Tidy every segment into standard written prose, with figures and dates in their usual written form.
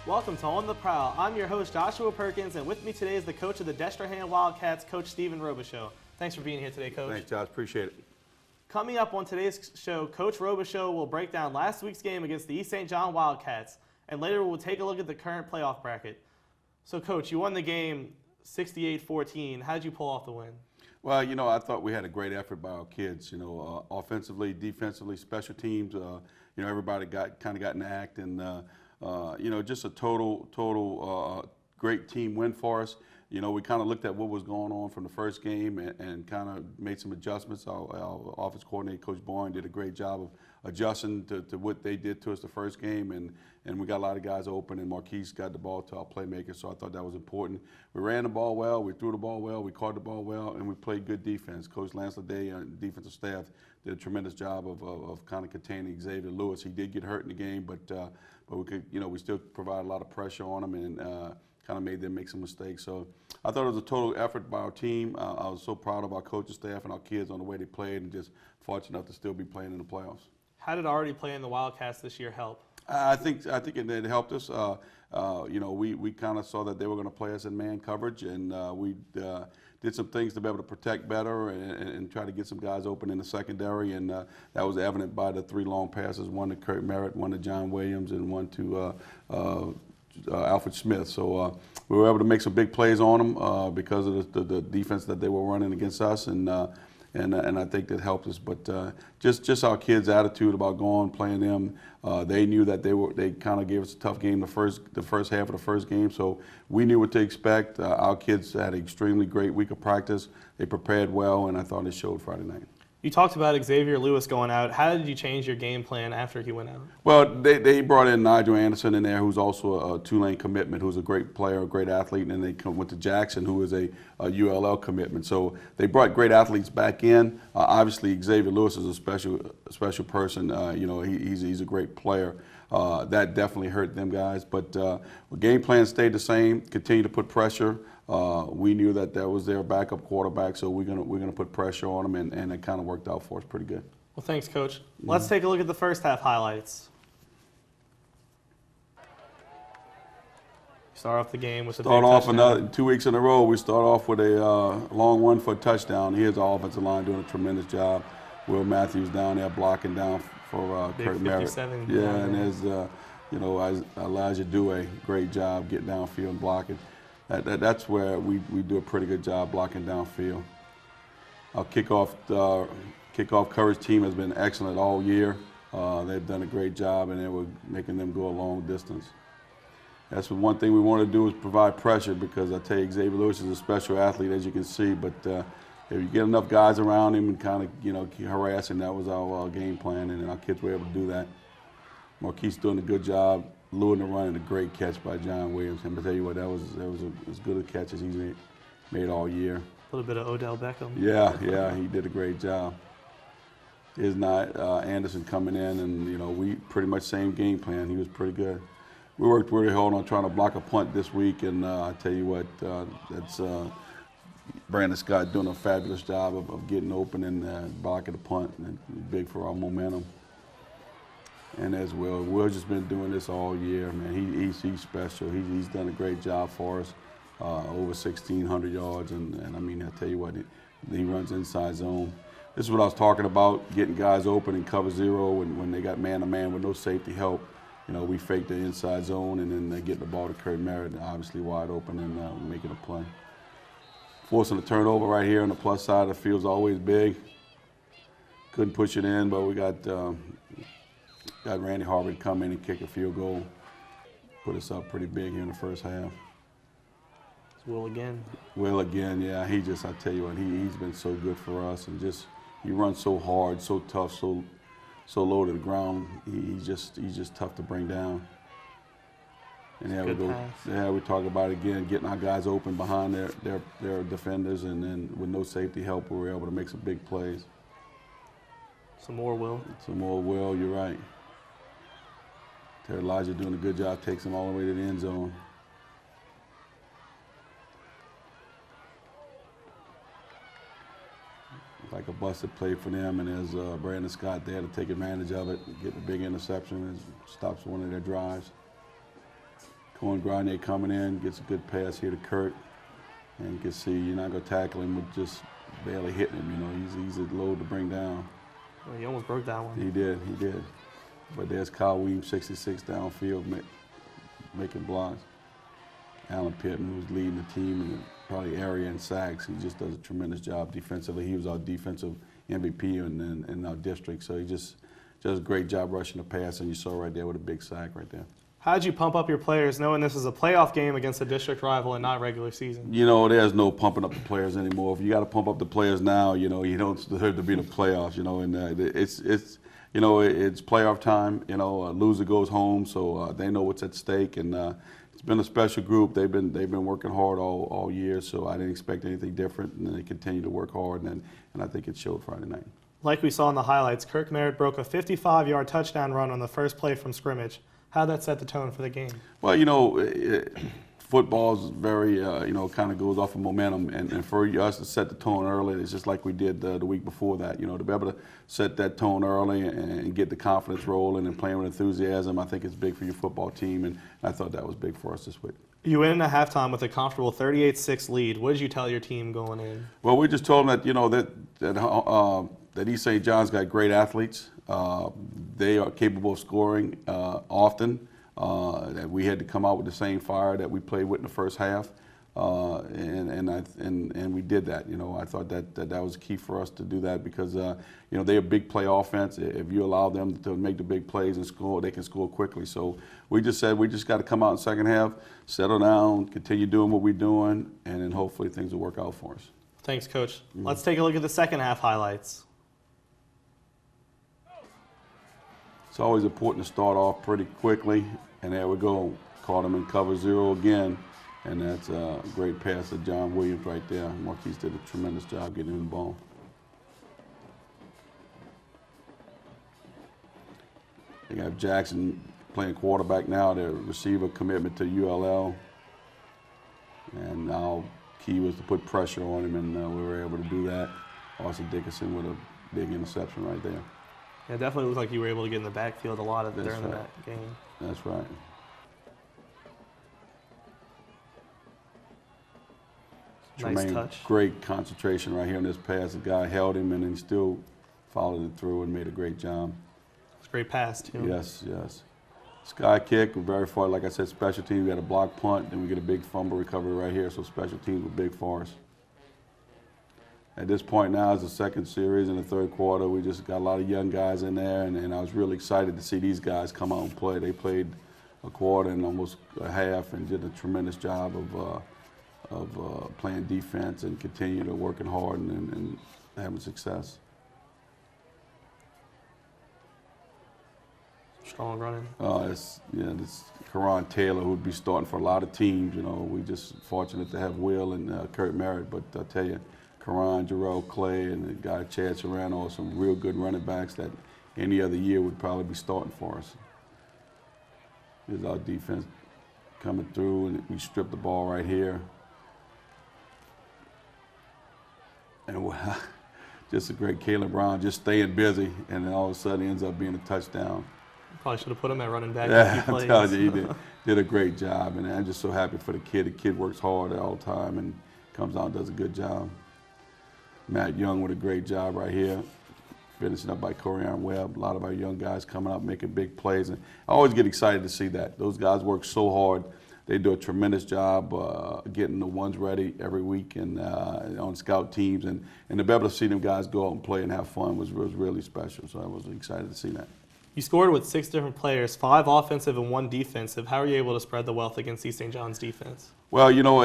Welcome to On the Prowl. I'm your host, Joshua Perkins, and with me today is the coach of the Destrehan Wildcats, Coach Stephen Robichaux. Thanks for being here today, Coach. Thanks, Josh. Appreciate it. Coming up on today's show, Coach Robichaux will break down last week's game against the East St. John Wildcats, and later we'll take a look at the current playoff bracket. So, Coach, you won the game 68-14. How did you pull off the win? Well, I thought we had a great effort by our kids. Offensively, defensively, special teams. Everybody got in the act, and just a total great team win for us. We kind of looked at what was going on from the first game and kind of made some adjustments. Our offense coordinator, Coach Bourne, did a great job of adjusting to what they did to us the first game, and we got a lot of guys open, and Marquise got the ball to our playmakers, so I thought that was important. We ran the ball well, we threw the ball well, we caught the ball well, and we played good defense. Coach Lance Leday and defensive staff did a tremendous job of kind of containing Xavier Lewis. He did get hurt in the game, but we could, we still provided a lot of pressure on him and kind of made them make some mistakes. So I thought it was a total effort by our team. I was so proud of our coaching staff and our kids on the way they played, and just fortunate enough to still be playing in the playoffs. How did already playing the Wildcats this year help? I think it helped us. We kind of saw that they were going to play us in man coverage, and we did some things to be able to protect better and try to get some guys open in the secondary, and that was evident by the 3 long passes, one to Kurt Merritt, one to John Williams, and one to Alfred Smith. So we were able to make some big plays on them because of the defense that they were running against us, and I think that helped us. But just our kids' attitude about going, playing them, they knew that they kind of gave us a tough game the first half of the first game, so we knew what to expect. Our kids had an extremely great week of practice. They prepared well, and I thought it showed Friday night. You talked about Xavier Lewis going out. How did you change your game plan after he went out? Well, they brought in Nigel Anderson in there, who's also a Tulane commitment, who's a great player, a great athlete, and then they went to Jackson, who is a ULL commitment. So they brought great athletes back in. Obviously, Xavier Lewis is a special person. He's a great player. That definitely hurt them guys. But the game plan stayed the same. Continue to put pressure. We knew that was their backup quarterback, so we're gonna put pressure on them, and it kind of worked out for us pretty good. Well, thanks, Coach. Let's take a look at the first half highlights. Start off the game with a big touchdown. Another 2 weeks in a row. We start off with a long one for a touchdown. Here's our offensive line doing a tremendous job. Will Matthews down there blocking down for Kurt Merritt. Yeah, and there's Elijah Dewey, great job getting downfield and blocking. That's where we do a pretty good job blocking downfield. Our kickoff coverage team has been excellent all year. They've done a great job, and they were making them go a long distance. That's one thing we want to do is provide pressure, because I tell you, Xavier Lewis is a special athlete, as you can see, but if you get enough guys around him and kind of harass him, that was our game plan, and our kids were able to do that. Marquise doing a good job. Lewin the run, and a great catch by John Williams. And I tell you what, that was as good a catch as he's made all year. A little bit of Odell Beckham. Yeah, he did a great job. Here's Anderson coming in, and we pretty much same game plan. He was pretty good. We worked really hard on trying to block a punt this week, and I tell you what, that's Brandon Scott doing a fabulous job of getting open and blocking the punt, and big for our momentum. And as Will. Will's just been doing this all year, man. He's special. He's done a great job for us, over 1,600 yards. And I mean, I tell you what, he runs inside zone. This is what I was talking about, getting guys open in cover zero, and when they got man-to-man with no safety help, we fake the inside zone, and then they get the ball to Kurt Merritt, obviously wide open, and making a play. Forcing a turnover right here on the plus side of the field's always big. Couldn't push it in, but we got Randy Harvard to come in and kick a field goal. Put us up pretty big here in the first half. It's Will again. Will again, yeah. I tell you what, he's been so good for us, and he runs so hard, so tough, so low to the ground. He's just tough to bring down. And there we go. Yeah, we talk about it again, getting our guys open behind their defenders, and then with no safety help, we were able to make some big plays. Some more Will. You're right. Elijah doing a good job, takes him all the way to the end zone. Like a busted play for them, and there's Brandon Scott there to take advantage of it, get the big interception, and stops one of their drives. Cohen Grenier coming in, gets a good pass here to Kurt. And you can see you're not going to tackle him with just barely hitting him. You know, he's a load to bring down. Well, he almost broke that one. He did. But there's Kyle Williams, 66 downfield, making blocks. Alan Pittman, who's leading the team in probably area and sacks. He just does a tremendous job defensively. He was our defensive MVP in our district, so he just does a great job rushing the pass, and you saw right there with a big sack right there. How did you pump up your players knowing this is a playoff game against a district rival and not regular season? You know, there's no pumping up the players anymore. If you got to pump up the players now, you know, you don't deserve to be in the playoffs, you know, and it's playoff time, you know, a loser goes home, so they know what's at stake, and it's been a special group. They've been working hard all year, so I didn't expect anything different, and they continue to work hard, and I think it showed Friday night. Like we saw in the highlights, Kirk Merritt broke a 55-yard touchdown run on the first play from scrimmage. How'd that set the tone for the game? Well, you know, football is very, you know, kind of goes off of momentum, and for us to set the tone early, it's just like we did the week before that. You know, to be able to set that tone early and get the confidence rolling and playing with enthusiasm, I think it's big for your football team, and I thought that was big for us this week. You went into halftime with a comfortable 38-6 lead. What did you tell your team going in? Well, we just told them that, you know, that East St. John's got great athletes. They are capable of scoring often. That we had to come out with the same fire that we played with in the first half, and we did that. You know, I thought that was key for us to do that because you know, they're a big play offense. If you allow them to make the big plays and score, they can score quickly. So we just said we just got to come out in the second half, settle down, continue doing what we're doing, and then hopefully things will work out for us. Thanks, Coach. Let's take a look at the second half highlights. It's always important to start off pretty quickly, and there we go. Caught him in cover 0 again, and that's a great pass to John Williams right there. Marquise did a tremendous job getting him the ball. They got Jackson playing quarterback now. They receive a commitment to ULL, and now key was to put pressure on him, and we were able to do that. Austin Dickinson with a big interception right there. Yeah, it definitely looked like you were able to get in the backfield a lot during that game. That's right. Nice touch. Great concentration right here on this pass. The guy held him and then still followed it through and made a great job. It's a great pass, too. Yes. Sky kick, we're very far. Like I said, special teams, we had a block punt, then we get a big fumble recovery right here, so special teams were big for us. At this point now, it's the second series in the third quarter. We just got a lot of young guys in there, and I was really excited to see these guys come out and play. They played a quarter and almost a half and did a tremendous job of playing defense and continue to working hard and having success. Strong running. This Karan Taylor, who would be starting for a lot of teams. You know, we just fortunate to have Will and Kurt Merritt, but I tell you, Karan, Jarrell Clay, and the guy Chad Serrano are some real good running backs that any other year would probably be starting for us. Here's our defense coming through, and we strip the ball right here. And just a great Caleb Brown just staying busy, and then all of a sudden it ends up being a touchdown. Probably should have put him at running back. Yeah, I'm telling you, he did a great job, and I'm just so happy for the kid. The kid works hard all the time and comes out and does a good job. Matt Young with a great job right here, finishing up by Corian Webb. A lot of our young guys coming out making big plays, and I always get excited to see that. Those guys work so hard. They do a tremendous job getting the ones ready every week and on scout teams, and to be able to see them guys go out and play and have fun was really special. So I was excited to see that. You scored with 6 different players, 5 offensive and 1 defensive. How are you able to spread the wealth against East St. John's defense? Well, you know,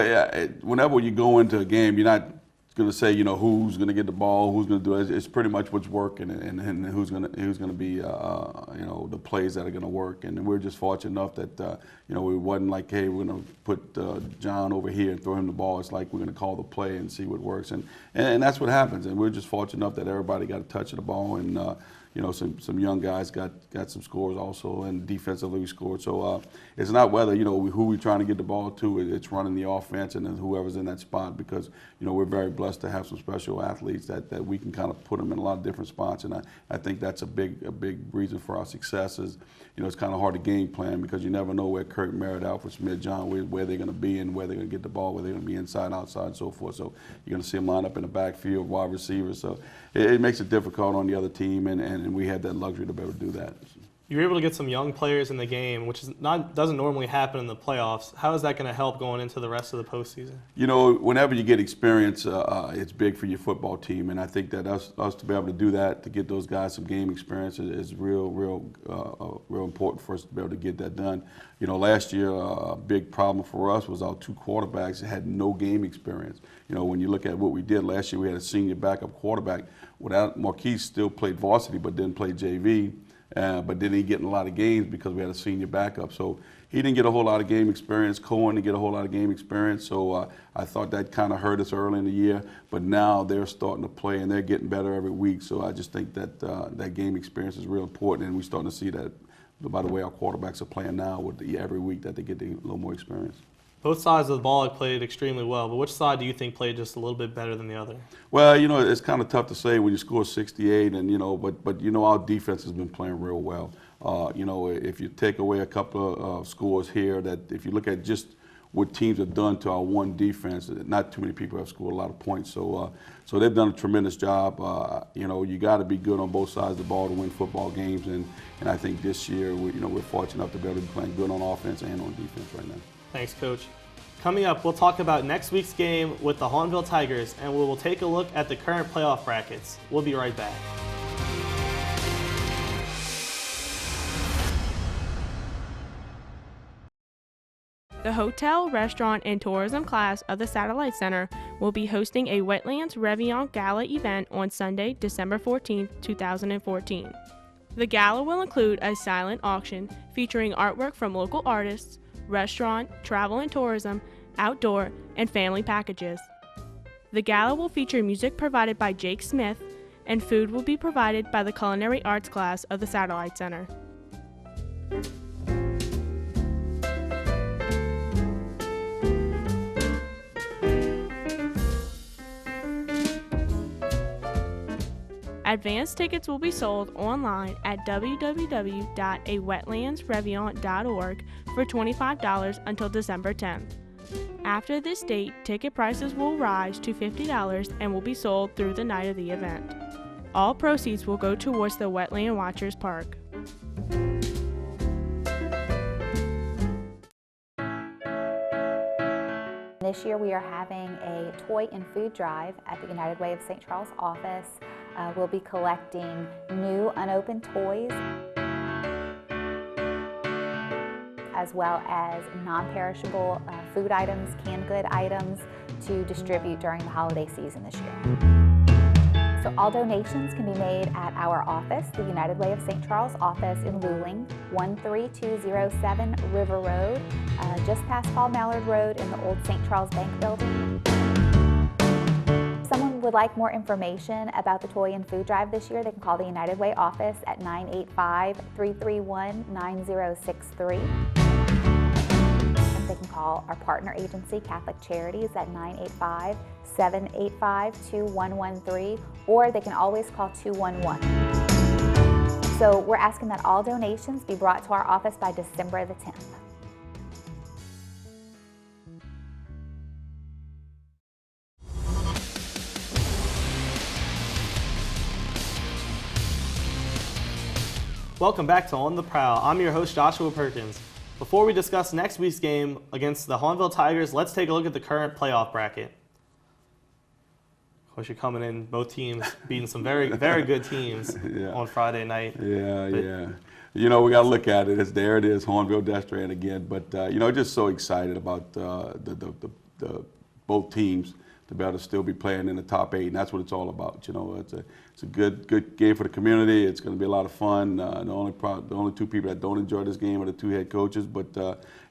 whenever you go into a game, you're not going to say, you know, who's going to get the ball, who's going to do it. It's pretty much what's working and who's going to be, you know, the plays that are going to work. And we're just fortunate enough that, you know, we wasn't like, hey, we're going to put John over here and throw him the ball. It's like we're going to call the play and see what works. And that's what happens. And we're just fortunate enough that everybody got a touch of the ball and, some young guys got some scores also, and defensively we scored. So it's not whether, who we're trying to get the ball to, it's running the offense and then whoever's in that spot, because, we're very blessed to have some special athletes that we can kind of put them in a lot of different spots. And I think that's a big reason for our success is, it's kind of hard to game plan because you never know where Kirk, Merritt, Alfred Smith, John, where they're going to be and where they're going to get the ball, where they're going to be inside, outside, and so forth. So you're going to see them line up in the backfield, wide receivers. So it makes it difficult on the other team, and we had that luxury to be able to do that. You were able to get some young players in the game, which doesn't normally happen in the playoffs. How is that going to help going into the rest of the postseason? Whenever you get experience, it's big for your football team, and I think that us to be able to do that, to get those guys some game experience, is real important for us to be able to get that done. Last year a big problem for us was our two quarterbacks that had no game experience. When you look at what we did last year, we had a senior backup quarterback. Without Marquise still played varsity, but didn't play JV. But didn't get in a lot of games because we had a senior backup. So he didn't get a whole lot of game experience. Cohen didn't get a whole lot of game experience. So I thought that kind of hurt us early in the year. But now they're starting to play and they're getting better every week. So I just think that that game experience is real important. And we're starting to see that by the way our quarterbacks are playing now with every week that they get a little more experience. Both sides of the ball have played extremely well, but which side do you think played just a little bit better than the other? Well, it's kind of tough to say when you score 68, and but our defense has been playing real well. If you take away a couple of scores here, that if you look at just what teams have done to our one defense, not too many people have scored a lot of points. So they've done a tremendous job. You got to be good on both sides of the ball to win football games, and I think this year we're fortunate enough to be able to be playing good on offense and on defense right now. Thanks, Coach. Coming up, we'll talk about next week's game with the Hahnville Tigers, and we will take a look at the current playoff brackets. We'll be right back. The hotel, restaurant, and tourism class of the Satellite Center will be hosting a Wetlands Réveillon Gala event on Sunday, December 14, 2014. The gala will include a silent auction featuring artwork from local artists, restaurant, travel and tourism, outdoor, and family packages. The gala will feature music provided by Jake Smith, and food will be provided by the Culinary Arts class of the Satellite Center. Advance tickets will be sold online at www.awetlandsreveillon.org for $25 until December 10th. After this date, ticket prices will rise to $50 and will be sold through the night of the event. All proceeds will go towards the Wetland Watchers Park. This year we are having a toy and food drive at the United Way of St. Charles office. We'll be collecting new unopened toys as well as non-perishable food items, canned good items to distribute during the holiday season this year. So all donations can be made at our office, the United Way of St. Charles office in Luling, 13207 River Road, just past Paul Mallard Road in the old St. Charles Bank building. If someone would like more information about the toy and food drive this year, they can call the United Way office at 985-331-9063. They can call our partner agency, Catholic Charities, at 985-785-2113, or they can always call 211. So we're asking that all donations be brought to our office by December the 10th. Welcome back to On the Prowl. I'm your host, Joshua Perkins. Before we discuss next week's game against the Hahnville Tigers, let's take a look at the current playoff bracket. Of course, you're coming in, both teams beating some very, very good teams on Friday night. Yeah. We got to look at it. There it is, Hahnville, Destrehan again. But, just so excited about the both teams to be able to still be playing in the top 8, and that's what it's all about. It's a good game for the community. It's going to be a lot of fun. The only two people that don't enjoy this game are the two head coaches, but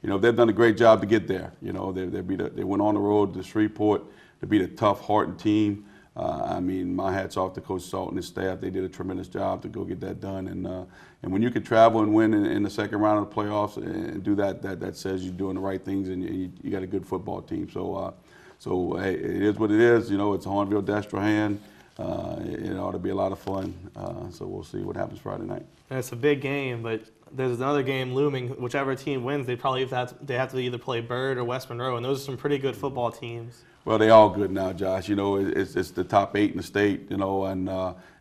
they've done a great job to get there. They went on the road to Shreveport to beat a tough Horton team. I mean, my hat's off to Coach Salt and his staff. They did a tremendous job to go get that done. And when you can travel and win in the second round of the playoffs and do that, that says you're doing the right things and you got a good football team. So hey, it is what it is. You know, it's Hahnville Destrehan. It ought to be a lot of fun. So we'll see what happens Friday night. And it's a big game, but there's another game looming. Whichever team wins, they have to either play Byrd or West Monroe, and those are some pretty good football teams. Well, they all good now, Josh. You know, it's the top 8 in the state. You know, and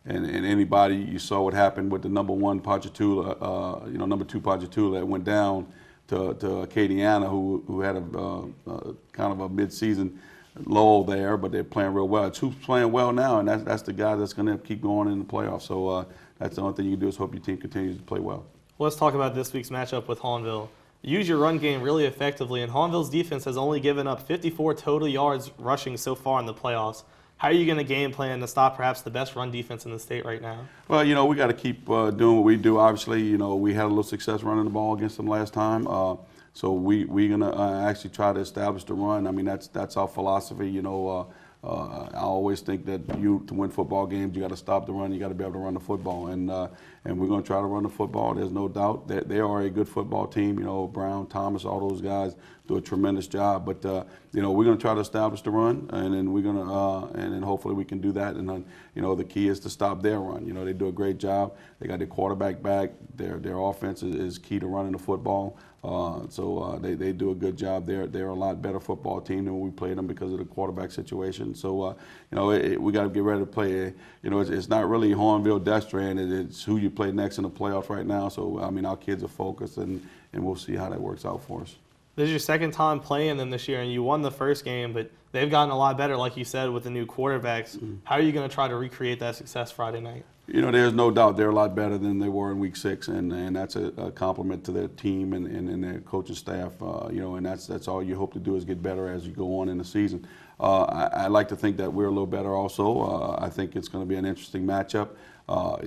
anybody, you saw what happened with the number 1 Ponchatoula, number 2 Ponchatoula that went down to Acadiana, who had a kind of a mid-season lull there, but they're playing real well. It's who's playing well now, and that's the guy that's going to keep going in the playoffs. So that's the only thing you can do is hope your team continues to play well. Let's talk about this week's matchup with Hahnville. Use your run game really effectively, and Hahnville's defense has only given up 54 total yards rushing so far in the playoffs. How are you going to game plan to stop perhaps the best run defense in the state right now? Well, you know, we got to keep doing what we do. Obviously, you know, we had a little success running the ball against them last time. So we're going to actually try to establish the run. I mean, that's our philosophy. You know, I always think that to win football games, you got to stop the run. You got to be able to run the football, and we're going to try to run the football. There's no doubt that they are a good football team. You know, Brown, Thomas, all those guys do a tremendous job. But you know, we're going to try to establish the run, and then we're going to, and then hopefully we can do that. And then, you know, the key is to stop their run. You know, they do a great job. They got their quarterback back. Their offense is key to running the football. So they do a good job. They're a lot better football team than when we played them because of the quarterback situation. So you know, we got to get ready to play. You know, it's not really Hahnville Destrehan. It's who you play next in the playoffs right now. So I mean, our kids are focused, and we'll see how that works out for us. This is your second time playing them this year, and you won the first game, but they've gotten a lot better, like you said, with the new quarterbacks. Mm-hmm. How are you going to try to recreate that success Friday night? You know, there's no doubt they're a lot better than they were in Week 6, and that's a compliment to their team and their coaching staff. You know, and that's all you hope to do is get better as you go on in the season. I like to think that we're a little better also. I think it's going to be an interesting matchup.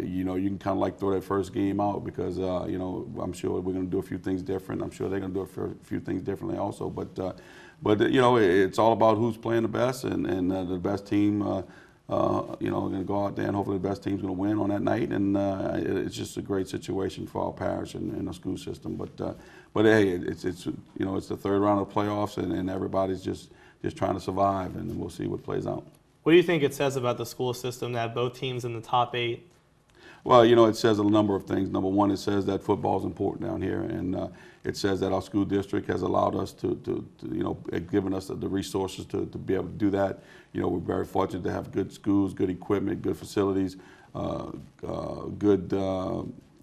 You know, you can kind of like throw that first game out because, you know, I'm sure we're going to do a few things different. I'm sure they're going to do a few things differently also. But you know, it's all about who's playing the best, and the best team, you know, going to go out there, and hopefully the best team's going to win on that night. And it's just a great situation for our parish and the school system. But hey, it's you know, it's the third round of the playoffs, and everybody's just trying to survive, and we'll see what plays out. What do you think it says about the school system to have both teams in the top 8? Well, you know, it says a number of things. Number one, it says that football is important down here, and it says that our school district has allowed us to you know, given us the resources to be able to do that. You know, we're very fortunate to have good schools, good equipment, good facilities, good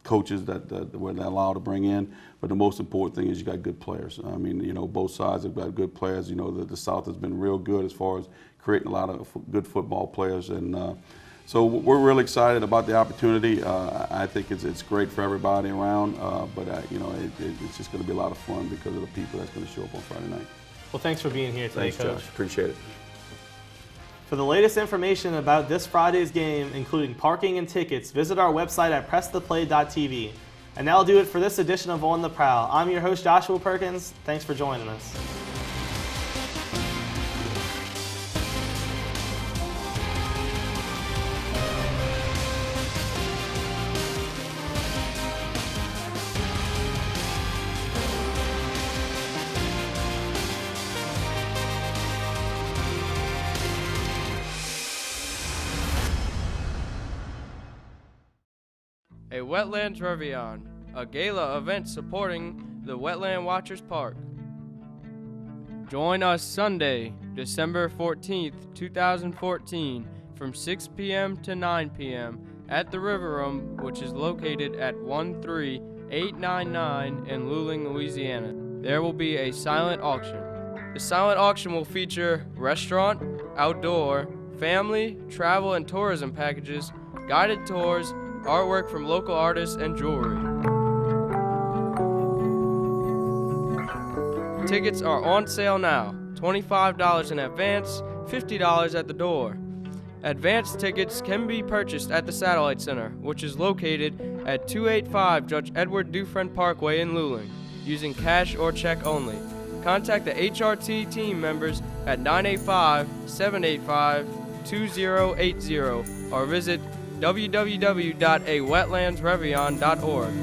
coaches that we're allowed to bring in. But the most important thing is you got good players. I mean, you know, both sides have got good players. You know, the South has been real good as far as creating a lot of good football players, and so we're really excited about the opportunity. I think it's great for everybody around, but you know, it's just going to be a lot of fun because of the people that's going to show up on Friday night. Well, thanks for being here today, Thanks, Coach. Josh. Appreciate it. For the latest information about this Friday's game, including parking and tickets, visit our website at presstheplay.tv. And that'll do it for this edition of On the Prowl. I'm your host, Joshua Perkins. Thanks for joining us. A Wetlands Revion, a gala event supporting the Wetland Watchers Park. Join us Sunday, December 14th, 2014, from 6 p.m. to 9 p.m. at the River Room, which is located at 13899 in Luling, Louisiana. There will be a silent auction. The silent auction will feature restaurant, outdoor, family, travel and tourism packages, guided tours, artwork from local artists, and jewelry. Tickets are on sale now, $25 in advance, $50 at the door. Advanced tickets can be purchased at the Satellite Center, which is located at 285 Judge Edward Dufresne Parkway in Luling, using cash or check only. Contact the HRT team members at 985-785 2080 or visit www.awetlandsrevyon.org.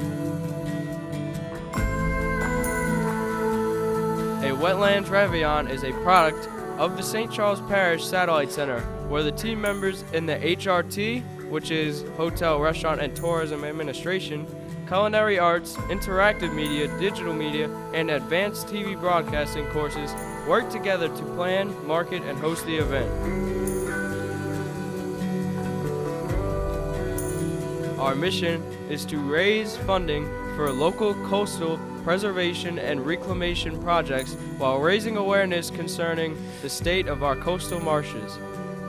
A Wetlands Revyon is a product of the St. Charles Parish Satellite Center, where the team members in the HRT, which is Hotel, Restaurant, and Tourism Administration, Culinary Arts, Interactive Media, Digital Media, and Advanced TV Broadcasting courses work together to plan, market, and host the event. Our mission is to raise funding for local coastal preservation and reclamation projects while raising awareness concerning the state of our coastal marshes.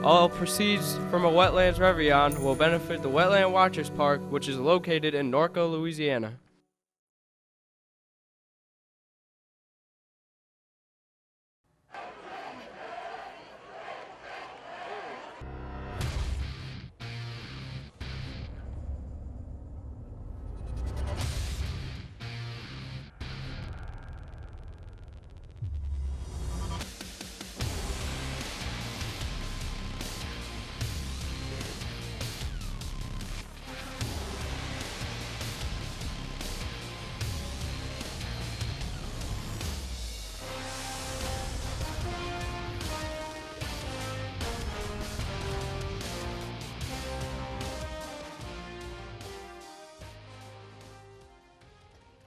All proceeds from a Wetlands Revyon will benefit the Wetland Watchers Park, which is located in Norco, Louisiana.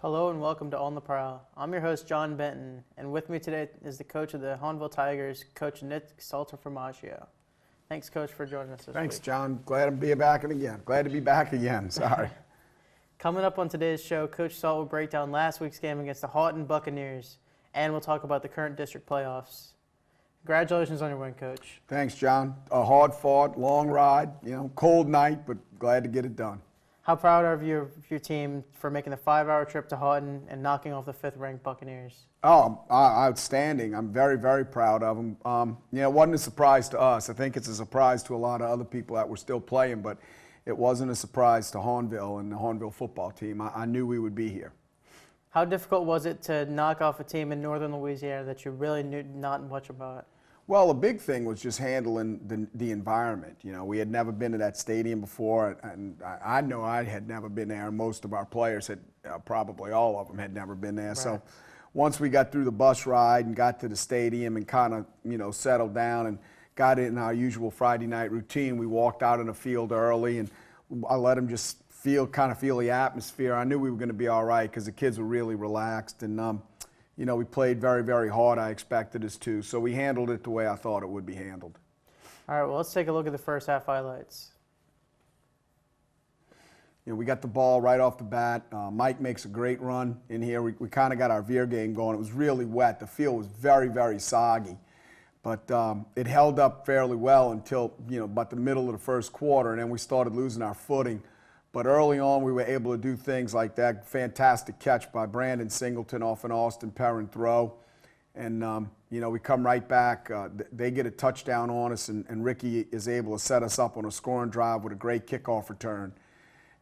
Hello and welcome to On the Prowl. I'm your host, John Benton, and with me today is the coach of the Hahnville Tigers, Coach Nick Salter-Formaggio. Thanks, Coach, for joining us this Thanks, week. John. Glad to be back again. Sorry. Coming up on today's show, Coach Salt will break down last week's game against the Houghton Buccaneers, and we'll talk about the current district playoffs. Congratulations on your win, Coach. Thanks, John. A hard-fought, long ride, cold night, but glad to get it done. How proud are you of your team for making the 5-hour trip to Houghton and knocking off the 5th-ranked Buccaneers? Oh, outstanding. I'm very, very proud of them. It wasn't a surprise to us. I think it's a surprise to a lot of other people that were still playing, but it wasn't a surprise to Hahnville and the Hahnville football team. I knew we would be here. How difficult was it to knock off a team in northern Louisiana that you really knew not much about? Well, the big thing was just handling the environment. We had never been to that stadium before, and I know I had never been there. Most of our players had, probably all of them had never been there. Right. So once we got through the bus ride and got to the stadium and kind of, settled down and got in our usual Friday night routine, we walked out in the field early, and I let them just feel the atmosphere. I knew we were going to be all right because the kids were really relaxed, and we played very, very hard. I expected us to. So we handled it the way I thought it would be handled. All right, well, let's take a look at the first half highlights. We got the ball right off the bat. Mike makes a great run in here. We kind of got our veer game going. It was really wet. The field was very, very soggy. But it held up fairly well until, about the middle of the first quarter, and then we started losing our footing. But early on, we were able to do things like that fantastic catch by Brandon Singleton off an Austin Perrin throw. And, we come right back. They get a touchdown on us, and Ricky is able to set us up on a scoring drive with a great kickoff return.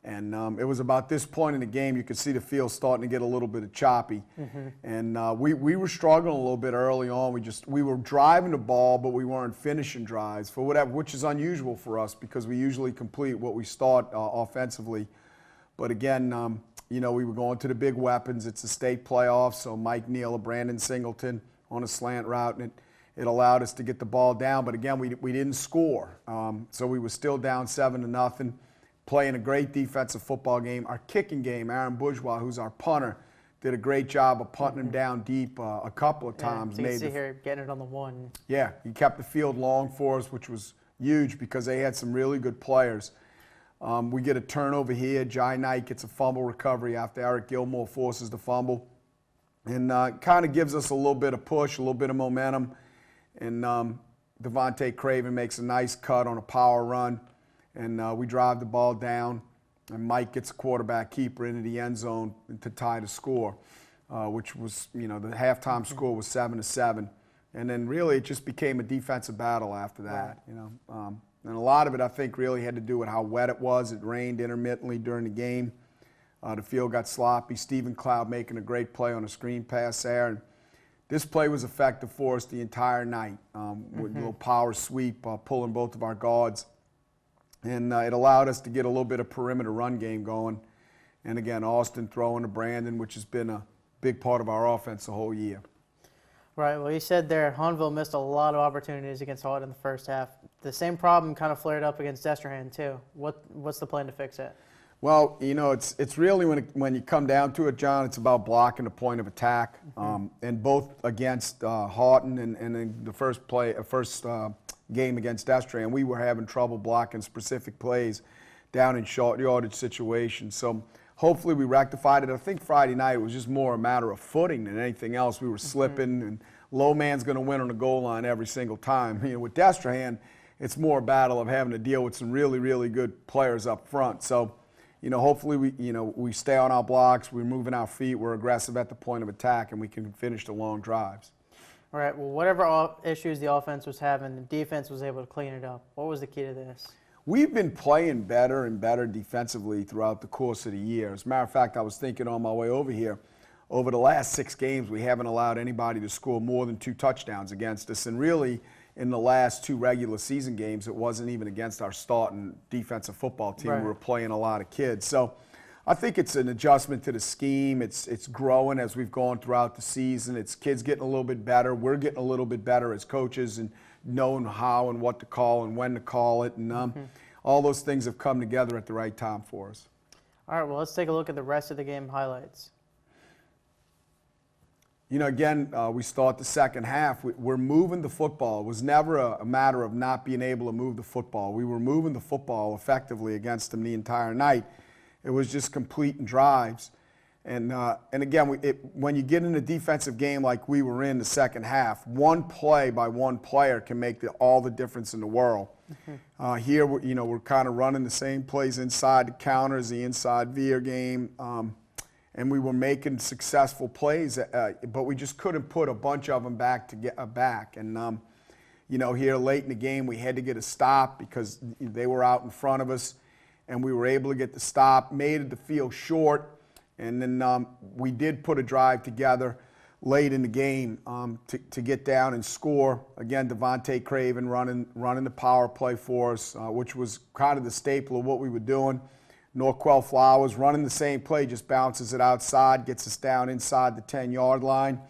And it was about this point in the game you could see the field starting to get a little bit choppy. Mm-hmm. And we were struggling a little bit early on. We were driving the ball, but we weren't finishing drives for whatever, which is unusual for us because we usually complete what we start offensively. But again, we were going to the big weapons. It's a state playoff, so Mike Neal or Brandon Singleton on a slant route, and it allowed us to get the ball down. But again, we didn't score, so we were still down 7-0. Playing a great defensive football game. Our kicking game, Aaron Bourgeois, who's our punter, did a great job of punting him down deep a couple of times. So you can see here getting it on the one. Yeah, he kept the field long for us, which was huge because they had some really good players. We get a turnover here. Jai Knight gets a fumble recovery after Eric Gilmore forces the fumble. And kind of gives us a little bit of push, a little bit of momentum. And Devontae Craven makes a nice cut on a power run. And we drive the ball down, and Mike gets a quarterback keeper into the end zone to tie the score, which was, the halftime score was 7-7. And then really it just became a defensive battle after that, And a lot of it, I think, really had to do with how wet it was. It rained intermittently during the game. The field got sloppy. Stephen Cloud making a great play on a screen pass there. And this play was effective for us the entire night with a little power sweep, pulling both of our guards. And it allowed us to get a little bit of perimeter run game going. And again, Austin throwing to Brandon, which has been a big part of our offense the whole year. Right. Well, you said there Hahnville missed a lot of opportunities against Hart in the first half. The same problem kind of flared up against Destrehan too. What's the plan to fix it? Well, you know, it's really when you come down to it, John, it's about blocking the point of attack. And both against Houghton and in the first game against Destrehan, we were having trouble blocking specific plays down in short yardage situations. So hopefully we rectified it. I think Friday night it was just more a matter of footing than anything else. We were slipping, and low man's going to win on the goal line every single time. You know, with Destrehan, it's more a battle of having to deal with some really, really good players up front. So, you know, hopefully we stay on our blocks, we're moving our feet, we're aggressive at the point of attack, and we can finish the long drives. All right. Well, whatever issues the offense was having, the defense was able to clean it up. What was the key to this? We've been playing better and better defensively throughout the course of the year. As a matter of fact, I was thinking on my way over here, over the last 6 games, we haven't allowed anybody to score more than 2 touchdowns against us. And really, in the last 2 regular season games, it wasn't even against our starting defensive football team. Right. We were playing a lot of kids. So I think it's an adjustment to the scheme. It's growing as we've gone throughout the season. It's kids getting a little bit better. We're getting a little bit better as coaches and knowing how and what to call and when to call it. And all those things have come together at the right time for us. All right. Well, let's take a look at the rest of the game highlights. You know, again, we start the second half. We're moving the football. It was never a matter of not being able to move the football. We were moving the football effectively against them the entire night. It was just completing drives. And again, when you get in a defensive game like we were in the second half, one play by one player can make all the difference in the world. Here, we're kind of running the same plays inside the counters, the inside veer game. And we were making successful plays, but we just couldn't put a bunch of them back to get back. And, you know, here late in the game, we had to get a stop because they were out in front of us, and we were able to get the stop, made the field short, and then we did put a drive together late in the game to get down and score. Again, Devontae Craven running the power play for us, which was kind of the staple of what we were doing. Norquell Flowers running the same play, just bounces it outside, gets us down inside the 10-yard line.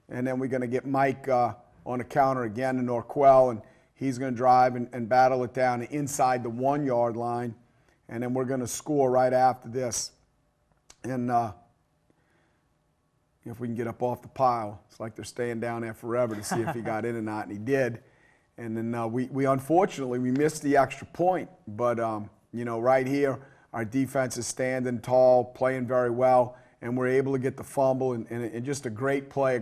And then we're going to get Mike on the counter again to Norquell, and he's going to drive and battle it down inside the 1-yard line. And then we're going to score right after this. And if we can get up off the pile, it's like they're staying down there forever to see if he got in or not, and he did. And then we unfortunately, we missed the extra point. But, you know, right here, our defense is standing tall, playing very well, and we're able to get the fumble and just a great play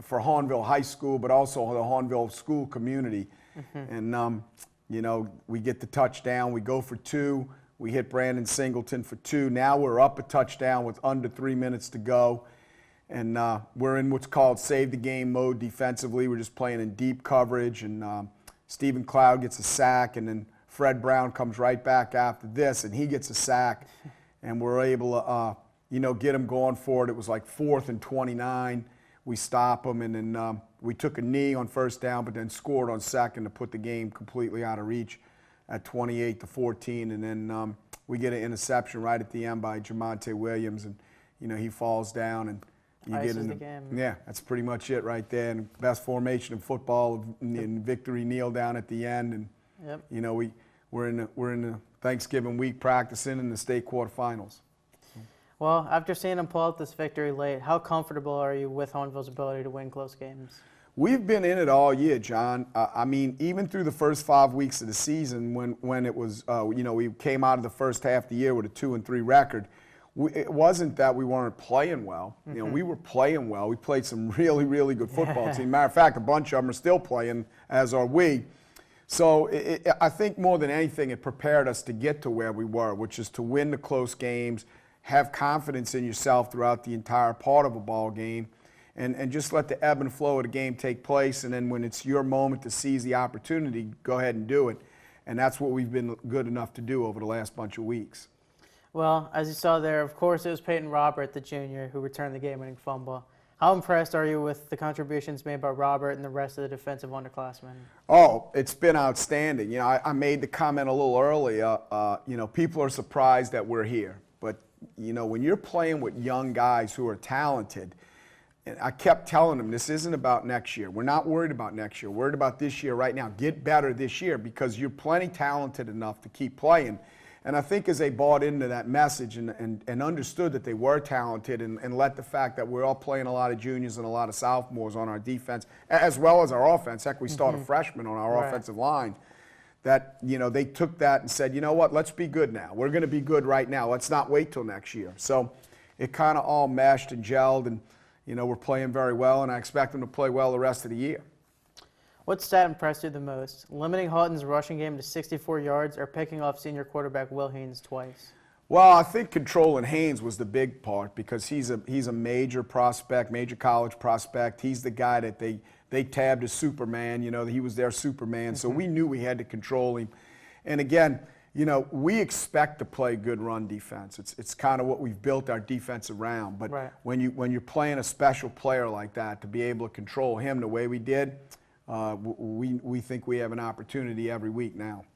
for Hahnville High School, but also the Hahnville school community. And, you know, we get the touchdown. We go for 2. We hit Brandon Singleton for 2. Now we're up a touchdown with under 3 minutes to go. And we're in what's called save the game mode defensively. We're just playing in deep coverage, and Stephen Cloud gets a sack, and then Fred Brown comes right back after this, and he gets a sack, and we're able to, you know, get him going for it. It was like 4th and 29. We stop him, and then we took a knee on first down, but then scored on second to put the game completely out of reach at 28-14. And then we get an interception right at the end by Jamonte Williams, and, you know, he falls down, and you get in the game. Yeah, that's pretty much it right there. And best formation in football, and victory kneel down at the end, and you know, we're in the Thanksgiving week practicing in the state quarterfinals. Well, after seeing them pull out this victory late, how comfortable are you with Hahnville's ability to win close games? We've been in it all year, John. I mean, even through the first 5 weeks of the season, when it was, you know, we came out of the first half of the year with a 2-3 record. It wasn't that we weren't playing well. You know, we were playing well. We played some really, really good football team. Matter of fact, a bunch of them are still playing, as are we. So I think more than anything, it prepared us to get to where we were, which is to win the close games, have confidence in yourself throughout the entire part of a ball game, and just let the ebb and flow of the game take place. And then when it's your moment to seize the opportunity, go ahead and do it. And that's what we've been good enough to do over the last bunch of weeks. Well, as you saw there, of course, it was Peyton Robert, the junior, who returned the game-winning fumble. How impressed are you with the contributions made by Robert and the rest of the defensive underclassmen? Oh, it's been outstanding. You know, I made the comment a little earlier, you know, people are surprised that we're here. But, you know, when you're playing with young guys who are talented, and I kept telling them, this isn't about next year. We're not worried about next year. We're worried about this year right now. Get better this year because you're plenty talented enough to keep playing. And I think as they bought into that message and understood that they were talented and let the fact that we're all playing a lot of juniors and a lot of sophomores on our defense, as well as our offense, heck, we start a freshman on our offensive line, that, you know, they took that and said, you know what, let's be good now. We're going to be good right now. Let's not wait till next year. So it kind of all meshed and gelled, and, you know, we're playing very well, and I expect them to play well the rest of the year. What stat impressed you the most? Limiting Houghton's rushing game to 64 yards or picking off senior quarterback Will Haynes twice? Well, I think controlling Haynes was the big part because he's a major prospect, major college prospect. He's the guy that they tabbed as Superman. You know, he was their Superman. So we knew we had to control him. And again, you know, we expect to play good run defense. It's kind of what we've built our defense around. But when you're playing a special player like that, to be able to control him the way we did, we think we have an opportunity every week now.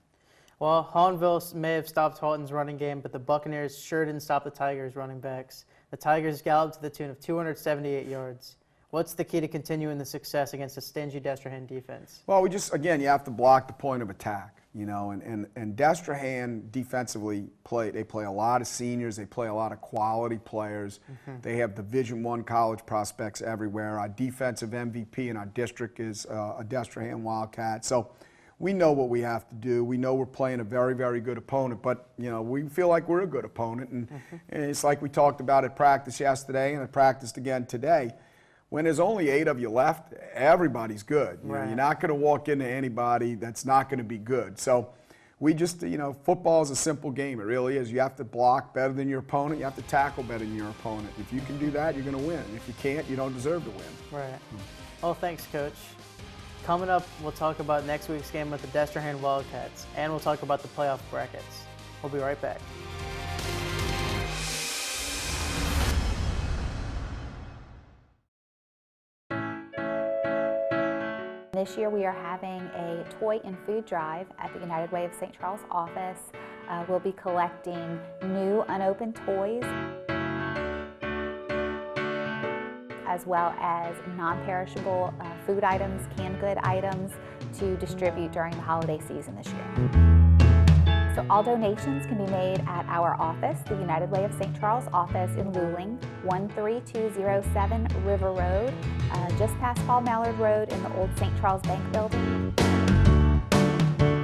Well, Hahnville may have stopped Houghton's running game, but the Buccaneers sure didn't stop the Tigers' running backs. The Tigers galloped to the tune of 278 yards. What's the key to continuing the success against a stingy Destrehan defense? Well, again, you have to block the point of attack, you know, and Destrehan defensively they play a lot of seniors, they play a lot of quality players. They have Division I college prospects everywhere. Our defensive MVP in our district is a Destrehan Wildcat. So we know what we have to do. We know we're playing a very, very good opponent, but, you know, we feel like we're a good opponent. And it's like we talked about at practice yesterday and at practice again today. When there's only 8 of you left, everybody's good. You know, you're not going to walk into anybody that's not going to be good. So we just, you know, football is a simple game. It really is. You have to block better than your opponent. You have to tackle better than your opponent. If you can do that, you're going to win. If you can't, you don't deserve to win. Right. Well, thanks, Coach. Coming up, we'll talk about next week's game with the Destrehan Wildcats, and we'll talk about the playoff brackets. We'll be right back. This year we are having a toy and food drive at the United Way of St. Charles office. We'll be collecting new unopened toys as well as non-perishable food items, canned good items to distribute during the holiday season this year. So all donations can be made at our office, the United Way of St. Charles office in Luling, 13207 River Road, just past Paul Mallard Road in the old St. Charles Bank building.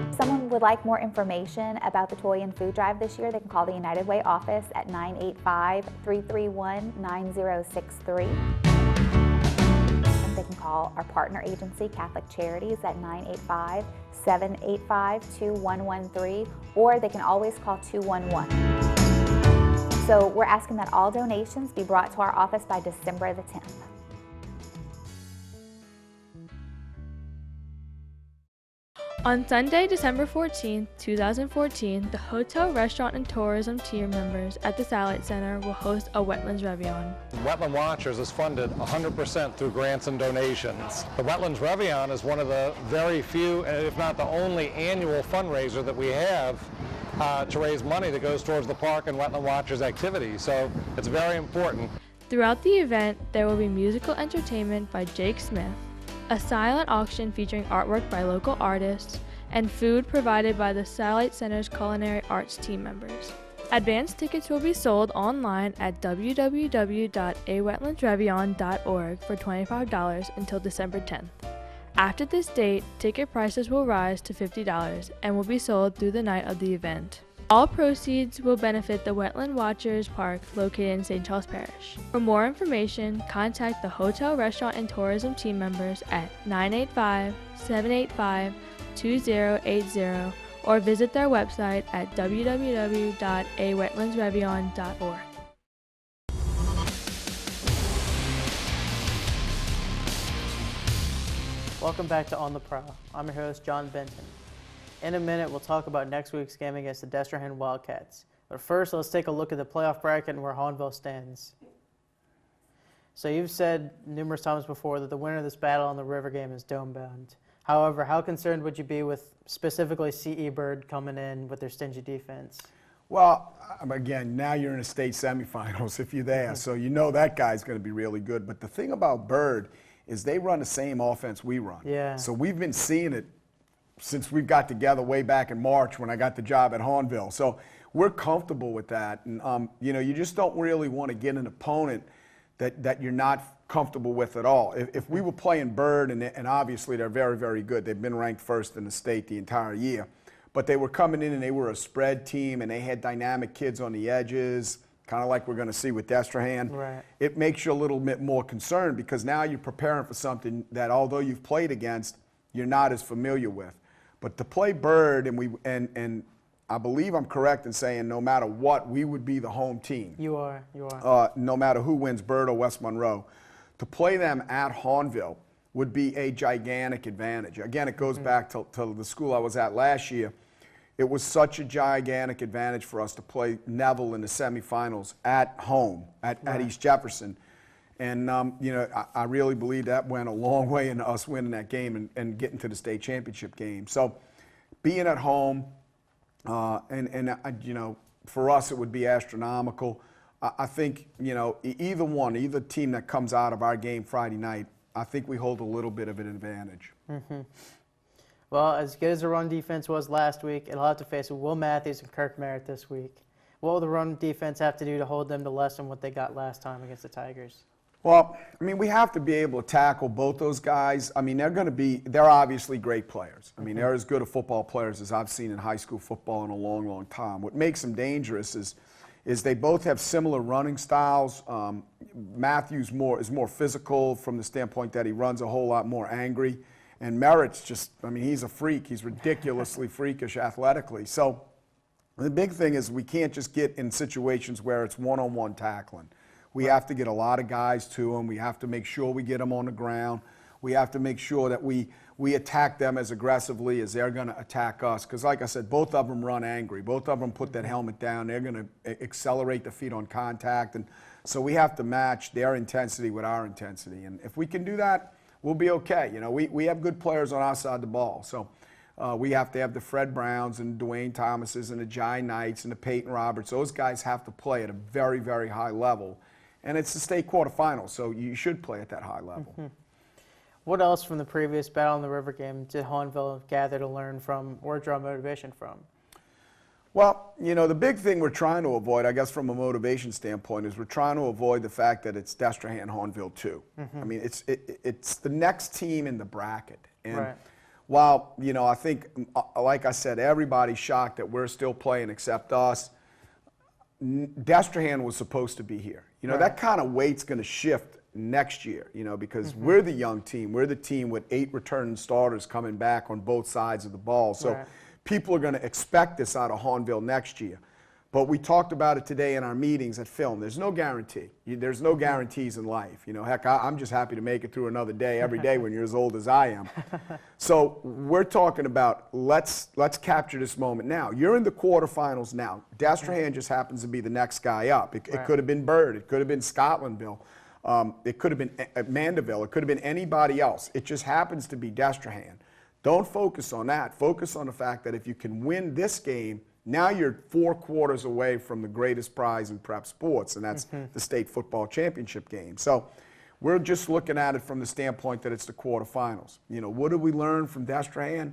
If someone would like more information about the toy and food drive this year, they can call the United Way office at 985-331-9063. They can call our partner agency, Catholic Charities, at 985-785-2113, or they can always call 211. So we're asking that all donations be brought to our office by December the 10th. On Sunday, December 14, 2014, the Hotel, Restaurant, and Tourism tier members at the Satellite Center will host a Wetlands Review. Wetland Watchers is funded 100% through grants and donations. The Wetlands Review is one of the very few, if not the only, annual fundraiser that we have to raise money that goes towards the park and Wetland Watchers activities. So it's very important. Throughout the event, there will be musical entertainment by Jake Smith, a silent auction featuring artwork by local artists, and food provided by the Satellite Center's culinary arts team members. Advance tickets will be sold online at www.awetlandsrevyon.org for $25 until December 10th. After this date, ticket prices will rise to $50 and will be sold through the night of the event. All proceeds will benefit the Wetland Watchers Park located in St. Charles Parish. For more information, contact the Hotel, Restaurant, and Tourism team members at 985-785-2080 or visit their website at www.awetlandsrevyon.org. Welcome back to On the Prowl. I'm your host, John Benton. In a minute, we'll talk about next week's game against the Destrehan Wildcats. But first, let's take a look at the playoff bracket and where Hahnville stands. So you've said numerous times before that the winner of this battle in the River game is dome-bound. However, how concerned would you be with specifically C.E. Bird coming in with their stingy defense? Well, again, now you're in a state semifinals if you're there, so you know that guy's going to be really good. But the thing about Bird is they run the same offense we run. Yeah. So we've been seeing it since we got together way back in March when I got the job at Hahnville. So we're comfortable with that. And, you know, you just don't really want to get an opponent that you're not comfortable with at all. If we were playing Bird, and obviously they're very, very good. They've been ranked first in the state the entire year. But they were coming in and they were a spread team and they had dynamic kids on the edges, kind of like we're going to see with Destrehan. Right. It makes you a little bit more concerned because now you're preparing for something that although you've played against, you're not as familiar with. But to play Bird, and I believe I'm correct in saying no matter what, we would be the home team. You are. No matter who wins, Bird or West Monroe. To play them at Hahnville would be a gigantic advantage. Again, it goes back to the school I was at last year. It was such a gigantic advantage for us to play Neville in the semifinals at home, at East Jefferson. And, you know, I really believe that went a long way in us winning that game and getting to the state championship game. So being at home, you know, for us it would be astronomical. I think, you know, either team that comes out of our game Friday night, I think we hold a little bit of an advantage. Mm-hmm. Well, as good as the run defense was last week, it'll have to face Will Matthews and Kirk Merritt this week. What will the run defense have to do to hold them to less than what they got last time against the Tigers? Well, I mean, we have to be able to tackle both those guys. I mean, they're obviously great players. I mean, they're as good a football players as I've seen in high school football in a long, long time. What makes them dangerous is they both have similar running styles. Matthews is more physical from the standpoint that he runs a whole lot more angry. And Merritt's just, I mean, he's a freak. He's ridiculously freakish athletically. So the big thing is we can't just get in situations where it's one-on-one tackling. We have to get a lot of guys to them. We have to make sure we get them on the ground. We have to make sure that we attack them as aggressively as they're going to attack us. Because like I said, both of them run angry. Both of them put that helmet down. They're going to accelerate the feet on contact. And so we have to match their intensity with our intensity. And if we can do that, we'll be okay. You know, we have good players on our side of the ball. So we have to have the Fred Browns and Dwayne Thomases and the Jai Knights and the Peyton Roberts. Those guys have to play at a very, very high level. And it's the state quarterfinals, so you should play at that high level. Mm-hmm. What else from the previous Battle in the River game did Hahnville gather to learn from or draw motivation from? Well, you know, the big thing we're trying to avoid, I guess from a motivation standpoint, is we're trying to avoid the fact that it's Destrehan Hahnville too. I mean, it's the next team in the bracket. And while, you know, I think, like I said, everybody's shocked that we're still playing except us. Destrehan was supposed to be here. You know, that kind of weight's going to shift next year, you know, because we're the young team. We're the team with 8 returning starters coming back on both sides of the ball. So people are going to expect this out of Hahnville next year. But we talked about it today in our meetings at film. There's no guarantee. There's no guarantees in life. You know, heck, I'm just happy to make it through another day every day when you're as old as I am. So we're talking about let's capture this moment now. You're in the quarterfinals now. Destrehan just happens to be the next guy up. It could have been Bird. It could have been Scotlandville. It could have been Mandeville. It could have been anybody else. It just happens to be Destrehan. Don't focus on that. Focus on the fact that if you can win this game, now you're 4 quarters away from the greatest prize in prep sports, and that's the state football championship game. So we're just looking at it from the standpoint that it's the quarterfinals. You know, what did we learn from Destrehan?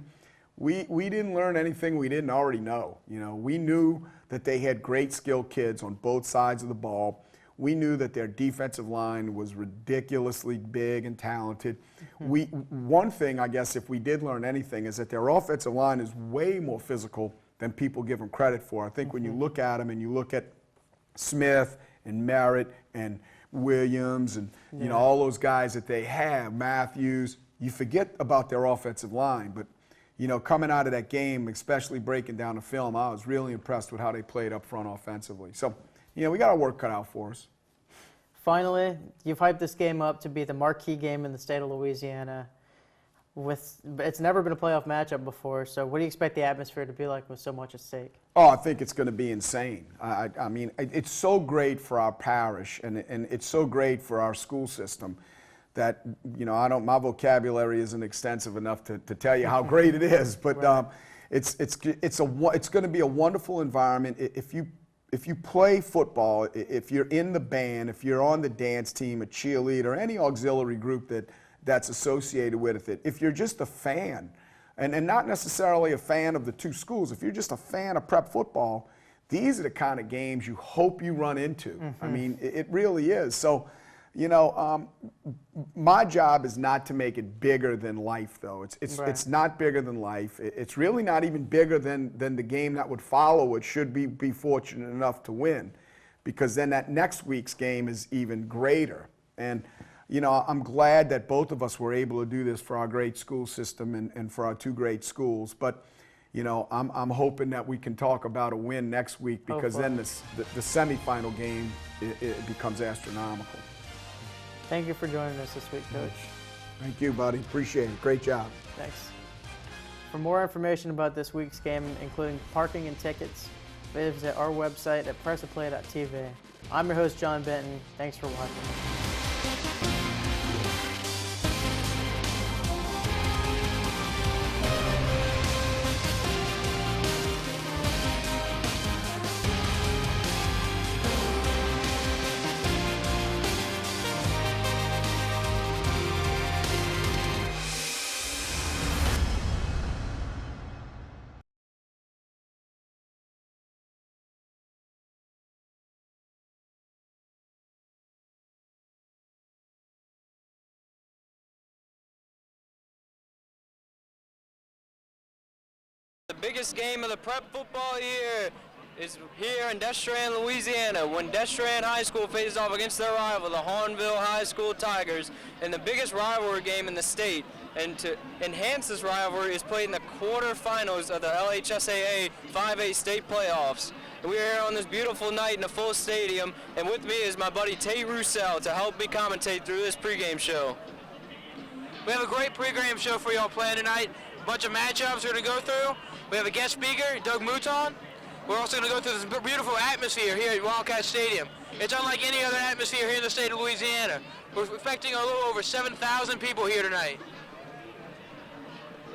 We didn't learn anything we didn't already know. You know, we knew that they had great skilled kids on both sides of the ball. We knew that their defensive line was ridiculously big and talented. One thing, I guess, if we did learn anything, is that their offensive line is way more physical than people give them credit for. I think when you look at them and you look at Smith and Merritt and Williams and you know all those guys that they have, Matthews, you forget about their offensive line. But you know, coming out of that game, especially breaking down the film, I was really impressed with how they played up front offensively. So, you know, we got our work cut out for us. Finally, you've hyped this game up to be the marquee game in the state of Louisiana. It's never been a playoff matchup before, so what do you expect the atmosphere to be like with so much at stake? Oh, I think it's going to be insane. I mean, it's so great for our parish, and it's so great for our school system that, you know, my vocabulary isn't extensive enough to tell you how great it is. But Right. it's going to be a wonderful environment. If you play football, if you're in the band, if you're on the dance team, a cheerleader, any auxiliary group that's associated with it, if you're just a fan, and not necessarily a fan of the two schools, if you're just a fan of prep football, these are the kind of games you hope you run into. Mm-hmm. I mean, it really is. So, you know, my job is not to make it bigger than life, though. It's not bigger than life. It's really not even bigger than the game that would follow it, should be fortunate enough to win, because then that next week's game is even greater. And, you know, I'm glad that both of us were able to do this for our great school system and for our two great schools. But, you know, I'm hoping that we can talk about a win next week, because then the semifinal game it becomes astronomical. Thank you for joining us this week, Coach. Thank you, buddy. Appreciate it. Great job. Thanks. For more information about this week's game, including parking and tickets, visit our website at pressofplay.tv. I'm your host, John Benton. Thanks for watching. The biggest game of the prep football year is here in Destrehan, Louisiana, when Destrehan High School faces off against their rival, the Hahnville High School Tigers, in the biggest rivalry game in the state. And to enhance this rivalry is played in the quarterfinals of the LHSAA 5A state playoffs. And we are here on this beautiful night in a full stadium, and with me is my buddy Tate Roussel to help me commentate through this pregame show. We have a great pregame show for y'all planned tonight. A bunch of matchups we're going to go through. We have a guest speaker, Doug Mouton. We're also going to go through this beautiful atmosphere here at Wildcat Stadium. It's unlike any other atmosphere here in the state of Louisiana. We're expecting a little over 7,000 people here tonight.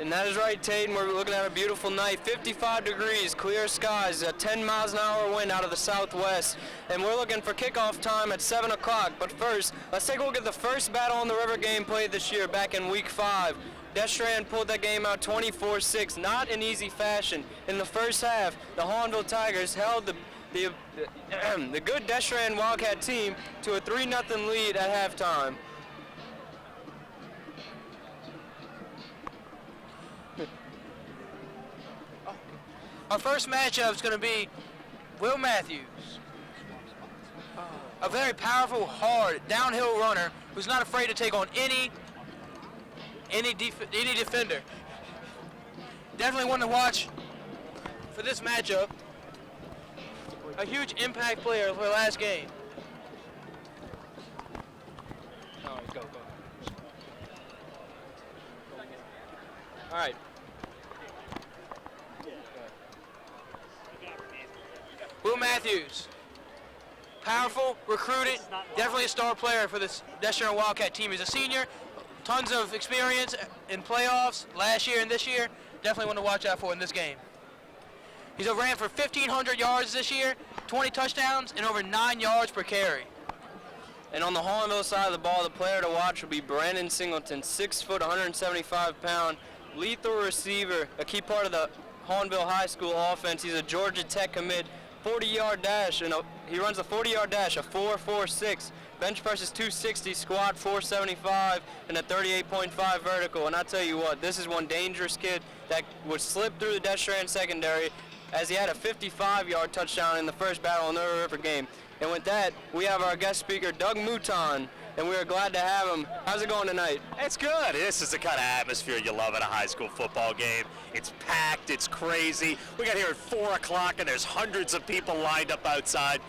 And that is right, Tate, and we're looking at a beautiful night, 55 degrees, clear skies, a 10 miles an hour wind out of the southwest, and we're looking for kickoff time at 7 o'clock. But first, let's take a look at the first battle on the river game played this year back in week 5. Destrehan pulled that game out 24-6, not in easy fashion. In the first half, the Hahnville Tigers held the good Destrehan Wildcat team to a 3-0 lead at halftime. Our first matchup is going to be Will Matthews, a very powerful, hard, downhill runner who's not afraid to take on any defender. Definitely one to watch for this matchup. A huge impact player for the last game. All right, go. All right. Will Matthews, powerful, recruited, definitely a star player for this Destrehan Wildcat team. He's a senior, tons of experience in playoffs last year and this year. Definitely one to watch out for in this game. He's ran for 1,500 yards this year, 20 touchdowns, and over 9 yards per carry. And on the Hahnville side of the ball, the player to watch will be Brandon Singleton, 6 foot, 175-pound, lethal receiver, a key part of the Hahnville High School offense. He's a Georgia Tech commit. 40-yard dash, and he runs a 40-yard dash, a 4.46. Bench press is 260, squat 475, and a 38.5 vertical. And I tell you what, this is one dangerous kid that would slip through the Destrehan secondary, as he had a 55-yard touchdown in the first battle in the river game. And with that, we have our guest speaker, Doug Mouton, and we are glad to have him. How's it going tonight? It's good. This is the kind of atmosphere you love at a high school football game. It's packed, it's crazy. We got here at 4 o'clock and there's hundreds of people lined up outside.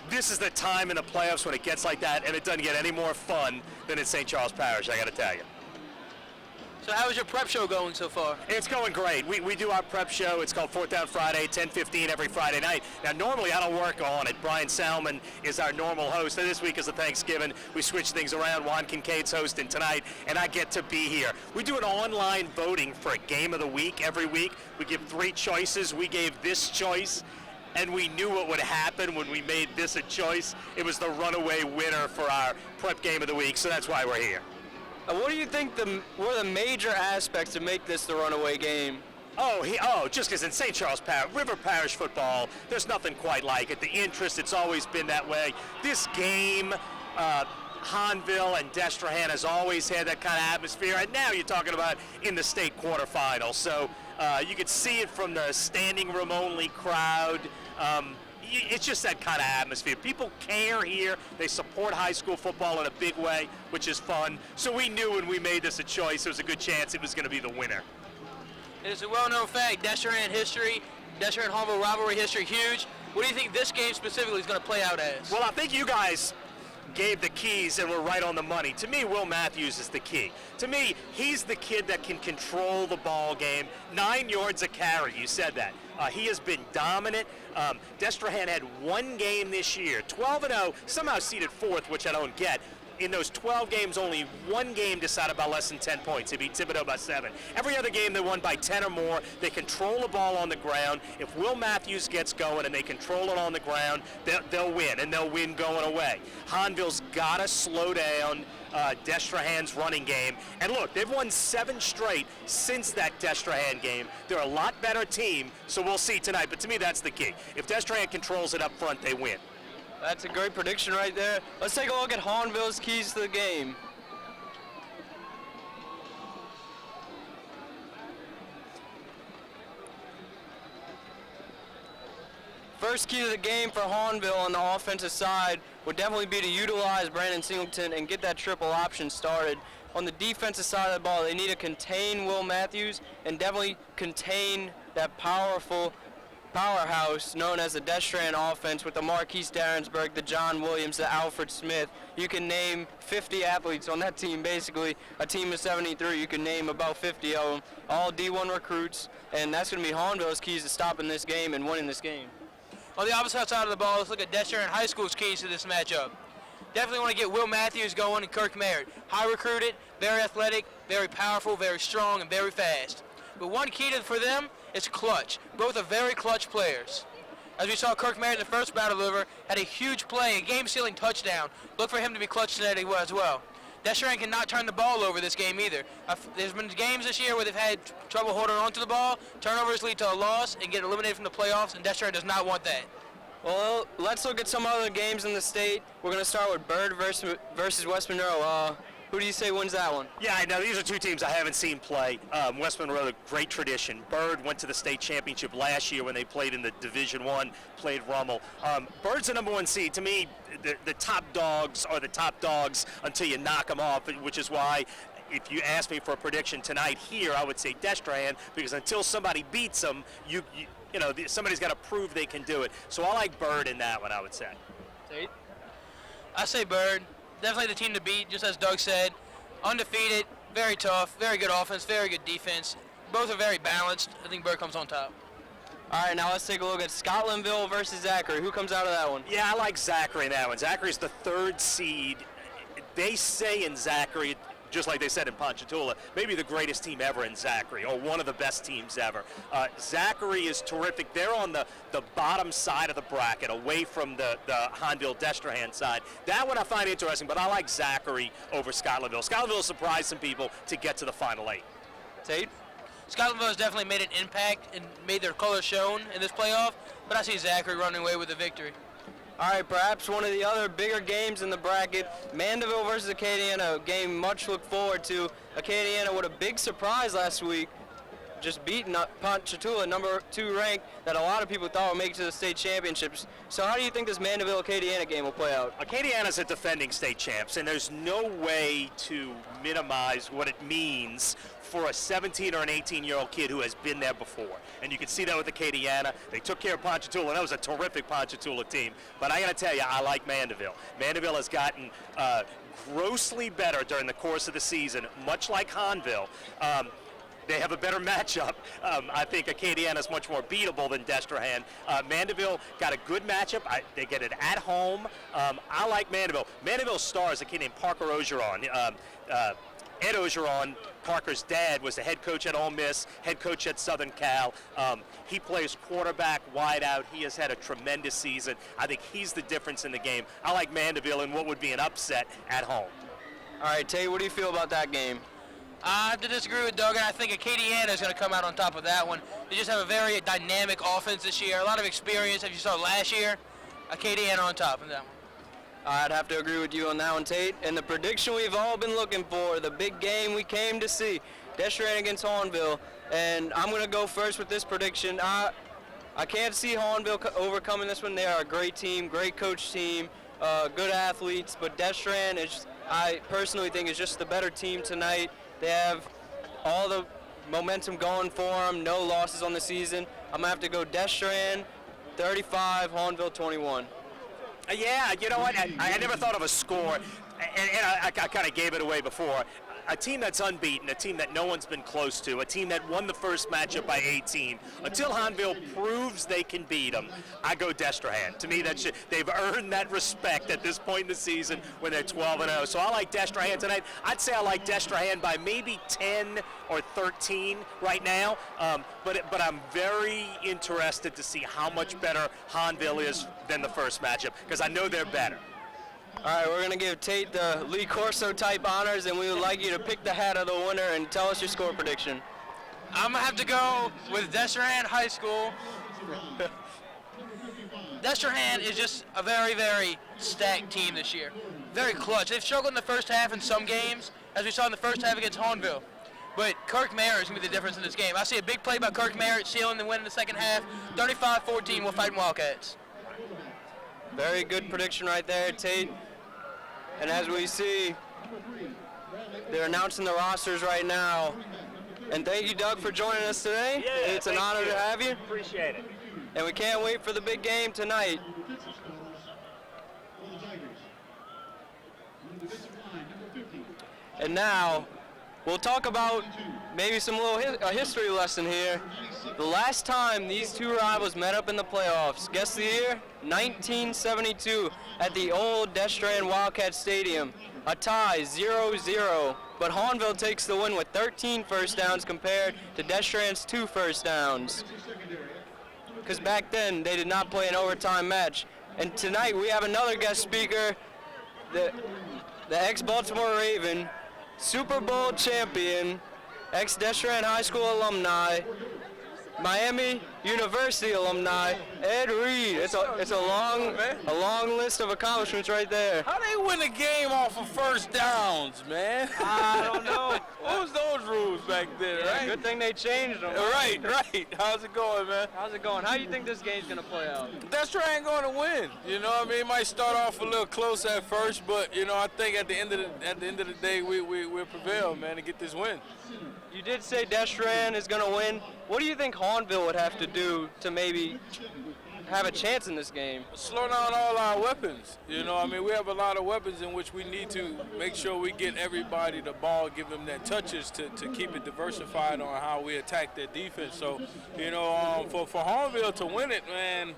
This is the time in the playoffs when it gets like that, and it doesn't get any more fun than in St. Charles Parish, I got to tell you. So how is your prep show going so far? It's going great. We do our prep show. It's called 4th Down Friday, 10:15 every Friday night. Now, normally I don't work on it. Brian Salmon is our normal host. And this week is a Thanksgiving. We switch things around. Juan Kincaid's hosting tonight, and I get to be here. We do an online voting for a game of the week every week. We give 3 choices. We gave this choice, and we knew what would happen when we made this a choice. It was the runaway winner for our prep game of the week, so that's why we're here. What do you think were the major aspects to make this the runaway game? Just because in St. Charles River Parish football, there's nothing quite like it. The interest, it's always been that way. This game, Hahnville and Destrehan has always had that kind of atmosphere, and now you're talking about in the state quarterfinals. So you could see it from the standing room only crowd. It's just that kind of atmosphere. People care here. They support high school football in a big way, which is fun. So we knew when we made this a choice, there was a good chance it was going to be the winner. It is a well-known fact, Destrehan history, Destrehan-Hahnville rivalry history, huge. What do you think this game specifically is going to play out as? Well, I think you guys gave the keys and were right on the money. To me, Will Matthews is the key. To me, he's the kid that can control the ball game. 9 yards a carry, you said that. He has been dominant. Destrehan had 1 game this year, 12-0, somehow seeded 4th, which I don't get. In those 12 games, only 1 game decided by less than 10 points. They beat Thibodeau by 7. Every other game, they won by 10 or more. They control the ball on the ground. If Will Matthews gets going and they control it on the ground, they'll win, and they'll win going away. Hahnville's got to slow down Destrehan's running game. And look, they've won 7 straight since that Destrehan game. They're a lot better team, so we'll see tonight. But to me, that's the key. If Destrehan controls it up front, they win. That's a great prediction right there. Let's take a look at Hahnville's keys to the game. First key to the game for Hahnville on the offensive side would definitely be to utilize Brandon Singleton and get that triple option started. On the defensive side of the ball, they need to contain Will Matthews and definitely contain that powerhouse known as the Destrehan offense with the Marquise Darrensburg, the John Williams, the Alfred Smith. You can name 50 athletes on that team, basically. A team of 73, you can name about 50 of them, all D1 recruits, and that's going to be Hahnville's keys to stopping this game and winning this game. On the opposite side of the ball, let's look at Destrehan High School's keys to this matchup. Definitely want to get Will Matthews going and Kirk Merritt. High recruited, very athletic, very powerful, very strong, and very fast. But one key for them is clutch. Both are very clutch players. As we saw, Kirk Merritt in the first battle over had a huge play, a game-sealing touchdown. Look for him to be clutch tonight as well. Destrehan cannot turn the ball over this game either. There's been games this year where they've had trouble holding on to the ball. Turnovers lead to a loss and get eliminated from the playoffs, and Destrehan does not want that. Well, let's look at some other games in the state. We're going to start with Bird versus West Monroe. Who do you say wins that one? Yeah, I know. These are 2 teams I haven't seen play. West Monroe, a great tradition. Bird went to the state championship last year when they played in the Division I, played Rummel. Bird's the #1 seed. To me, the top dogs are the top dogs until you knock them off, which is why if you ask me for a prediction tonight here, I would say Destrehan, because until somebody beats them, you know, somebody's got to prove they can do it. So I like Bird in that one, I would say. Tate? I say Bird. Definitely the team to beat, just as Doug said. Undefeated, very tough, very good offense, very good defense. Both are very balanced. I think Bird comes on top. All right, now let's take a look at Scotlandville versus Zachary. Who comes out of that one? Yeah, I like Zachary in that one. Zachary's the 3rd seed. They say in Zachary, just like they said in Ponchatoula, maybe the greatest team ever in Zachary, or one of the best teams ever. Zachary is terrific. They're on the bottom side of the bracket, away from the Hahnville-Destrehan side. That one I find interesting, but I like Zachary over Scotlandville. Scotlandville surprised some people to get to the Final 8. Tate? Scotlandville has definitely made an impact and made their colors shown in this playoff, but I see Zachary running away with the victory. All right, perhaps one of the other bigger games in the bracket, Mandeville versus Acadiana, a game much looked forward to. Acadiana with a big surprise last week. just beaten Ponchatoula, number 2 ranked, that a lot of people thought would make it to the state championships. So how do you think this Mandeville-Acadiana game will play out? Acadiana's a defending state champs, and there's no way to minimize what it means for a 17 or an 18-year-old kid who has been there before. And you can see that with Acadiana. They took care of Ponchatoula, and that was a terrific Ponchatoula team. But I got to tell you, I like Mandeville. Mandeville has gotten grossly better during the course of the season, much like Hahnville. They have a better matchup. I think Acadiana is much more beatable than Destrehan. Mandeville got a good matchup. They get it at home. I like Mandeville. Mandeville's star is a kid named Parker Ogeron. Ed Ogeron, Parker's dad, was the head coach at Ole Miss, head coach at Southern Cal. He plays quarterback, wide out. He has had a tremendous season. I think he's the difference in the game. I like Mandeville in what would be an upset at home. All right, Tate, what do you feel about that game? I have to disagree with Doug, and I think Acadiana is going to come out on top of that one. They just have a very dynamic offense this year, a lot of experience, as you saw last year. Acadiana on top of that one. I'd have to agree with you on that one, Tate. And the prediction we've all been looking for, the big game we came to see, Destrehan against Hahnville. And I'm going to go first with this prediction. I can't see Hahnville overcoming this one. They are a great team, great coach team, good athletes. But Destrehan, I personally think, is just the better team tonight. They have all the momentum going for them, no losses on the season. I'm going to have to go Destrehan 35, Hahnville 21. Yeah, you know what? I never thought of a score, and I kind of gave it away before. A team that's unbeaten, a team that no one's been close to, a team that won the first matchup by 18. Until Hahnville proves they can beat them, I go Destrehan. To me, they've earned that respect at this point in the season when they're 12-0. So I like Destrehan tonight. I'd say I like Destrehan by maybe 10 or 13 right now. But I'm very interested to see how much better Hahnville is than the first matchup, because I know they're better. All right, we're going to give Tate the Lee Corso type honors, and we would like you to pick the hat of the winner and tell us your score prediction. I'm going to have to go with Destrehan High School. Destrehan is just a very, very stacked team this year. Very clutch. They've struggled in the first half in some games, as we saw in the first half against Hahnville. But Kirk Mayer is going to be the difference in this game. I see a big play by Kirk Mayer sealing the win in the second half. 35-14, we'll fight Wildcats. Very good prediction right there, Tate. And as we see, they're announcing the rosters right now. And thank you, Doug, for joining us today. Yeah, it's an honor to have you. Appreciate it. And we can't wait for the big game tonight. And now, we'll talk about maybe some a history lesson here. The last time these two rivals met up in the playoffs, guess the year? 1972 at the old Destrehan Wildcats Stadium. A tie, 0-0, but Hahnville takes the win with 13 first downs compared to Destrehan's 2 first downs. Because back then, they did not play an overtime match. And tonight, we have another guest speaker, the ex-Baltimore Raven, Super Bowl champion, ex-Destrehan High School alumni, Miami University alumni, Ed Reed. It's a long list of accomplishments right there. How they win a game off of first downs, man? I don't know. What was those rules back then, Yeah, right? good thing they changed them. Right. How's it going, man? How's it going? How do you think this game's gonna play out? Destrehan going to win. You know what I mean? It might start off a little close at first, but you know, I think at the end of the day, we'll prevail, man, to get this win. You did say Destrehan is going to win. What do you think Hahnville would have to do to maybe have a chance in this game? Slow down all our weapons. You know, I mean, we have a lot of weapons in which we need to make sure we get everybody the ball, give them their touches to keep it diversified on how we attack their defense. So, you know, for Hahnville to win it, man,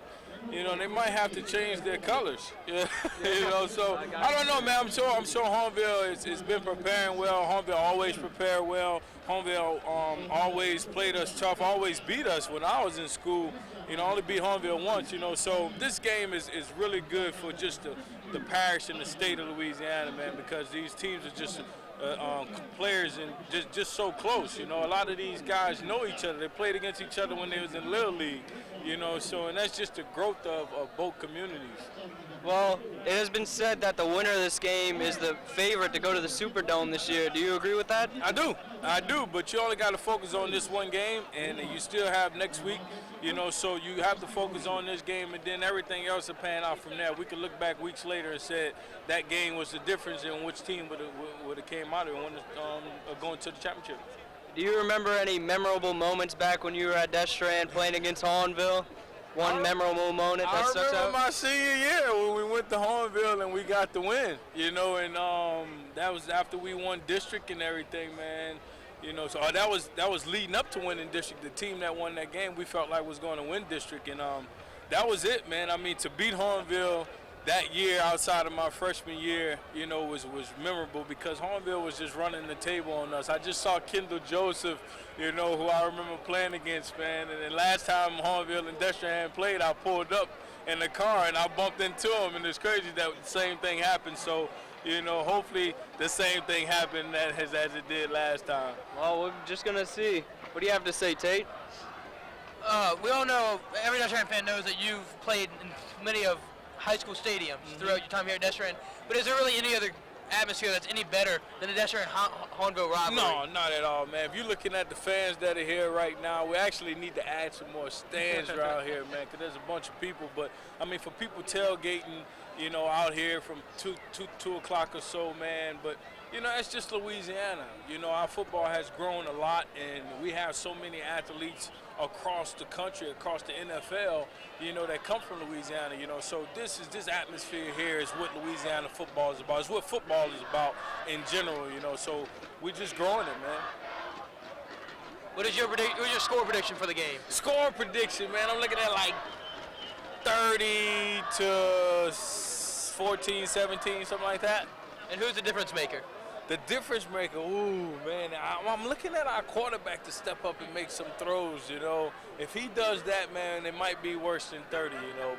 you know, they might have to change their colors. Yeah. You know, so I don't know, man. I'm sure Hahnville has been preparing well. Hahnville always prepared well. Hahnville always played us tough, always beat us when I was in school. You know, only beat Hahnville once, you know. So this game is really good for just the parish and the state of Louisiana, man, because these teams are just players and just so close. You know, a lot of these guys know each other. They played against each other when they was in Little League, you know. So, and that's just the growth of both communities. Well, it has been said that the winner of this game is the favorite to go to the Superdome this year. Do you agree with that? I do, but you only got to focus on this one game, and you still have next week, so you have to focus on this game, and then everything else will pan out from there. We could look back weeks later and said that game was the difference in which team would have came out and won going to the championship. Do you remember any memorable moments back when you were at Destrehan playing against Hahnville? One memorable moment that sticks out? I remember my senior year when we went to Hahnville and we got the win, and that was after we won district and everything, man. So that was leading up to winning district. The team that won that game, we felt like was going to win district, and that was it, man. I mean, to beat Hahnville that year outside of my freshman year, was memorable because Hahnville was just running the table on us. I just saw Kendall Joseph, who I remember playing against, man. And then last time Hahnville and Destrehan played, I pulled up in the car and I bumped into him, and it's crazy that the same thing happened. So, hopefully the same thing happened as it did last time. Well, we're just going to see. What do you have to say, Tate? We all know, every Destrehan fan knows that you've played in many of high school stadiums throughout your time here at Destrehan, but is there really any other atmosphere that's any better than the Destrehan-Hahnville rivalry? No, not at all, man. If you're looking at the fans that are here right now, we actually need to add some more stands around here, man, because there's a bunch of people. But, I mean, for people tailgating, out here from 2 o'clock or so, man, but, it's just Louisiana. Our football has grown a lot, and we have so many athletes across the country, across the NFL, that come from Louisiana, So this atmosphere here is what Louisiana football is about. It's what football is about in general, So we're just growing it, man. What is your score prediction for the game? Score prediction, man. I'm looking at like 30 to 14, 17, something like that. And who's the difference maker? The difference maker, ooh, man, I'm looking at our quarterback to step up and make some throws, If he does that, man, it might be worse than 30,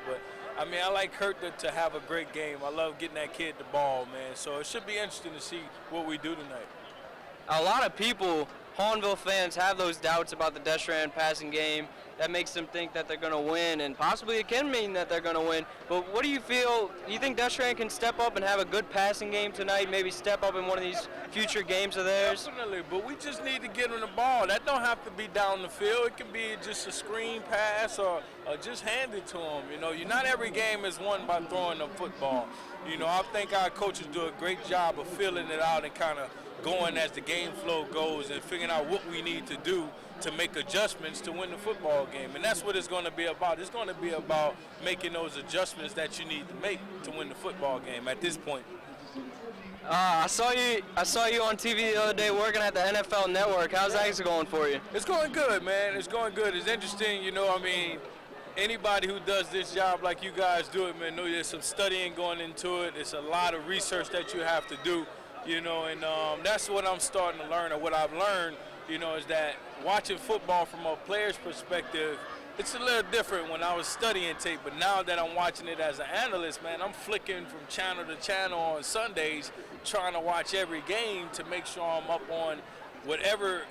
But, I mean, I like Kurt to have a great game. I love getting that kid the ball, man. So it should be interesting to see what we do tonight. A lot of people, Hahnville fans, have those doubts about the Destrehan passing game. That makes them think that they're going to win, and possibly it can mean that they're going to win. But what do you feel? Do you think Destrehan can step up and have a good passing game tonight, maybe step up in one of these future games of theirs? Definitely, but we just need to get them the ball. That don't have to be down the field. It can be just a screen pass or just hand it to them. Not every game is won by throwing the football. I think our coaches do a great job of filling it out and kind of going as the game flow goes and figuring out what we need to do to make adjustments to win the football game. And that's what it's going to be about. It's going to be about making those adjustments that you need to make to win the football game at this point. I saw you on TV the other day working at the NFL Network. How's that going for you? It's going good, man. It's going good. It's interesting, anybody who does this job like you guys do it, man, know there's some studying going into it. It's a lot of research that you have to do, and that's what I'm starting to learn, or what I've learned, is that watching football from a player's perspective, it's a little different when I was studying tape, but now that I'm watching it as an analyst, man, I'm flicking from channel to channel on Sundays, trying to watch every game to make sure I'm up on whatever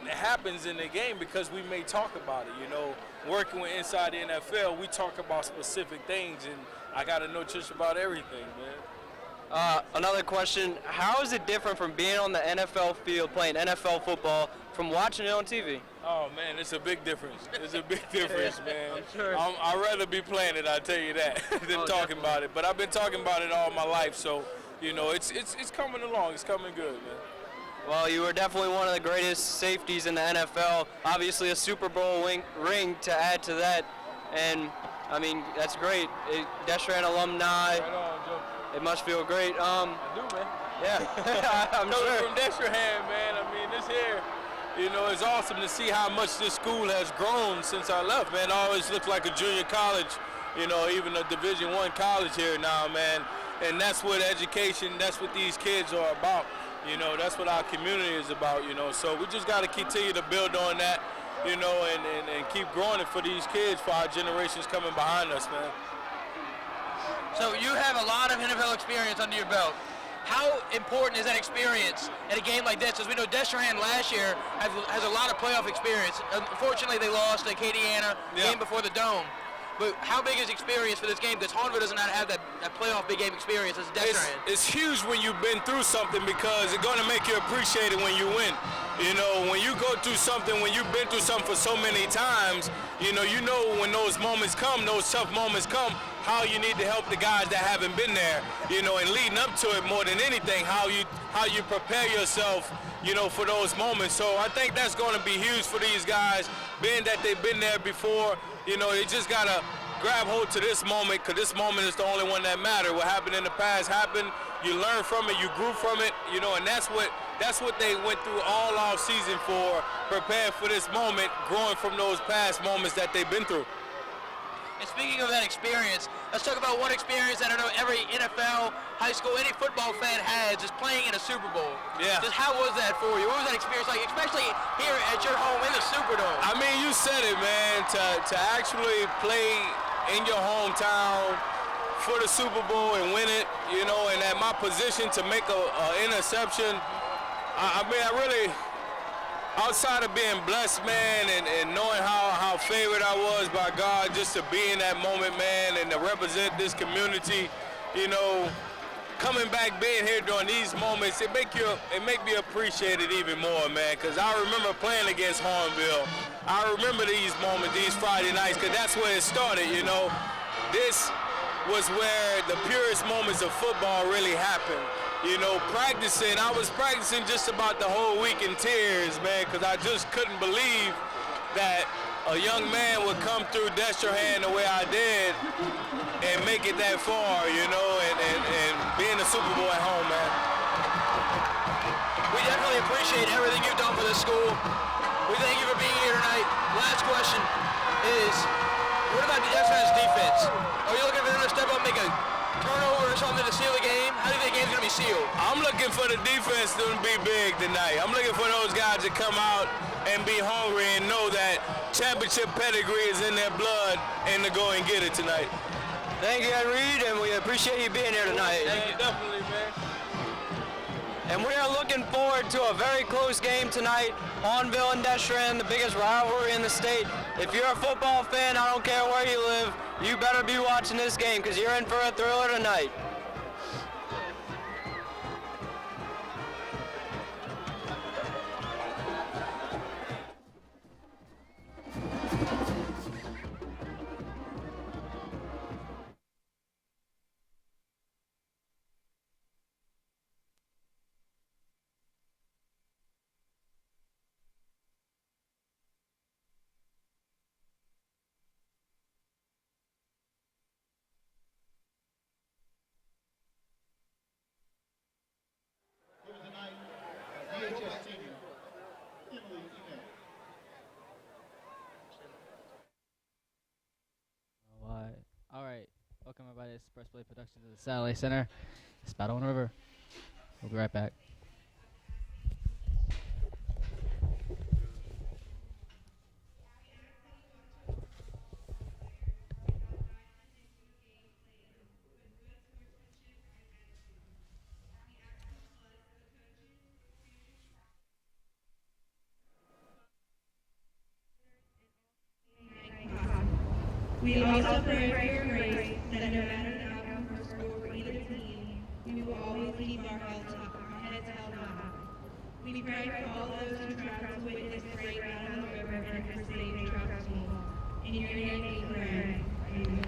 happens in the game, because we may talk about it, Working with inside the NFL, we talk about specific things, and I got to know just about everything, man. Another question, how is it different from being on the NFL field playing NFL football from watching it on TV? Oh, man, it's a big difference. It's a big difference, man. I'm sure. I'd rather be playing it, I'll tell you that, than talking about it. But I've been talking about it all my life, so, it's coming along. It's coming good, man. Well, you were definitely one of the greatest safeties in the NFL. Obviously a Super Bowl ring to add to that. And, I mean, that's great. Destrehan alumni. Right on, Joe. It must feel great. I do, man. Yeah, I'm sure. From Destrehan, man. I mean, this here, it's awesome to see how much this school has grown since I left, man. It always looked like a junior college, even a Division I college here now, man. And that's what education, that's what these kids are about. That's what our community is about, So we just got to continue to build on that, and keep growing it for these kids, for our generations coming behind us, man. So you have a lot of NFL experience under your belt. How important is that experience at a game like this? As we know, Destrehan last year has a lot of playoff experience. Unfortunately, they lost to Acadiana game before the Dome. but how big is experience for this game? Because Hahnville does not have that playoff big game experience as Destrehan. It's huge when you've been through something because it's going to make you appreciate it when you win. You know, when you go through something, when you've been through something for so many times, you know when those moments come, those tough moments come, how you need to help the guys that haven't been there, you know, and leading up to it more than anything, how you prepare yourself, you know, for those moments. So I think that's going to be huge for these guys, being that they've been there before. You know, they just got to grab hold to this moment, because this moment is the only one that matters. What happened in the past happened. You learn from it, you grew from it, you know, and that's what they went through all off season for, prepared for this moment, growing from those past moments that they've been through. And speaking of that experience, let's talk about one experience that I know every NFL, high school, any football fan has, is playing in a Super Bowl. Yeah. Just how was that for you? What was that experience like, especially here at your home in the Superdome? I mean, you said it, man. To actually play in your hometown for the Super Bowl and win it, you know, and at my position to make a interception, I mean, I really, outside of being blessed, man, and knowing how favored I was by God just to be in that moment, man, and to represent this community, you know, coming back, being here during these moments, it make me appreciate it even more, man, because I remember playing against Hahnville. I remember these moments, these Friday nights, because that's where it started, you know. This was where the purest moments of football really happened. You know, practicing, I was practicing just about the whole week in tears, man, because I just couldn't believe that a young man would come through Destrehan the way I did and make it that far, you know, and be in the Super Bowl at home, man. We definitely appreciate everything you've done for this school. We thank you for being here tonight. Last question is, what about the Destrehan's defense? Are you looking for them to step up and make a turnover or something to seal the game? How do you think the game's going to be sealed? I'm looking for the defense to be big tonight. I'm looking for those guys to come out and be hungry and know that championship pedigree is in their blood and to go and get it tonight. Thank you, Ed Reed, and we appreciate you being here tonight. Thank you, definitely, man. And we are looking forward to a very close game tonight. Hahnville and Destrehan, the biggest rivalry in the state. If you're a football fan, I don't care where you live, you better be watching this game because you're in for a thriller tonight. All right, welcome everybody to Express Play Productions at the Satellite Center. It's Battle on the River. We'll be right back. We also pray for your grace that no matter the outcome for school for either team, we will always keep our heads held high. We pray for all those who travel to witness the great battle on the river and for safe travel home. In your name we pray. Amen.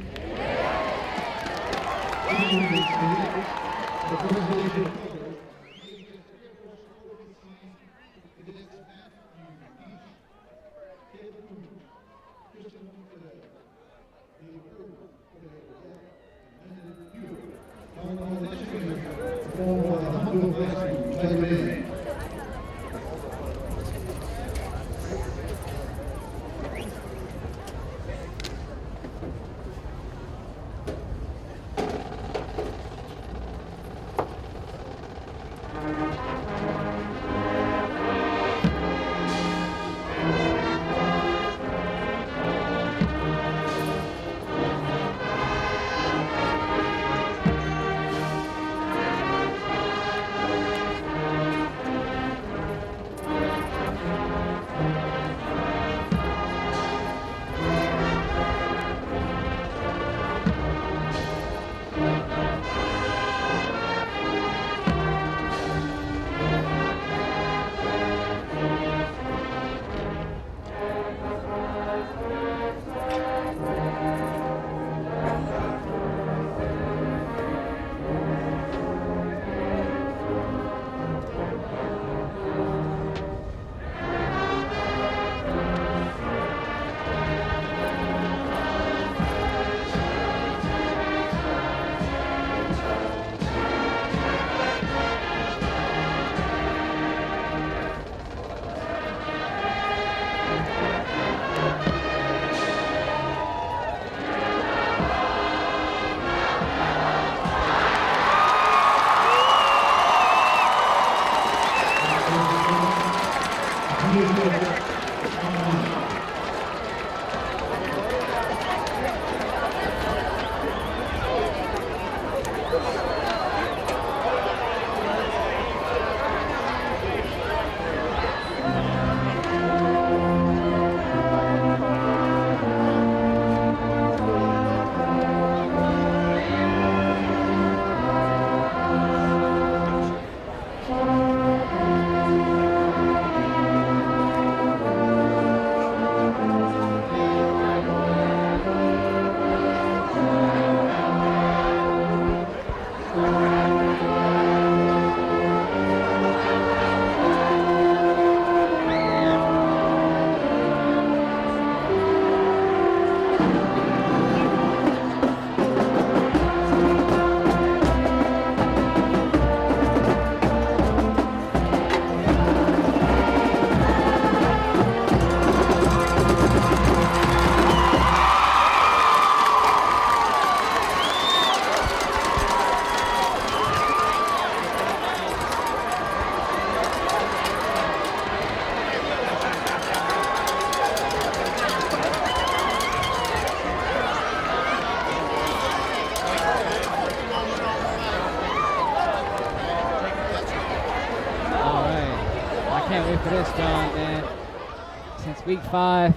since week 5,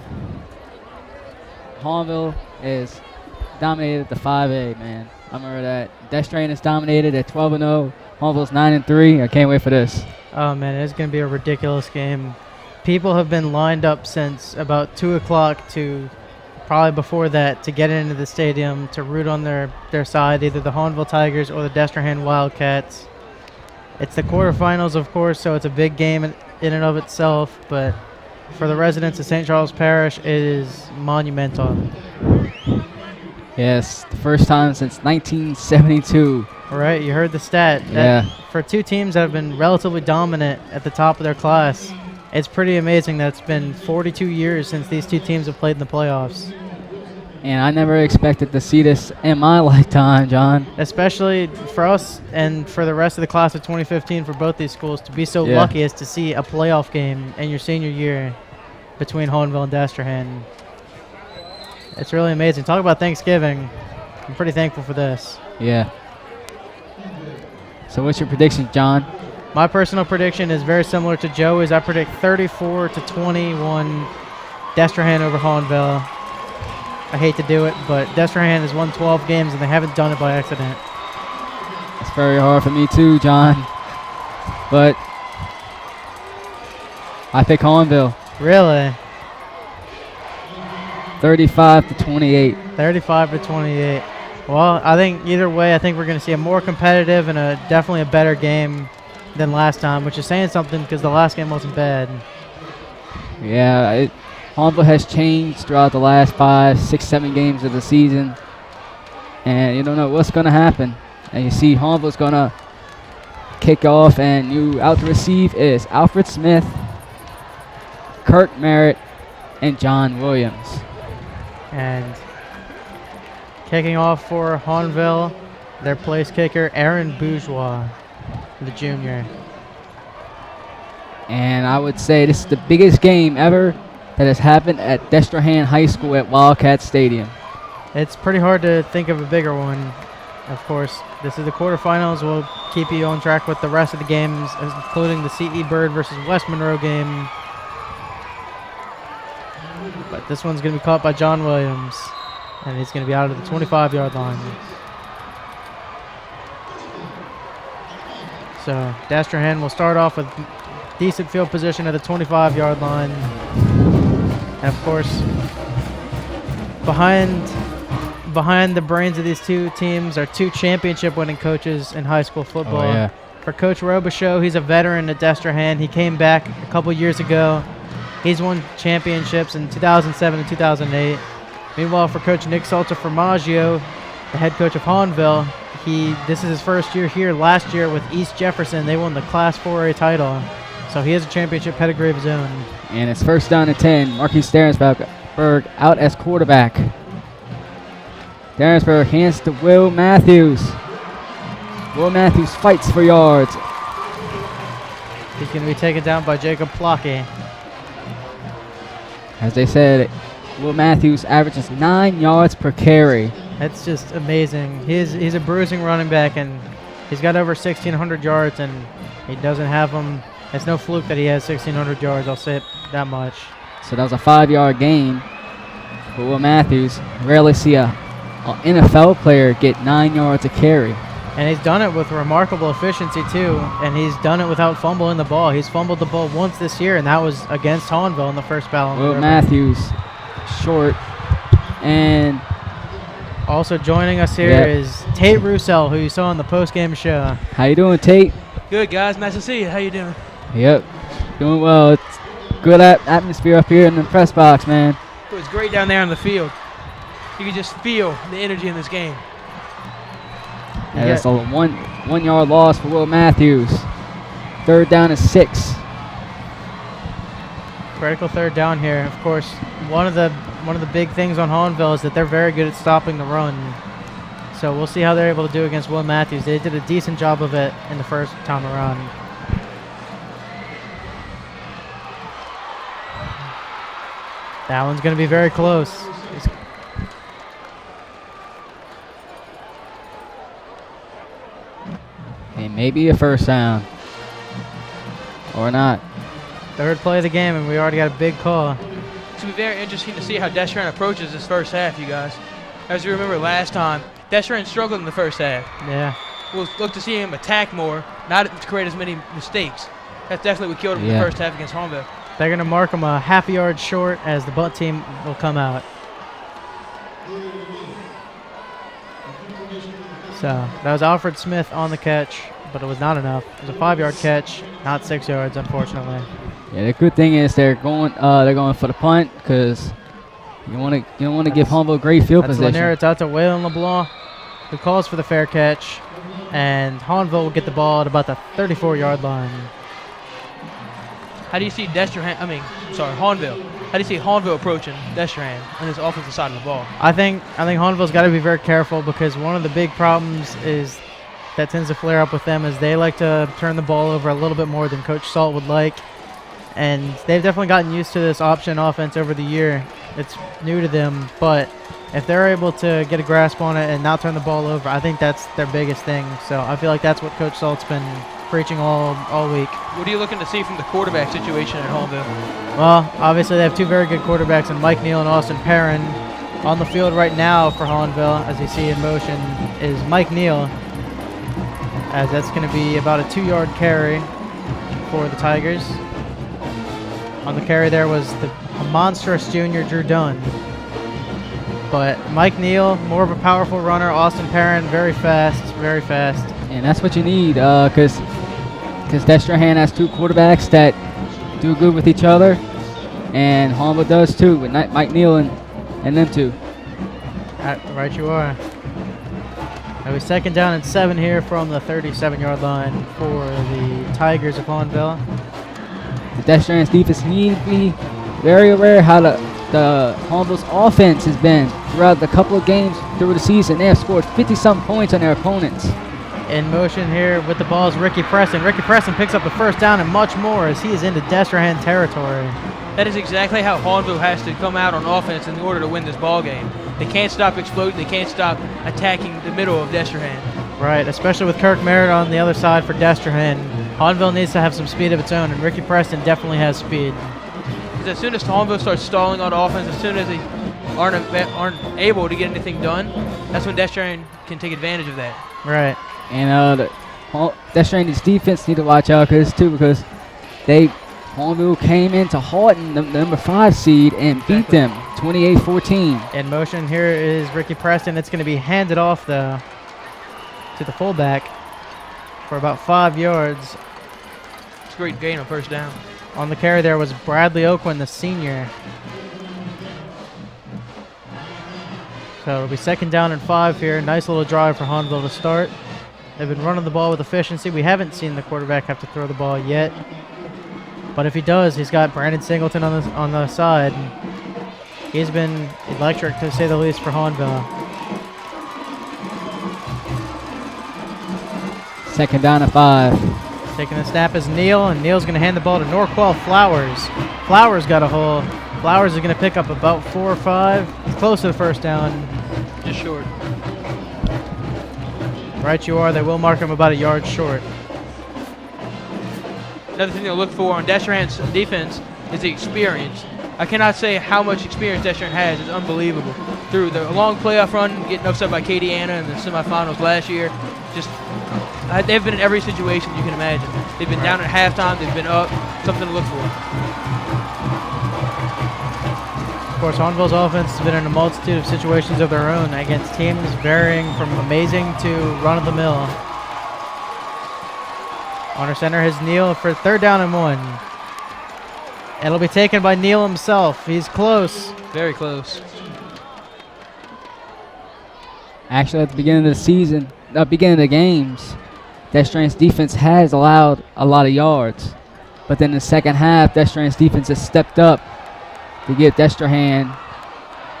Hahnville is dominated the 5A, man. I remember that. Destrehan is dominated at 12-0. Hahnville's 9-3. I can't wait for this. Oh, man, it's going to be a ridiculous game. People have been lined up since about 2 o'clock to probably before that to get into the stadium to root on their side, either the Hahnville Tigers or the Destrehan Wildcats. It's the quarterfinals, of course, so it's a big game in and of itself, but for the residents of St. Charles Parish, it is monumental. Yes, the first time since 1972. Right, you heard the stat. Yeah. For two teams that have been relatively dominant at the top of their class, it's pretty amazing that it's been 42 years since these two teams have played in the playoffs. And I never expected to see this in my lifetime, John. Especially for us and for the rest of the class of 2015 for both these schools to be so lucky as to see a playoff game in your senior year between Hahnville and Destrehan. It's really amazing. Talk about Thanksgiving. I'm pretty thankful for this. Yeah. So what's your prediction, John? My personal prediction is very similar to Joey's. I predict 34-21 Destrehan over Hahnville. I hate to do it, but Destrehan has won 12 games, and they haven't done it by accident. It's very hard for me too, John. But I pick Hahnville. Really? 35-28. 35-28. Well, I think either way, I think we're going to see a more competitive and definitely a better game than last time, which is saying something because the last game wasn't bad. Yeah, Hahnville has changed throughout the last 5, 6, 7 games of the season, and you don't know what's going to happen. And you see Hahnville's going to kick off, and you out to receive is Alfred Smith, Kurt Merritt, and John Williams. And kicking off for Hahnville, their place kicker, Aaron Bourgeois, the junior. And I would say this is the biggest game ever that has happened at Destrehan High School at Wildcat Stadium. It's pretty hard to think of a bigger one. Of course, this is the quarterfinals. We'll keep you on track with the rest of the games, including the C.E. Bird versus West Monroe game. But this one's going to be caught by John Williams, and he's going to be out of the 25-yard line. So Destrehan will start off with decent field position at the 25-yard line. And of course, behind the brains of these two teams are two championship-winning coaches in high school football. Oh, yeah. For Coach Robichaux, he's a veteran at Destrehan. He came back a couple years ago. He's won championships in 2007 and 2008. Meanwhile, for Coach Nick Salter-Formaggio, the head coach of Hahnville, this is his first year here. Last year with East Jefferson, they won the Class 4A title. So he has a championship pedigree of his own. And it's first down and 10. Marquis Derensberg out as quarterback. Derensberg hands to Will Matthews. Will Matthews fights for yards. He's going to be taken down by Jacob Plocky. As they said, Will Matthews averages 9 yards per carry. That's just amazing. He's a bruising running back, and he's got over 1,600 yards, and he doesn't have them. It's no fluke that he has 1,600 yards, I'll say it that much. So that was a 5-yard gain for Will Matthews. Rarely see an NFL player get 9 yards a carry. And he's done it with remarkable efficiency, too, and he's done it without fumbling the ball. He's fumbled the ball once this year, and that was against Hahnville in the first battle. Will Matthews, short, and also joining us here is Tate Roussel, who you saw on the post-game show. How you doing, Tate? Good, guys. Nice to see you. How you doing? Yep, doing well. It's good atmosphere up here in the press box, man. It was great down there on the field. You could just feel the energy in this game. And that's a one yard loss for Will Matthews. Third down is 6. Critical third down here. Of course, one of the big things on Hahnville is that they're very good at stopping the run. So we'll see how they're able to do against Will Matthews. They did a decent job of it in the first time around. That one's going to be very close. And maybe a first down. Or not. Third play of the game, and we already got a big call. It's going to be very interesting to see how Destrehan approaches this first half, you guys. As you remember last time, Destrehan struggled in the first half. Yeah. We'll look to see him attack more, not to create as many mistakes. That's definitely what killed him in the first half against Hahnville. They're going to mark him a half a yard short as the bunt team will come out. So that was Alfred Smith on the catch, but it was not enough. It was a 5-yard catch, not 6 yards, unfortunately. Yeah, the good thing is they're going for the punt because you don't want to give Hahnville great field position. It's out to Waylon LeBlanc, who calls for the fair catch, and Hahnville will get the ball at about the 34-yard line. How do you see Hahnville? How do you see Hahnville approaching Destrehan on his offensive side of the ball? I think Hahnville's got to be very careful because one of the big problems is that tends to flare up with them is they like to turn the ball over a little bit more than Coach Salt would like. And they've definitely gotten used to this option offense over the year. It's new to them, but if they're able to get a grasp on it and not turn the ball over, I think that's their biggest thing. So I feel like that's what Coach Salt's been preaching all week. What are you looking to see from the quarterback situation at Hahnville? Well, obviously they have two very good quarterbacks in Mike Neal and Austin Perrin. On the field right now for Hahnville, as you see in motion, is Mike Neal, as that's going to be about a 2-yard carry for the Tigers. On the carry there was the monstrous junior Drew Dunn. But Mike Neal, more of a powerful runner. Austin Perrin, very fast, very fast. And that's what you need because Destrehan has two quarterbacks that do good with each other, and Hahnville does too with Mike Neal and them two. Right you are. It'll be 2nd down and 7 here from the 37-yard line for the Tigers of Hahnville. The Destrehan's defense need to be very aware how the Hahnville's offense has been throughout the couple of games through the season. They have scored 50-some points on their opponents. In motion here with the ball is Ricky Preston. Ricky Preston picks up the 1st down and much more as he is into Destrehan territory. That is exactly how Hahnville has to come out on offense in order to win this ball game. They can't stop exploding. They can't stop attacking the middle of Destrehan. Right, especially with Kirk Merritt on the other side for Destrehan. Hahnville needs to have some speed of its own, and Ricky Preston definitely has speed. Because as soon as Hahnville starts stalling on offense, as soon as they aren't able to get anything done, that's when Destrehan can take advantage of that. Right. And Destrehan's defense need to watch out because Hahnville came into Houghton, the number 5 seed, and beat them 28-14. In motion here is Ricky Preston. It's going to be handed off to the fullback for about 5 yards. It's a great gain on 1st down. On the carry there was Bradley Oakland, the senior. So it'll be 2nd down and 5 here. Nice little drive for Hahnville to start. They've been running the ball with efficiency. We haven't seen the quarterback have to throw the ball yet. But if he does, he's got Brandon Singleton on the side. He's been electric, to say the least, for Hahnville. 2nd down and 5. Taking the snap is Neal, and Neal's going to hand the ball to Norquell Flowers. Flowers got a hole. Flowers is going to pick up about 4 or 5. He's close to the 1st down. Just short. Right you are. They will mark him about a yard short. Another thing to look for on Destrehan's defense is the experience. I cannot say how much experience Destrehan has. It's unbelievable. Through the long playoff run, getting upset by Katie Anna in the semifinals last year, they've been in every situation you can imagine. They've been down at halftime. They've been up. Something to look for. Of course, Hahnville's offense has been in a multitude of situations of their own against teams varying from amazing to run-of-the-mill. Honor center has Neal for 3rd down and 1. It'll be taken by Neal himself. He's close. Very close. Actually, at the beginning of the season, beginning of the games, Destrehan's defense has allowed a lot of yards. But then in the second half, Destrehan's defense has stepped up to give Destrehan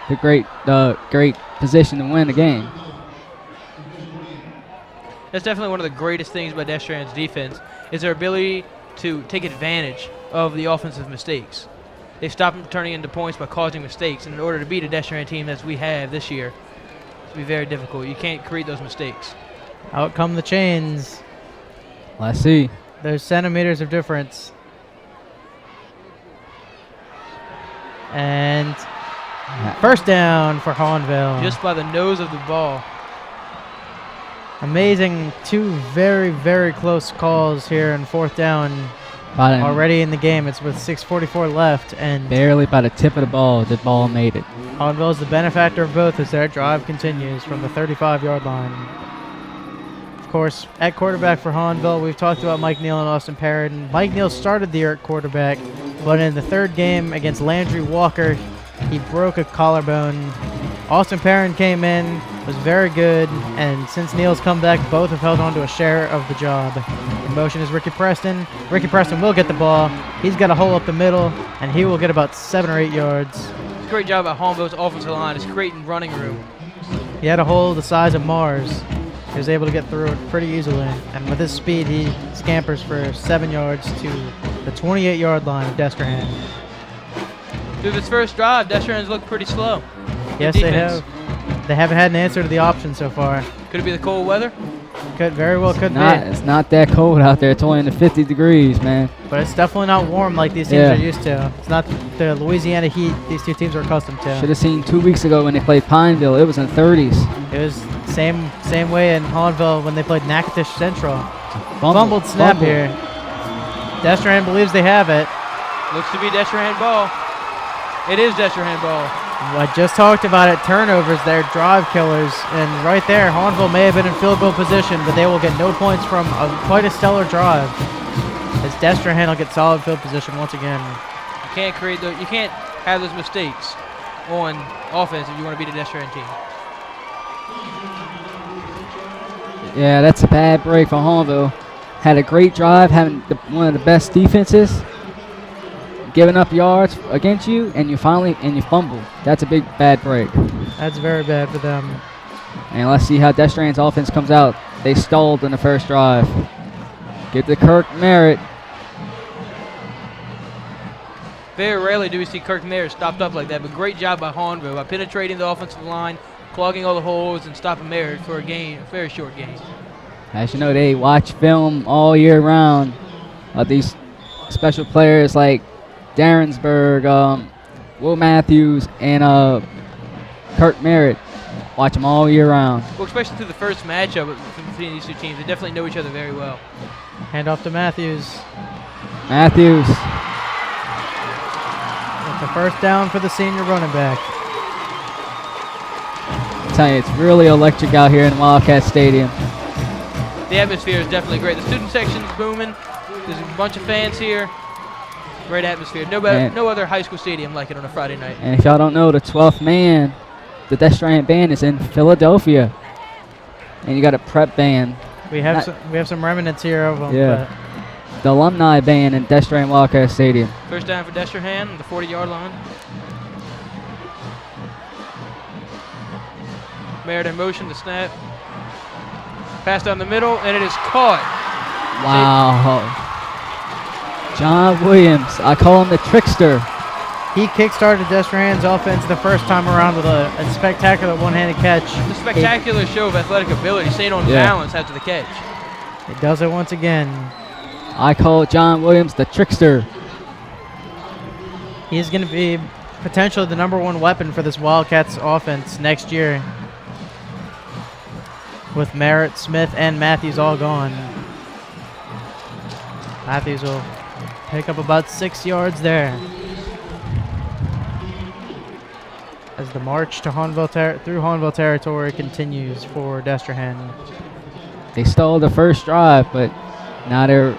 the great position to win the game. That's definitely one of the greatest things about Destrehan's defense is their ability to take advantage of the offensive mistakes. They stop them turning into points by causing mistakes, and in order to beat a Destrehan team as we have this year, it's be very difficult. You can't create those mistakes. Out come the chains. Let's see. There's centimeters of difference. And first down for Hahnville. Just by the nose of the ball. Amazing, two very, very close calls here in fourth down already in the game. It's with 6:44 left, and barely by the tip of the ball made it. Hahnville is the benefactor of both as their drive continues from the 35-yard line. Of course, at quarterback for Hahnville, we've talked about Mike Neal and Austin Perrin. Mike Neal started the year at quarterback, but in the third game against Landry Walker, he broke a collarbone. Austin Perrin came in, was very good, and since Neal's come back, both have held on to a share of the job. In motion is Ricky Preston. Ricky Preston will get the ball. He's got a hole up the middle, and he will get about 7 or 8 yards. Great job by Hahnville's offensive line. It's creating running room. He had a hole the size of Mars. He was able to get through it pretty easily, and with his speed, he scampers for 7 yards to the 28-yard line of Destrehan. Through this first drive, Destrehan's looked pretty slow. Yes, they have. They haven't had an answer to the option so far. Could it be the cold weather? Could very well be. It's not that cold out there. It's only in the 50 degrees, man. But it's definitely not warm like these teams are used to. It's not the Louisiana heat these two teams are accustomed to. Should have seen 2 weeks ago when they played Pineville. It was in 30s. It was same way in Hahnville when they played Natchitoches Central. Fumbled snap here. Destrehan believes they have it. Looks to be Destrehan ball. It is Destrehan ball. I just talked about it. Turnovers, they're drive killers. And right there, Hahnville may have been in field goal position, but they will get no points from quite a stellar drive. As Destrehan will get solid field position once again. You can't have those mistakes on offense if you want to beat a Destrehan team. Yeah, that's a bad break for Hahnville. Had a great drive, having one of the best defenses. Giving up yards against you, and you fumble. That's a big bad break. That's very bad for them. And let's see how Destrehan's offense comes out. They stalled in the first drive. Get to Kirk Merritt. Very rarely do we see Kirk Merritt stopped up like that, but great job by Hahnville by penetrating the offensive line, clogging all the holes, and stopping Merritt for a very short gain. As you know, they watch film all year round of these special players like Darrensburg, Will Matthews, and Kirk Merritt. Watch them all year round. Well, especially through the first matchup between these two teams. They definitely know each other very well. Hand off to Matthews. Matthews. It's a first down for the senior running back. I tell you, it's really electric out here in Wildcat Stadium. The atmosphere is definitely great. The student section is booming. There's a bunch of fans here. Great atmosphere. No other high school stadium like it on a Friday night. And if y'all don't know, the 12th man, the Destrehan band, is in Philadelphia. And you got a prep band. We have some remnants here of them. Yeah. The alumni band in Destrehan Wildcat Stadium. First down for Destrehan, the 40-yard line. Merritt in motion to snap. Pass down the middle, and it is caught. Wow. John Williams, I call him the trickster. He kick-started Destrehan's offense the first time around with a spectacular one-handed catch. The spectacular show of athletic ability, staying on balance after the catch. He does it once again. I call John Williams the trickster. He's going to be potentially the #1 weapon for this Wildcats offense next year. With Merritt, Smith, and Matthews all gone. Matthews will pick up about 6 yards there. As the march to through Hahnville territory continues for Destrehan. They stalled the first drive, but now they're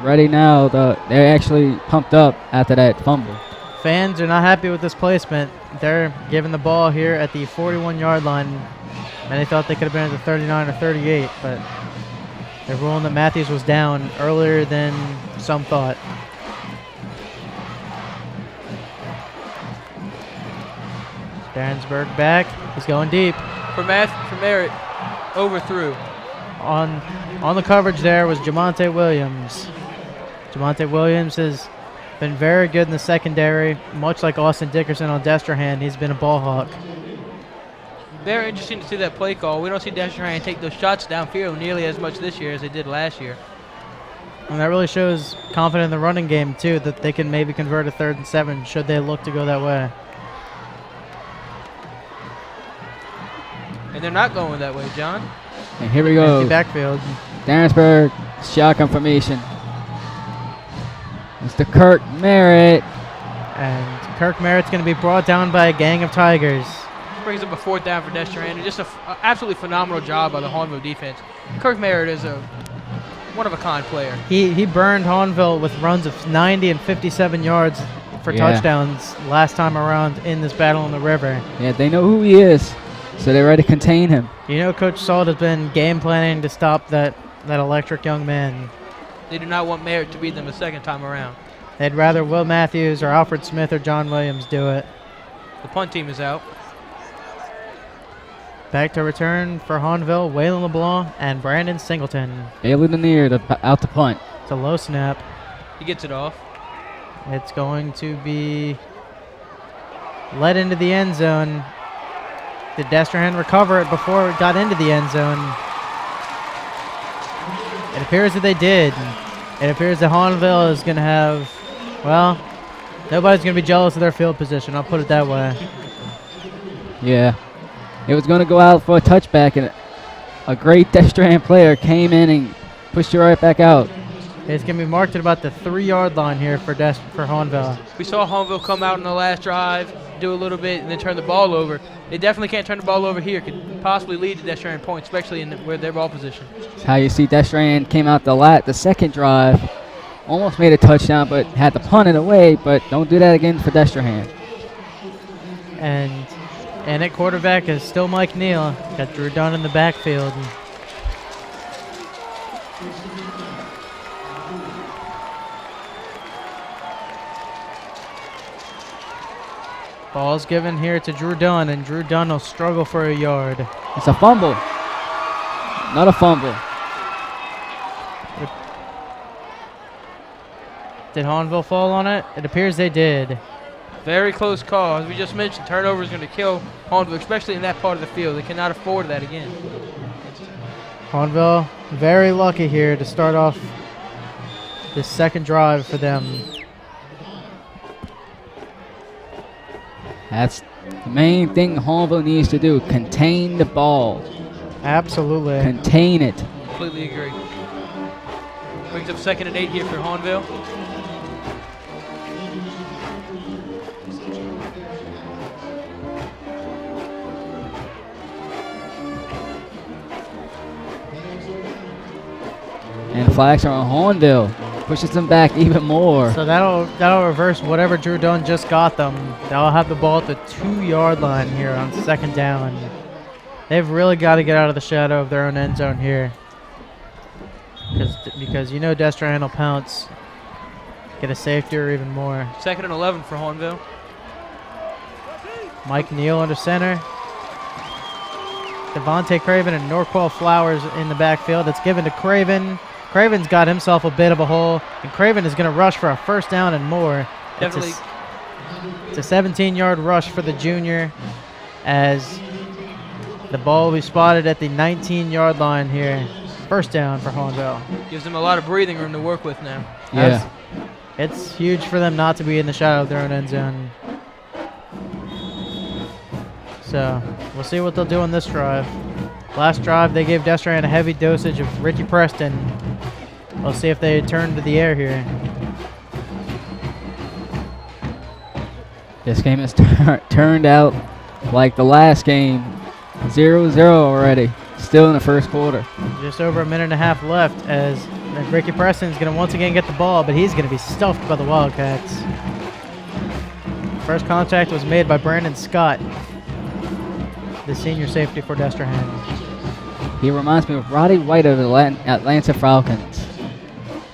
ready now. They're actually pumped up after that fumble. Fans are not happy with this placement. They're giving the ball here at the 41-yard line, and they thought they could have been at the 39 or 38, but they're ruling that Matthews was down earlier than some thought. Darrensburg back. He's going deep. For Merritt, overthrew. On the coverage there was Jamonte Williams. Jamonte Williams has been very good in the secondary, much like Austin Dickerson on Destrehan. He's been a ball hawk. Very interesting to see that play call. We don't see Destrehan take those shots downfield nearly as much this year as they did last year. And that really shows confidence in the running game, too, that they can maybe convert a 3rd and 7 should they look to go that way. And they're not going that way, John. And here we go. Empty backfield. Darrensburg, shotgun formation. Mr. Kirk Merritt. And Kirk Merritt's going to be brought down by a gang of Tigers. Brings up a 4th down for Destrehan. Just an absolutely phenomenal job by the Hahnville defense. Kirk Merritt is a one-of-a-kind player. He burned Hahnville with runs of 90 and 57 yards for touchdowns last time around in this battle on the river. Yeah, they know who he is, so they're ready to contain him. You know, Coach Salt has been game planning to stop that electric young man. They do not want Merritt to beat them a 2nd time around. They'd rather Will Matthews or Alfred Smith or John Williams do it. The punt team is out. Back to return for Hahnville, Waylon LeBlanc and Brandon Singleton. Bailey Lanier out the punt. It's a low snap. He gets it off. It's going to be led into the end zone. Did Destrehan recover it before it got into the end zone? It appears that they did. It appears that Hahnville is going to have, well, nobody's going to be jealous of their field position. I'll put it that way. Yeah. It was going to go out for a touchback, and a great Destrehan player came in and pushed it right back out. It's going to be marked at about the 3-yard line here for Hahnville. We saw Hahnville come out in the last drive, do a little bit, and then turn the ball over. They definitely can't turn the ball over here. Could possibly lead to Destrehan points, especially in where their ball position. That's how you see Destrehan came out the 2nd drive, almost made a touchdown, but had to punt it away. But don't do that again for Destrehan. And at quarterback is still Mike Neal. Got Drew Dunn in the backfield. Ball's given here to Drew Dunn, and Drew Dunn will struggle for a yard. It's a fumble. Not a fumble. Did Hahnville fall on it? It appears they did. Very close call. As we just mentioned, turnover is going to kill Hahnville, especially in that part of the field. They cannot afford that again. Hahnville very lucky here to start off this 2nd drive for them. That's the main thing Hahnville needs to do, contain the ball. Absolutely. Contain it. Completely agree. Brings up 2nd and 8 here for Hahnville. And flags are on Hahnville. Pushes them back even more. So that'll reverse whatever Drew Dunn just got them. They'll have the ball at the 2-yard line here on 2nd down. They've really got to get out of the shadow of their own end zone here. Because you know Destrehan will pounce. Get a safety or even more. 2nd and 11 for Hahnville. Mike Neal under center. Devontae Craven and Norquell Flowers in the backfield. It's given to Craven. Craven's got himself a bit of a hole, and Craven is going to rush for a 1st down and more. Definitely. It's a 17-yard rush for the junior as the ball will be spotted at the 19-yard line here. 1st down for Hahnville. Gives them a lot of breathing room to work with now. Yeah. It's huge for them not to be in the shadow of their own end zone. So we'll see what they'll do on this drive. Last drive, they gave Destrehan a heavy dosage of Ricky Preston. We'll see if they turn to the air here. This game has turned out like the last game. 0-0 already. Still in the 1st quarter. Just over a minute and a half left as Ricky Preston's going to once again get the ball, but he's going to be stuffed by the Wildcats. First contact was made by Brandon Scott, the senior safety for Destrehan. He reminds me of Roddy White of the Atlanta Falcons.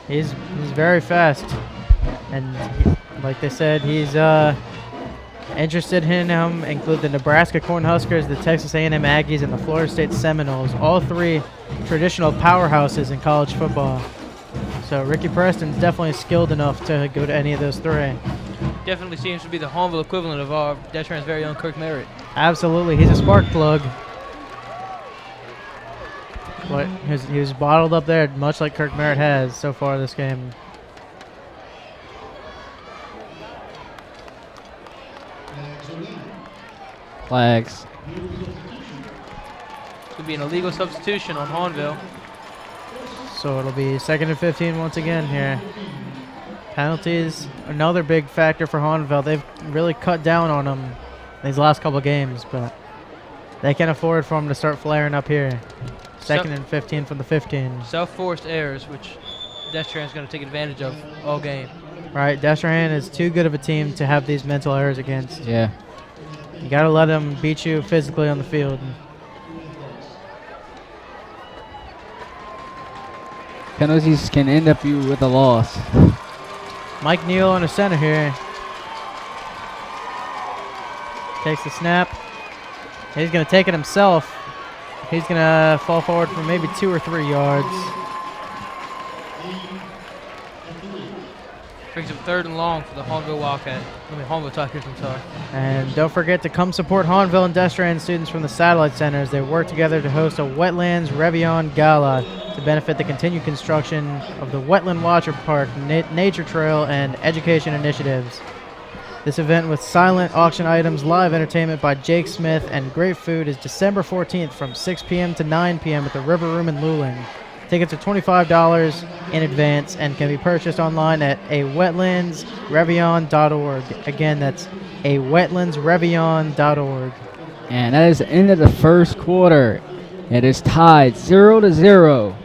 He's very fast, and like they said, he's interested in him. Include the Nebraska Cornhuskers, the Texas A&M Aggies, and the Florida State Seminoles. All 3 traditional powerhouses in college football. So Ricky Preston's definitely skilled enough to go to any of those 3. Definitely seems to be the Hahnville equivalent of our Destrehan's very own Kirk Merritt. Absolutely, he's a spark plug. But he was bottled up there, much like Kirk Merritt has so far this game. Flags. It's going to be an illegal substitution on Hahnville. So it'll be 2nd and 15 once again here. Penalties, another big factor for Hahnville. They've really cut down on them these last couple games, but they can afford for them to start flaring up here. 2nd and 15 from the 15. Self-forced errors, which Destrehan's going to take advantage of all game. Right, Destrehan is too good of a team to have these mental errors against. Yeah. You got to let them beat you physically on the field. Penalties can end up you with a loss. Mike Neal on the center here. Takes the snap. He's going to take it himself. He's going to fall forward for maybe 2 or 3 yards. Brings up 3rd and long for the Hahnville Hahnville Tigers, I'm sorry. And don't forget to come support Hahnville and Destrehan students from the satellite centers. They work together to host a Wetlands Revillon Gala to benefit the continued construction of the Wetland Watcher Park, Nature Trail, and education initiatives. This event with silent auction items, live entertainment by Jake Smith, and great food is December 14th from 6 p.m. to 9 p.m. at the River Room in Luling. Tickets are $25 in advance and can be purchased online at awetlandsrevillon.org. Again, that's awetlandsrevillon.org. And that is the end of the first quarter. It is tied 0-0.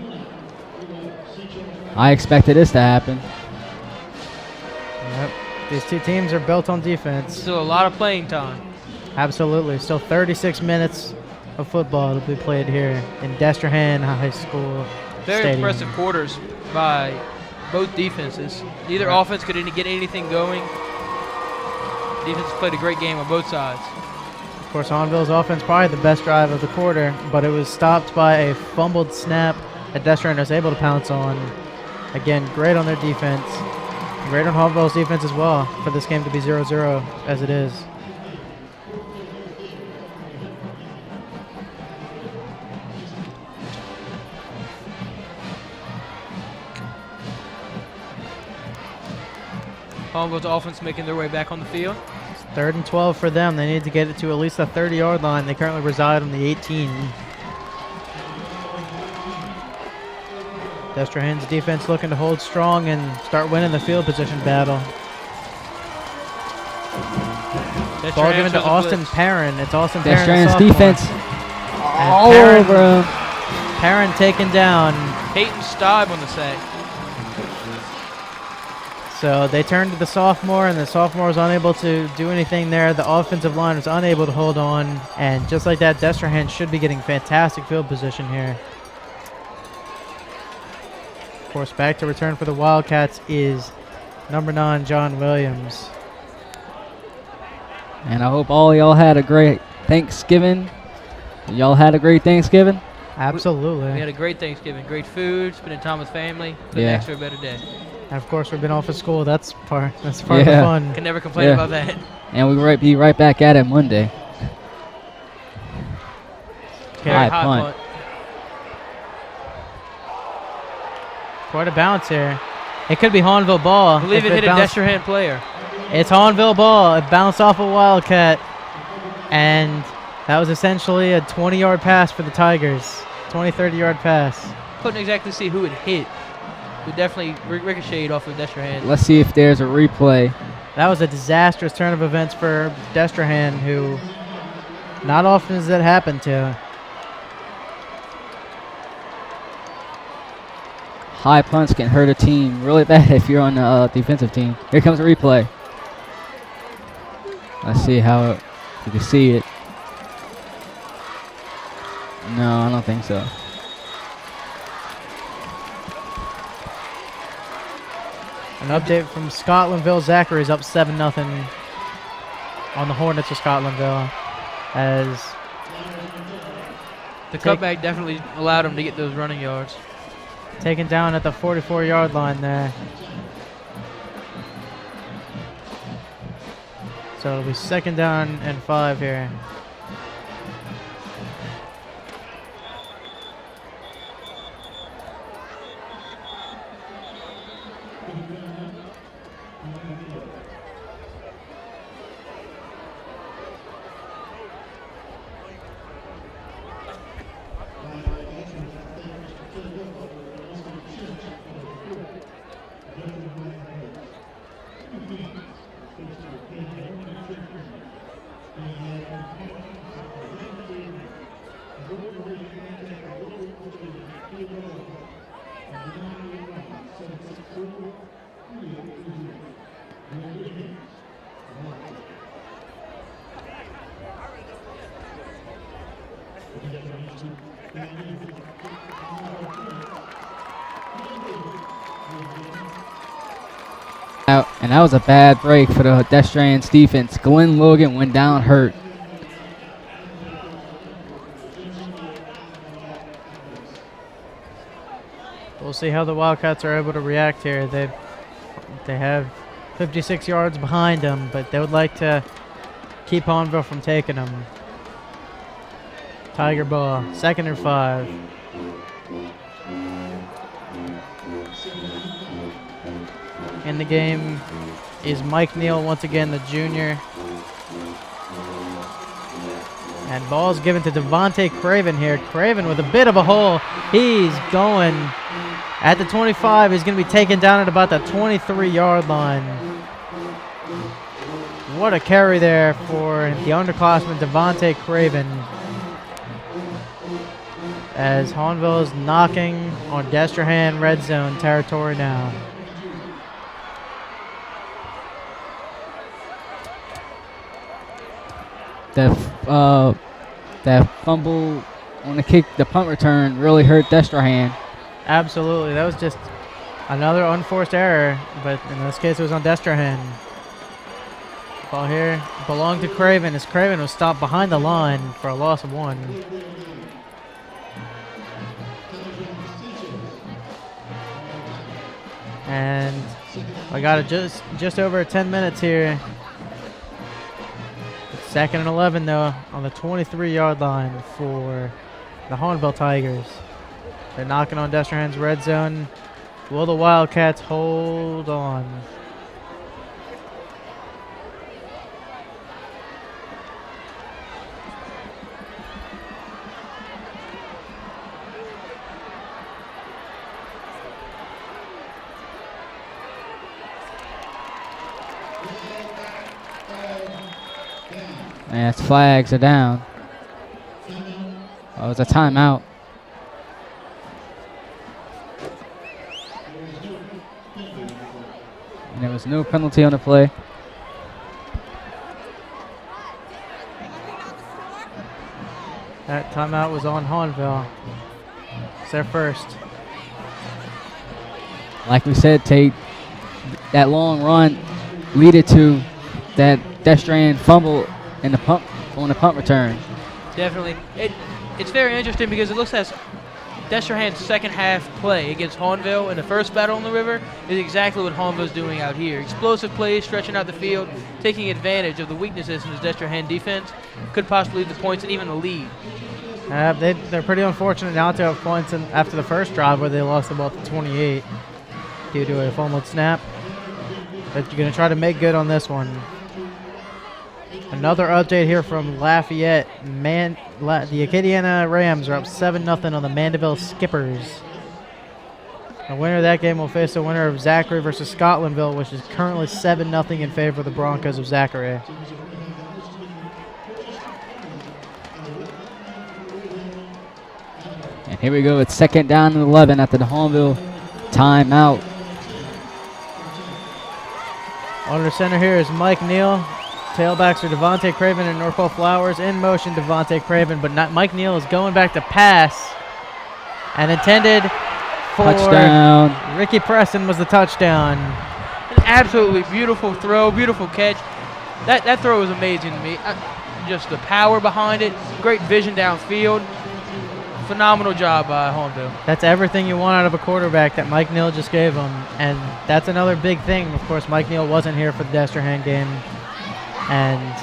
I expected this to happen. Yep. These two teams are built on defense. Still a lot of playing time. Absolutely. Still 36 minutes of football to be played here in Destrehan High School. Very Stadium. impressive quarters by both defenses. Neither offense could get anything going. Defense played a great game on both sides. Of course, Hahnville's offense probably the best drive of the quarter, but it was stopped by a fumbled snap that Destrehan was able to pounce on. Again, great on their defense. Great on Hahnville's defense as well for this game to be 0-0 as it is. Hahnville's offense making their way back on the field. It's 3rd and 12 for them. They need to get it to at least the 30-yard line. They currently reside on the 18. Destrehan's defense looking to hold strong and start winning the field position battle. Ball given to Austin Perrin. It's Austin Perrin. Destrehan's defense all Perrin, over him. Perrin taken down. Peyton Stibe on the sack. So they turned to the sophomore, and the sophomore was unable to do anything there. The offensive line was unable to hold on, and just like that, Destrehan should be getting fantastic field position here. Of course, back to return for the Wildcats is number 9, John Williams. And I hope all y'all had a great Thanksgiving. Y'all had a great Thanksgiving? Absolutely. We had a great Thanksgiving. Great food, spending time with family. Couldn't ask for a better day. And of course, we've been off of school. That's part of the fun. Can never complain about that. And we'll be right back at it Monday. High punt. Quite a bounce here. It could be Hahnville ball. I believe it hit a Destrehan player. It's Hahnville ball. It bounced off a Wildcat. And that was essentially a 20-yard pass for the Tigers. 20, 30-yard pass. Couldn't exactly see who it hit. But definitely ricocheted off of Destrehan. Let's see if there's a replay. That was a disastrous turn of events for Destrehan, who not often does that happen to. High punts can hurt a team really bad if you're on the defensive team. Here comes a replay. Let's see how you can see it. No, I don't think so. An update from Scotlandville. Zachary's up 7-0 on the Hornets of Scotlandville. As the cutback definitely allowed him to get those running yards. Taken down at the 44-yard line there. So it'll be 2nd down and 5 here. And that was a bad break for the Destrehan's defense. Glenn Logan went down hurt. We'll see how the Wildcats are able to react here. They have 56 yards behind them, but they would like to keep Hahnville from taking them. Tiger ball, 2nd and 5. In the game is Mike Neal, once again, the junior. And ball's given to Devontae Craven here. Craven with a bit of a hole. He's going at the 25. He's going to be taken down at about the 23-yard line. What a carry there for the underclassman Devontae Craven. As Hahnville is knocking on Destrehan red zone territory now. That fumble on the punt return really hurt Destrehan. Absolutely. That was just another unforced error, but in this case it was on Destrehan. Ball here belonged to Craven as Craven was stopped behind the line for a loss of 1. And I got it just over 10 minutes here. 2nd and 11 though on the 23-yard line for the Hahnville Tigers. They're knocking on Destrehan's red zone. Will the Wildcats hold on? And its flags are down. Oh, it was a timeout. And there was no penalty on the play. That timeout was on Hahnville. It's their first. Like we said, Tate, that long run leaded to that Destrehan fumble in the punt on the punt return. Definitely. It's very interesting because it looks as Destrehan's second half play against Hahnville in the first battle on the river is exactly what Hahnville's doing out here. Explosive plays, stretching out the field, taking advantage of the weaknesses in the Destrehan defense. Could possibly lead to points and even a lead. They're pretty unfortunate now to have points after the first drive where they lost the ball to 28 due to a fumbled snap. But you're going to try to make good on this one. Another update here from Lafayette. The Acadiana Rams are up 7-0 on the Mandeville Skippers. The winner of that game will face the winner of Zachary versus Scotlandville, which is currently 7-0 in favor of the Broncos of Zachary. And here we go. It's 2nd down and 11 after the Hahnville timeout. Under center here is Mike Neal. Tailbacks are Devontae Craven and Norfolk Flowers. In motion, Devontae Craven, but not Mike Neal is going back to pass. And intended for touchdown. Ricky Preston was the touchdown. An absolutely beautiful throw, beautiful catch. That throw was amazing to me. Just the power behind it, great vision downfield. Phenomenal job by Hahnville. That's everything you want out of a quarterback that Mike Neal just gave him. And that's another big thing. Of course, Mike Neal wasn't here for the Destrehan game. And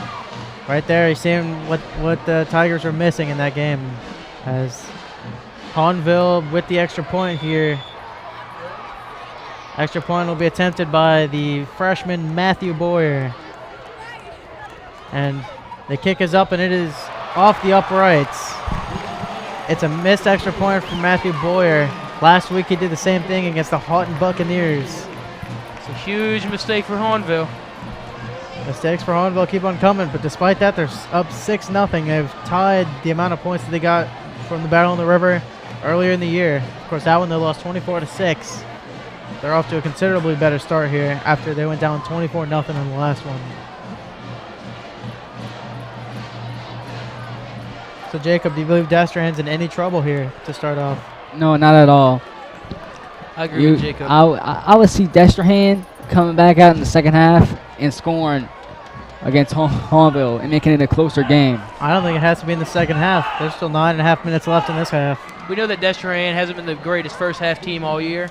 right there, he's seeing what the Tigers are missing in that game. As Hahnville with the extra point here. Extra point will be attempted by the freshman Matthew Boyer. And the kick is up and it is off the uprights. It's a missed extra point from Matthew Boyer. Last week he did the same thing against the Houghton Buccaneers. It's a huge mistake for Hahnville. Mistakes for Hahnville keep on coming, but despite that, they're up 6-0. They've tied the amount of points that they got from the Battle on the River earlier in the year. Of course, that one they lost 24-6. They're off to a considerably better start here after they went down 24-0 in the last one. So, Jacob, do you believe Destrehan's in any trouble here to start off? No, not at all. I agree with Jacob. I would see Destrehan coming back out in the second half and scoring against Hahnville and making it a closer game. I don't think it has to be in the second half. There's still 9.5 minutes left in this half. We know that Destrehan hasn't been the greatest first half team all year.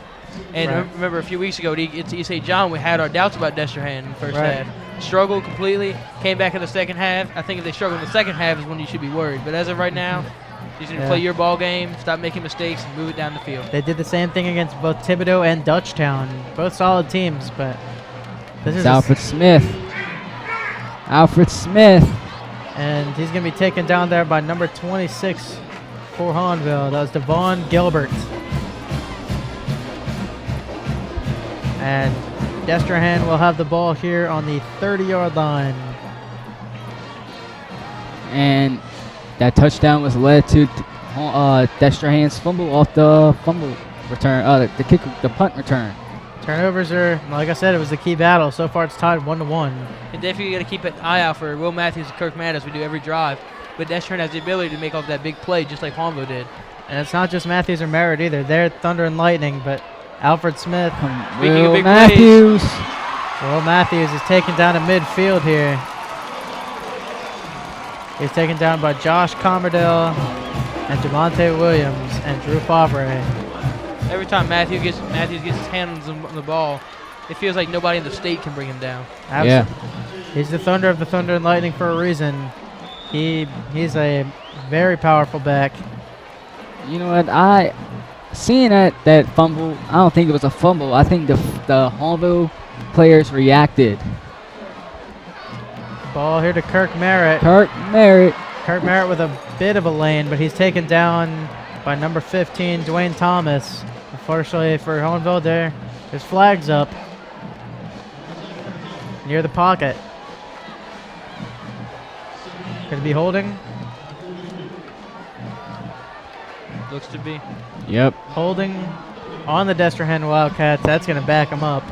And remember, a few weeks ago at East St. John, we had our doubts about Destrehan in the first half. Struggled completely, came back in the second half. I think if they struggle in the second half is when you should be worried. But as of right now, you just need to play your ball game, stop making mistakes, and move it down the field. They did the same thing against both Thibodaux and Dutchtown. Both solid teams, but this is Alfred Smith. Alfred Smith. And he's going to be taken down there by number 26 for Hahnville. That was Devon Gilbert. And Destrehan will have the ball here on the 30-yard line. And that touchdown was led to Destrehan's fumble off the fumble return, the punt return. Turnovers are, like I said, it was the key battle. So far it's tied 1-1. And definitely got to keep an eye out for Will Matthews and Kirk Matt as we do every drive. But Destrehan has the ability to make off that big play just like Hahnville did. And it's not just Matthews or Merritt either. They're thunder and lightning, but Alfred Smith. Will Matthews. Will Matthews is taken down to midfield here. He's taken down by Josh Commerdale and Javante Williams and Drew Favre. Every time Matthews gets his hands on the ball, it feels like nobody in the state can bring him down. Absolutely. Yeah. He's the thunder of the Thunder and Lightning for a reason. He's a very powerful back. You know what? Seeing that fumble, I don't think it was a fumble. I think the Hahnville players reacted. Ball here to Kirk Merritt. Kirk Merritt with a bit of a lane, but he's taken down by number 15, Dwayne Thomas. Unfortunately for Hahnville, there's flags up near the pocket. Going to be holding. Looks to be. Yep. Holding on the Destrehan Wildcats. That's going to back them up.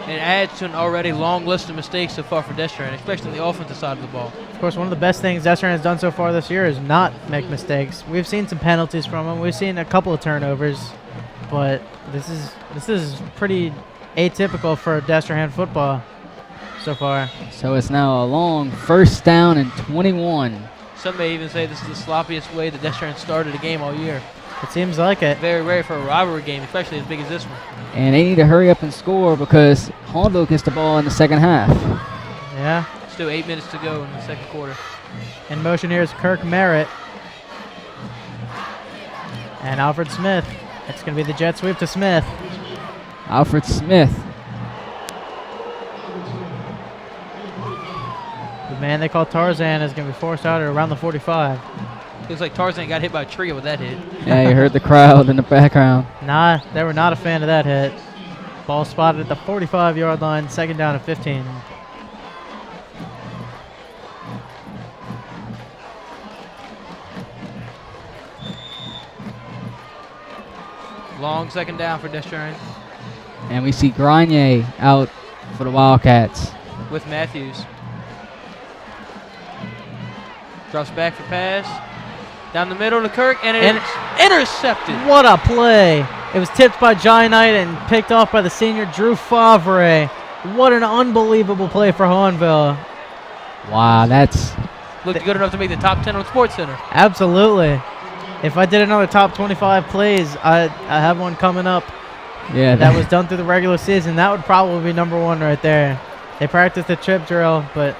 It adds to an already long list of mistakes so far for Destrehan, especially on the offensive side of the ball. Of course, one of the best things Destrehan has done so far this year is not make mistakes. We've seen some penalties from them. We've seen a couple of turnovers, but this is pretty atypical for Destrehan football so far. So it's now a long first down and 21. Some may even say this is the sloppiest way that Destrehan started a game all year. It seems like it. Very rare for a rivalry game, especially as big as this one. And they need to hurry up and score because Hahnville gets the ball in the second half. Yeah. Still 8 minutes to go in the second quarter. In motion here is Kirk Merritt. And Alfred Smith. It's going to be the jet sweep to Smith. Alfred Smith. The man they call Tarzan is going to be forced out at around the 45. Looks like Tarzan got hit by a tree with that hit. Yeah, you heard the crowd in the background. Nah, they were not a fan of that hit. Ball spotted at the 45-yard line, second down and 15. Long second down for Destrehan. And we see Grenier out for the Wildcats. With Matthews. Drops back for pass. Down the middle to Kirk, and it's intercepted. What a play. It was tipped by Jai Knight and picked off by the senior Drew Favre. What an unbelievable play for Hahnville. Wow, that's... Looked good enough to make the top 10 on SportsCenter. Absolutely. If I did another top 25 plays, I have one coming up. Yeah, that was done through the regular season. That would probably be number one right there. They practiced the trip drill, but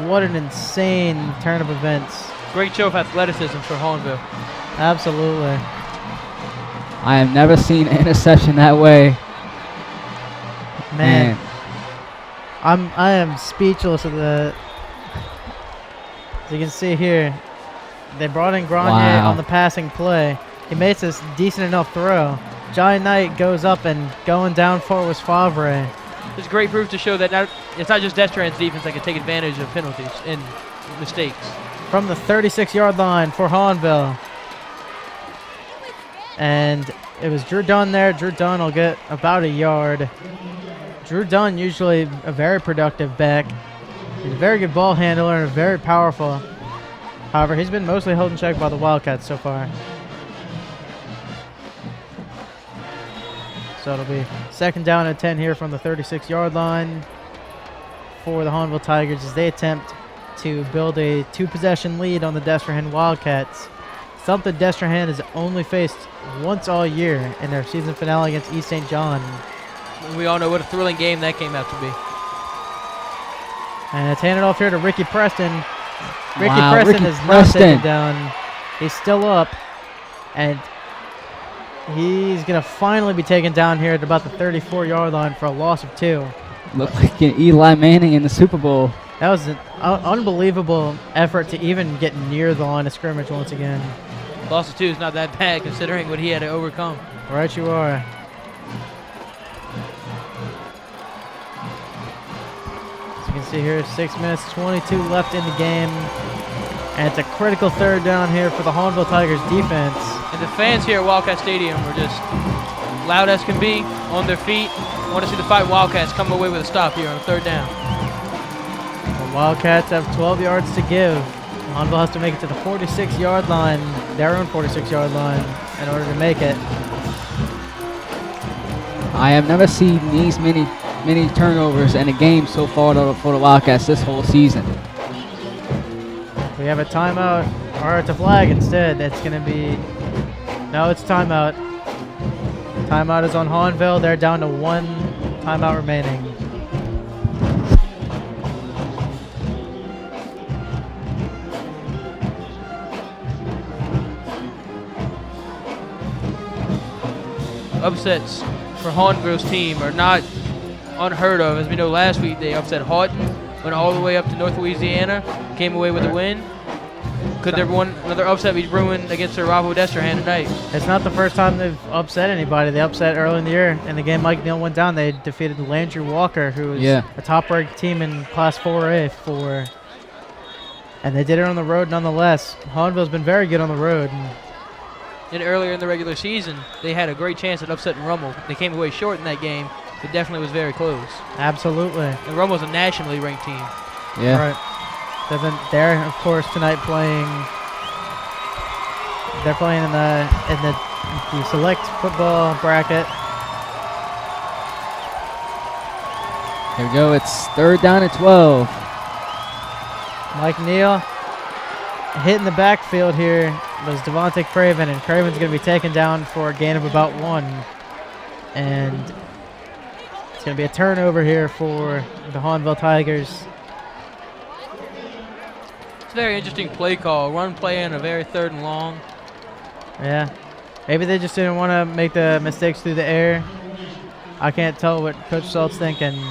what an insane turn of events. Great show of athleticism for Hahnville. Absolutely. I have never seen an interception that way. Man. I am speechless of the. As you can see here, they brought in Grenier on the passing play. He makes a decent enough throw. Jai Knight goes up and going down for was Favre. It's great proof to show that it's not just Destrehan's defense that can take advantage of penalties and mistakes. From the 36-yard line for Hahnville. And it was Drew Dunn there. Drew Dunn will get about a yard. Drew Dunn, usually a very productive back. He's a very good ball handler and very powerful. However, he's been mostly held in check by the Wildcats so far. So it'll be 2nd down and 10 here from the 36-yard line for the Hahnville Tigers as they attempt to build a 2-possession lead on the Destrehan Wildcats. Something Destrehan has only faced once all year in their season finale against East St. John. We all know what a thrilling game that came out to be. And it's handed off here to Ricky Preston. Ricky Ricky is not Preston. taken down. He's still up. And he's going to finally be taken down here at about the 34-yard line for a loss of 2. Looked like an Eli Manning in the Super Bowl. That was an unbelievable effort to even get near the line of scrimmage once again. Loss of 2 is not that bad considering what he had to overcome. Right you are. As you can see here, 6 minutes, 22 left in the game. And it's a critical 3rd down here for the Hahnville Tigers defense. And the fans here at Wildcat Stadium were just loud as can be, on their feet. Want to see the Fighting Wildcats come away with a stop here on 3rd down. The Wildcats have 12 yards to give. Hahnville has to make it to the 46-yard line, their own 46-yard line, in order to make it. I have never seen these many turnovers in a game so far for the Wildcats this whole season. We have a timeout, or it's a flag instead. That's going to be, no, it's timeout. Timeout is on Hahnville. They're down to 1 timeout remaining. Upsets for Hahnville's team are not unheard of. As we know, last week they upset Houghton, went all the way up to North Louisiana, came away with a win. Could there be another upset be brewing against their rival Destrehan tonight? It's not the first time they've upset anybody. They upset early in the year. In the game Mike Neal went down, they defeated Landry Walker, who is a top-ranked team in Class 4A. And they did it on the road nonetheless. Hahnville's been very good on the road. And earlier in the regular season, they had a great chance at upsetting Rummel. They came away short in that game, but definitely was very close. Absolutely. And Rummel's a nationally ranked team. Yeah. Right. They're of course tonight playing. They're playing in the select football bracket. Here we go. It's 3rd down and 12. Mike Neal hitting the backfield here was Devontae Craven, and Craven's going to be taken down for a gain of about 1. And it's going to be a turnover here for the Hahnville Tigers. It's a very interesting play call. Run play in a very 3rd and long. Yeah. Maybe they just didn't want to make the mistakes through the air. I can't tell what Coach Salt's thinking.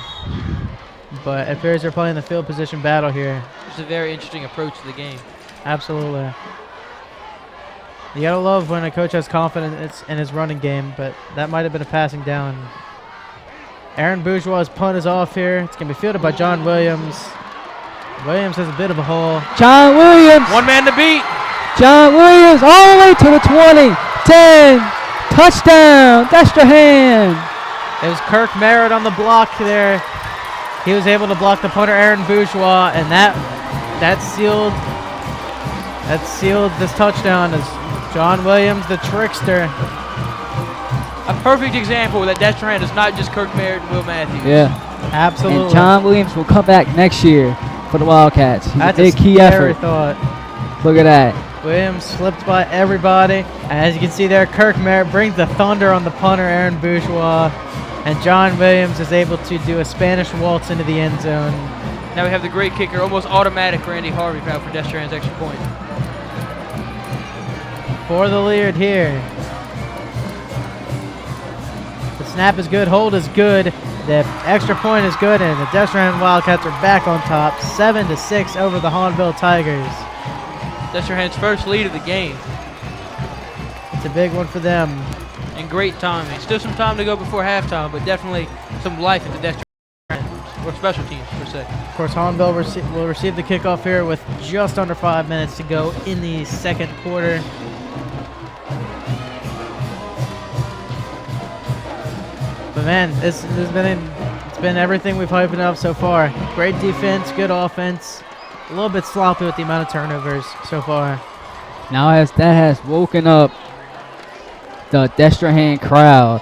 But it appears they're playing the field position battle here. It's a very interesting approach to the game. Absolutely. You gotta love when a coach has confidence in his running game, but that might have been a passing down. Aaron Bourgeois' punt is off here. It's gonna be fielded by John Williams. Williams has a bit of a hole. John Williams. 1 man to beat. John Williams all the way to the 20, 10, touchdown, Destrehan. It was Kirk Merritt on the block there. He was able to block the punter Aaron Bourgeois, and that sealed this touchdown as John Williams, the trickster. A perfect example that Destrehan is not just Kirk Merritt and Will Matthews. Yeah, absolutely. And John Williams will come back next year for the Wildcats. He's That's a big key effort. Thought. Look at that. Williams slipped by everybody, and as you can see there, Kirk Merritt brings the thunder on the punter Aaron Bourgeois, and John Williams is able to do a Spanish waltz into the end zone. Now we have the great kicker, almost automatic Randy Harvey out for Destrehan's extra point. For the lead here. The snap is good, hold is good, the extra point is good, and the Destrehan Wildcats are back on top, 7-6 over the Hahnville Tigers. Destrehan's first lead of the game. It's a big one for them. And great timing. Still some time to go before halftime, but definitely some life at the Destrehan. or special teams per se. Of course, Hahnville will receive the kickoff here with just under 5 minutes to go in the second quarter. But man, it's been everything we've hyped up so far. Great defense, good offense. A little bit sloppy with the amount of turnovers so far. Now that has woken up the Destrehan crowd.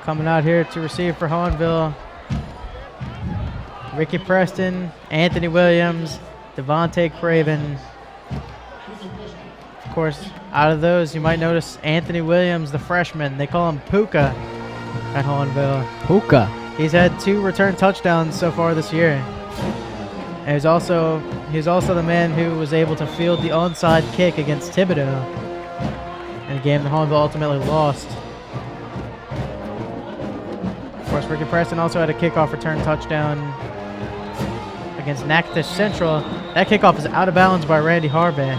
Coming out here to receive for Hahnville, Ricky Preston, Anthony Williams, Devontae Craven. Of course, out of those, you might notice Anthony Williams, the freshman. They call him Puka at Hahnville. Puka. He's had 2 return touchdowns so far this year. And he's also the man who was able to field the onside kick against Thibodeau in a game that Hahnville ultimately lost. Of course, Ricky Preston also had a kickoff return touchdown against Natchitoches Central. That kickoff is out of bounds by Randy Harvey.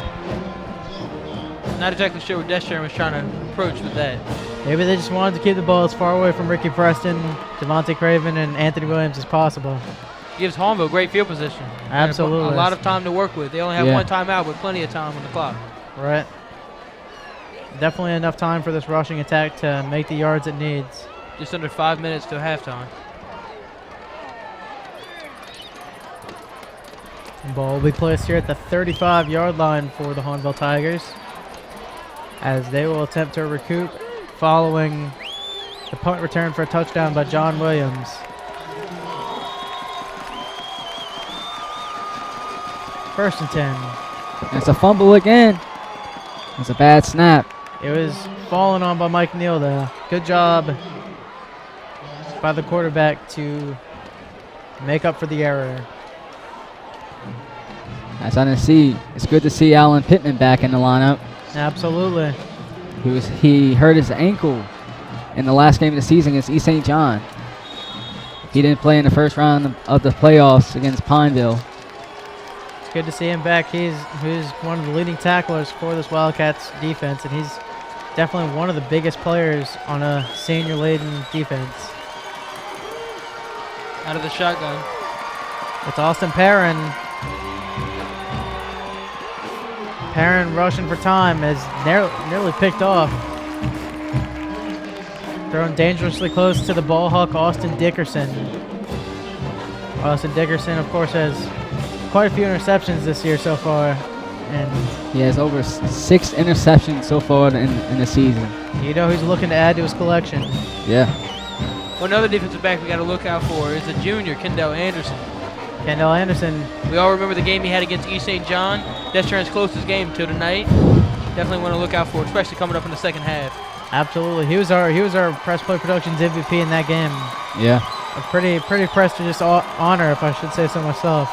Not exactly sure what Destrehan was trying to approach with that. Maybe they just wanted to keep the ball as far away from Ricky Preston, Devontae Craven, and Anthony Williams as possible. Gives Hahnville great field position. Absolutely. A lot of time to work with. They only have 1 timeout with plenty of time on the clock. Right. Definitely enough time for this rushing attack to make the yards it needs. Just under 5 minutes to halftime. Ball will be placed here at the 35-yard line for the Hahnville Tigers, as they will attempt to recoup following the punt return for a touchdown by John Williams. First and 10. It's a fumble again. It's a bad snap. It was fallen on by Mike Neal there. Good job by the quarterback to make up for the error. As I didn't see, it's good to see Alan Pittman back in the lineup. Absolutely. He hurt his ankle in the last game of the season against East St. John. He didn't play in the first round of the playoffs against Pineville. It's good to see him back. He's one of the leading tacklers for this Wildcats defense, and he's definitely one of the biggest players on a senior-laden defense. Out of the shotgun. It's Austin Perrin. Perrin rushing for time is nearly picked off. Thrown dangerously close to the ball hawk, Austin Dickerson. Austin Dickerson, of course, has quite a few interceptions this year so far. And he has over 6 interceptions so far in the season. You know he's looking to add to his collection. Yeah. Well, another defensive back we got to look out for is the junior, Kendall Anderson. Kendall Anderson. We all remember the game he had against East St. John. Destrehan's closest game till tonight. Definitely want to look out for it, especially coming up in the second half. Absolutely. He was our Press Play Productions MVP in that game. Yeah. A pretty prestigious honor, if I should say so myself.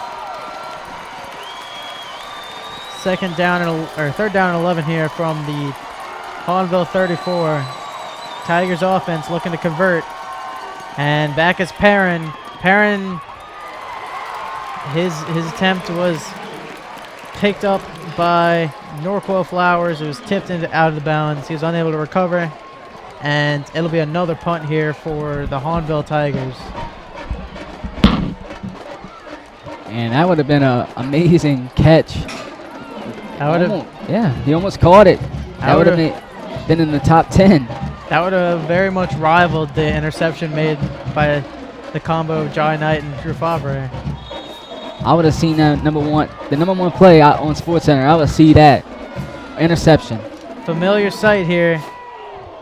Third down and 11 here from the Hahnville 34. Tigers offense looking to convert. And back is Perrin. Perrin, his attempt was picked up by Norquell Flowers. It was tipped out of the bounds. He was unable to recover. And it'll be another punt here for the Hahnville Tigers. And that would have been an amazing catch. Yeah, he almost caught it. That would have been in the top 10. That would have very much rivaled the interception made by the combo of Jai Knight and Drew Favre. I would have seen that the number one play out on SportsCenter. I would see that interception. Familiar sight here.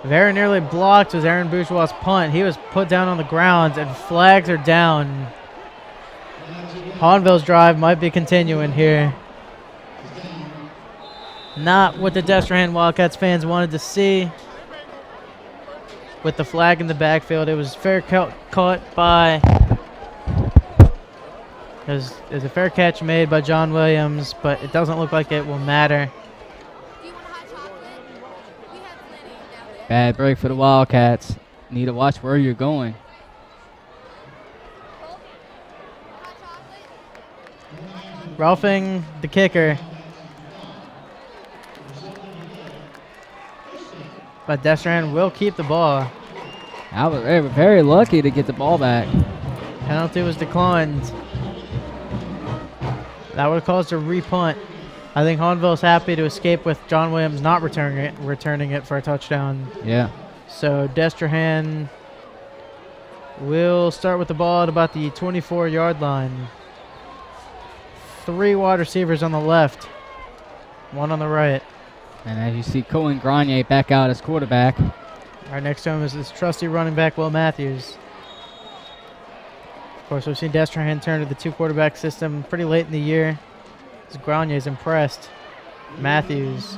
Very nearly blocked was Aaron Bourgeois' punt. He was put down on the ground, and flags are down. Hahnville's drive might be continuing here. Not what the Destrehan Wildcats fans wanted to see. With the flag in the backfield, it was fair caught by. There's a fair catch made by John Williams, but it doesn't look like it will matter. Bad break for the Wildcats. Need to watch where you're going. Roughing the kicker. but Destrehan will keep the ball. They were very lucky to get the ball back. Penalty was declined. That would have caused a repunt. I think Hahnville's happy to escape with John Williams not returning it for a touchdown. Yeah. So Destrehan will start with the ball at about the 24-yard line. 3 wide receivers on the left, 1 on the right. And as you see, Cohen Grenier back out as quarterback. Right next to him is this trusty running back, Will Matthews. Of course, we've seen Destrehan turn to the 2-quarterback system pretty late in the year. As Grenier is impressed. Matthews,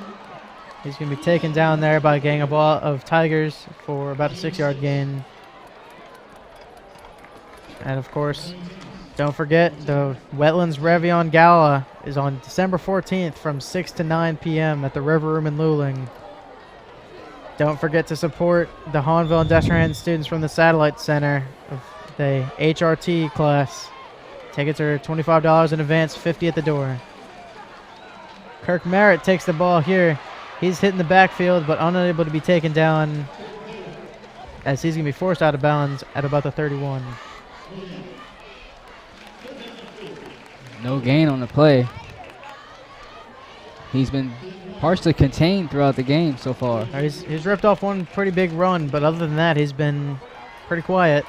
he's going to be taken down there by a gang of Tigers for about a 6-yard gain. And of course, don't forget the Wetlands Revion Gala is on December 14th from 6 to 9 p.m. at the River Room in Luling. Don't forget to support the Hahnville and Destrehan students from the Satellite Center of the HRT class. Tickets are $25 in advance, $50 at the door. Kirk Merritt takes the ball here. He's hitting the backfield, but unable to be taken down as he's going to be forced out of bounds at about the 31. No gain on the play. He's been partially contained throughout the game so far. He's ripped off one pretty big run, but other than that, he's been pretty quiet.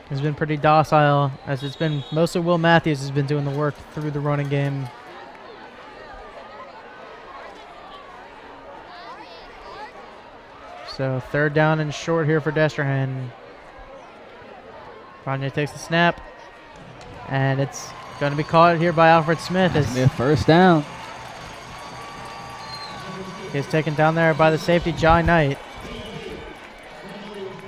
He's been pretty docile, as it's been mostly Will Matthews has been doing the work through the running game. So 3rd down and short here for Destrehan. Grenier takes the snap, and it's going to be caught here by Alfred Smith. It's going to be a 1st down. He's taken down there by the safety, Jai Knight.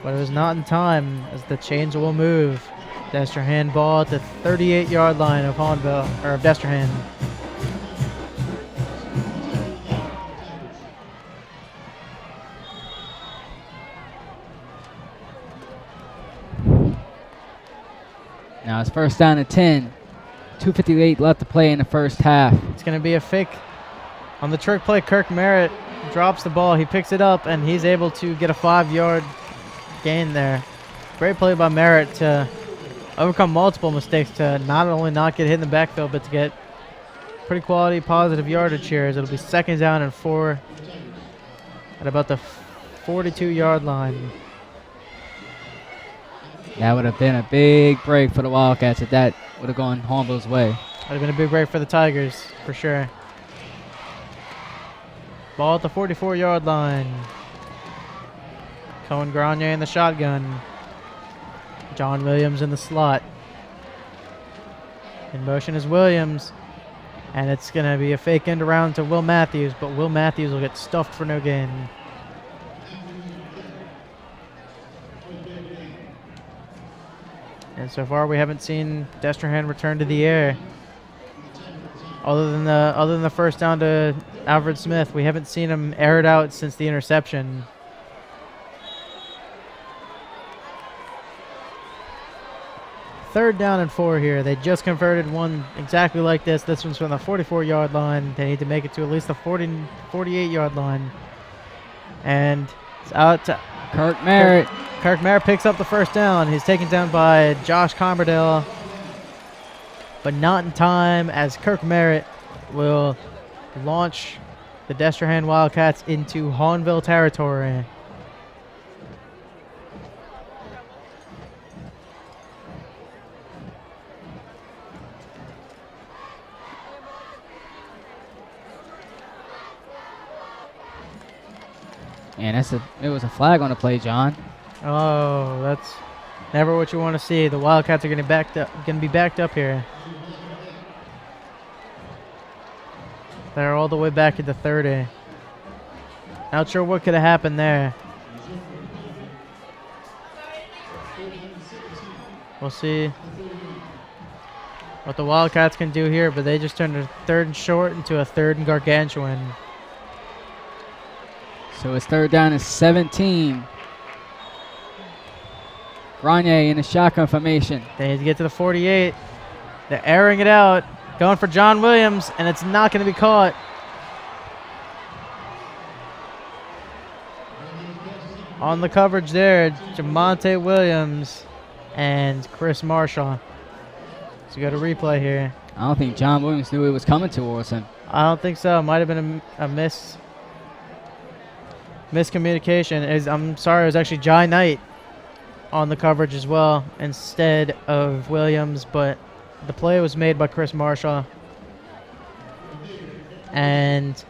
But it was not in time as the chains will move. Destrehan ball at the 38-yard line of Hahnville, or of Destrehan. Now it's 1st down and 10. 2:58 left to play in the first half. It's going to be a fake. On the trick play, Kirk Merritt drops the ball. He picks it up, and he's able to get a 5-yard gain there. Great play by Merritt to overcome multiple mistakes to not only not get hit in the backfield, but to get pretty quality positive yardage here, as it'll be 2nd down and 4 at about the 42-yard line. That would have been a big break for the Wildcats if that would have gone Hahnville's way. Would have been a big break for the Tigers, for sure. Ball at the 44-yard line. Cohen Grenier in the shotgun. John Williams in the slot. In motion is Williams. And it's going to be a fake end around to Will Matthews, but Will Matthews will get stuffed for no gain. And so far we haven't seen Destrehan return to the air. Other than the 1st down to Alfred Smith, we haven't seen him air it out since the interception. Third down and 4 here. They just converted one exactly like this. This one's from the 44-yard line. They need to make it to at least the 48-yard line. And it's out to Kirk Merritt. Kirk Merritt picks up the 1st down. He's taken down by Josh Commerdale, but not in time, as Kirk Merritt will launch the Destrehan Wildcats into Hahnville territory. And it was a flag on the play, John. Oh, that's never what you want to see. The Wildcats are going to be backed up here. They're all the way back at the 30. Not sure what could have happened there. We'll see what the Wildcats can do here, but they just turned a 3rd and short into a 3rd and gargantuan. So it's 3rd down and 17. Grenier in the shotgun formation. They need to get to the 48. They're airing it out, going for John Williams, and it's not going to be caught. On the coverage there, Jamonte Williams and Chris Marshall. So go to replay here. I don't think John Williams knew it was coming towards him. I don't think so. It might have been a miscommunication. I'm sorry, it was actually Jai Knight on the coverage as well instead of Williams, but the play was made by Chris Marshall. And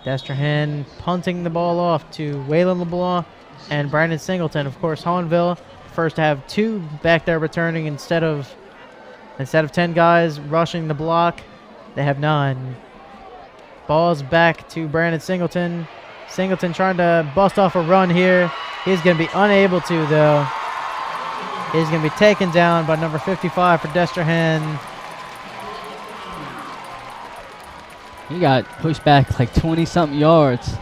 Destrehan punting the ball off to Waylon LeBlanc and Brandon Singleton. Of course, Hahnville first to have 2 back there returning instead of 10 guys rushing the block. They have 9. Ball's back to Brandon Singleton. Singleton trying to bust off a run here. He's going to be unable to, though. He's going to be taken down by number 55 for Destrehan. He got pushed back like 20-something yards.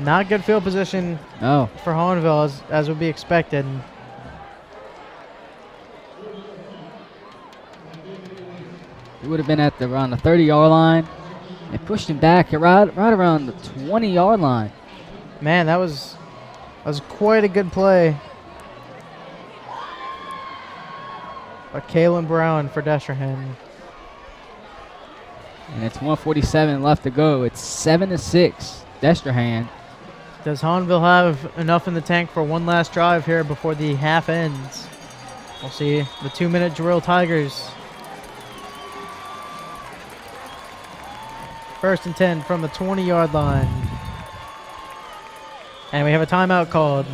Not good field position for Hahnville, as would be expected. He would have been at around the 30-yard line. They pushed him back right around the 20-yard line. Man, that was quite a good play by Kalen Brown for Destrehan. And it's 1:47 left to go. It's 7-6, Destrehan. Does Hahnville have enough in the tank for one last drive here before the half ends? We'll see. The 2-minute drill Tigers. 1st and 10 from the 20-yard line. And we have a timeout called.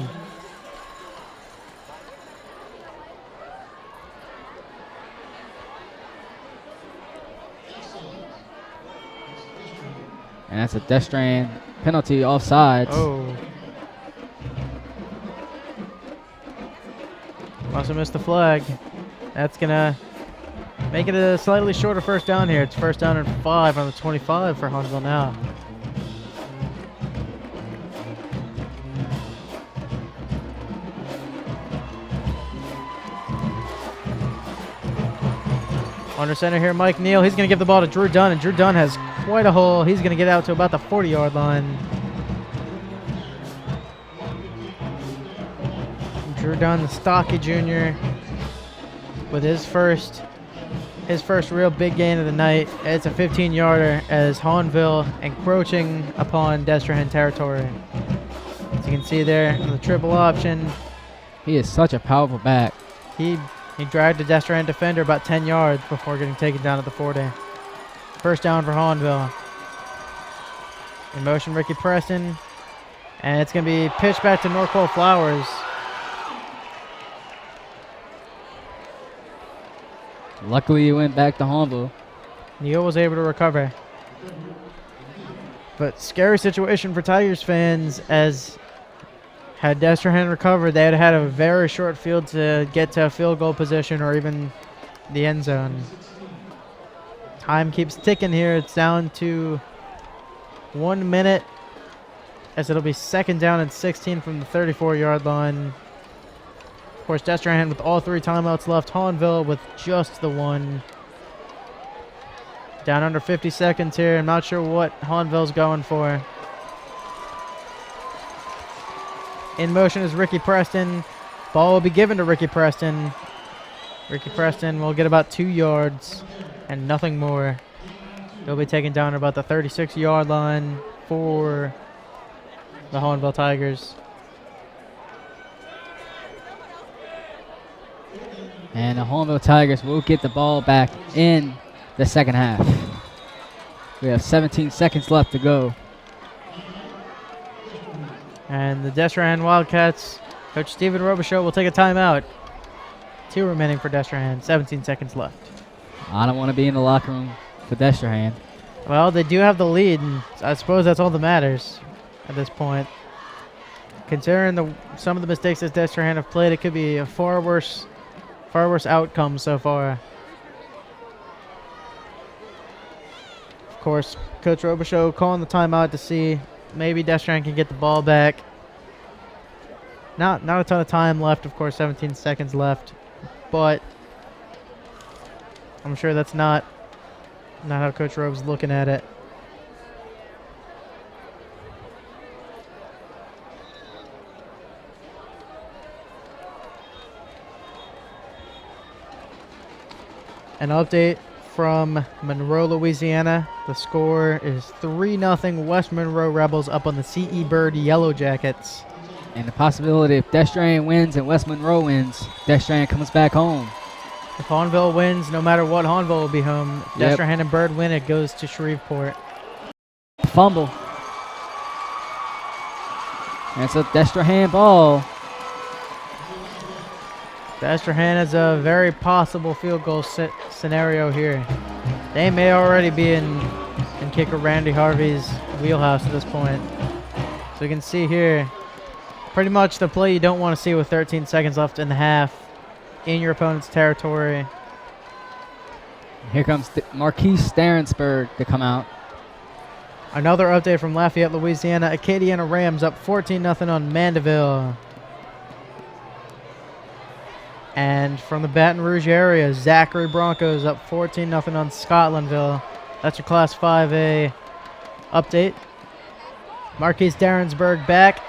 And that's a Destrehan penalty offsides. Oh. Must have missed the flag. That's going to make it a slightly shorter first down here. It's 1st down and 5 on the 25 for Hahnville now. Under center here, Mike Neal. He's going to give the ball to Drew Dunn, and Drew Dunn has quite a hole. He's going to get out to about the 40-yard line. Drew Dunn, the stocky junior, with his first real big gain of the night. It's a 15-yarder as Hahnville encroaching upon Destrehan territory. As you can see there, the triple option. He is such a powerful back. He dragged a Destrehan defender about 10 yards before getting taken down at the 40. 1st down for Hahnville. In motion, Ricky Preston. And it's going to be pitched back to Norquell Flowers. Luckily, it went back to Hahnville. Neal was able to recover. But scary situation for Tigers fans, as had Destrehan recovered, they had had a very short field to get to a field goal position or even the end zone. Time keeps ticking here. It's down to 1 minute, as it'll be 2nd down and 16 from the 34-yard line. Of course, Destrehan with all 3 timeouts left. Hahnville with just the 1. Down under 50 seconds here. I'm not sure what Hahnville's going for. In motion is Ricky Preston. Ball will be given to Ricky Preston. Ricky Preston will get about 2 yards and nothing more. He'll be taken down about the 36-yard line for the Hahnville Tigers. And the Hahnville Tigers will get the ball back in the second half. We have 17 seconds left to go. And the Destrehan Wildcats, Coach Stephen Robichaud will take a timeout. 2 remaining for Destrehan, 17 seconds left. I don't want to be in the locker room for Destrehan. Well, they do have the lead, and I suppose that's all that matters at this point. Considering some of the mistakes that Destrehan have played, it could be a far worse outcome so far. Of course, Coach Robichaud calling the timeout to see maybe Destrehan can get the ball back. Not a ton of time left, of course, 17 seconds left, but I'm sure that's not how Coach Robe's looking at it. An update from Monroe, Louisiana. The score is 3-0 West Monroe Rebels up on the C.E. Bird Yellow Jackets. And the possibility if Destrehan wins and West Monroe wins, Destrehan comes back home. If Hahnville wins, no matter what, Hahnville will be home. Yep. Destrehan and Bird win, it goes to Shreveport. Fumble. And it's a Destrehan ball. Destrehan has a very possible field goal scenario here. They may already be in kicker Randy Harvey's wheelhouse at this point. So you can see here, pretty much the play you don't want to see with 13 seconds left in the half in your opponent's territory. Here comes Marquise Starensburg to come out. Another update from Lafayette, Louisiana. Acadiana Rams up 14-0 on Mandeville. And from the Baton Rouge area, Zachary Broncos up 14-0 on Scotlandville. That's your Class 5A update. Marquise Darrensburg back.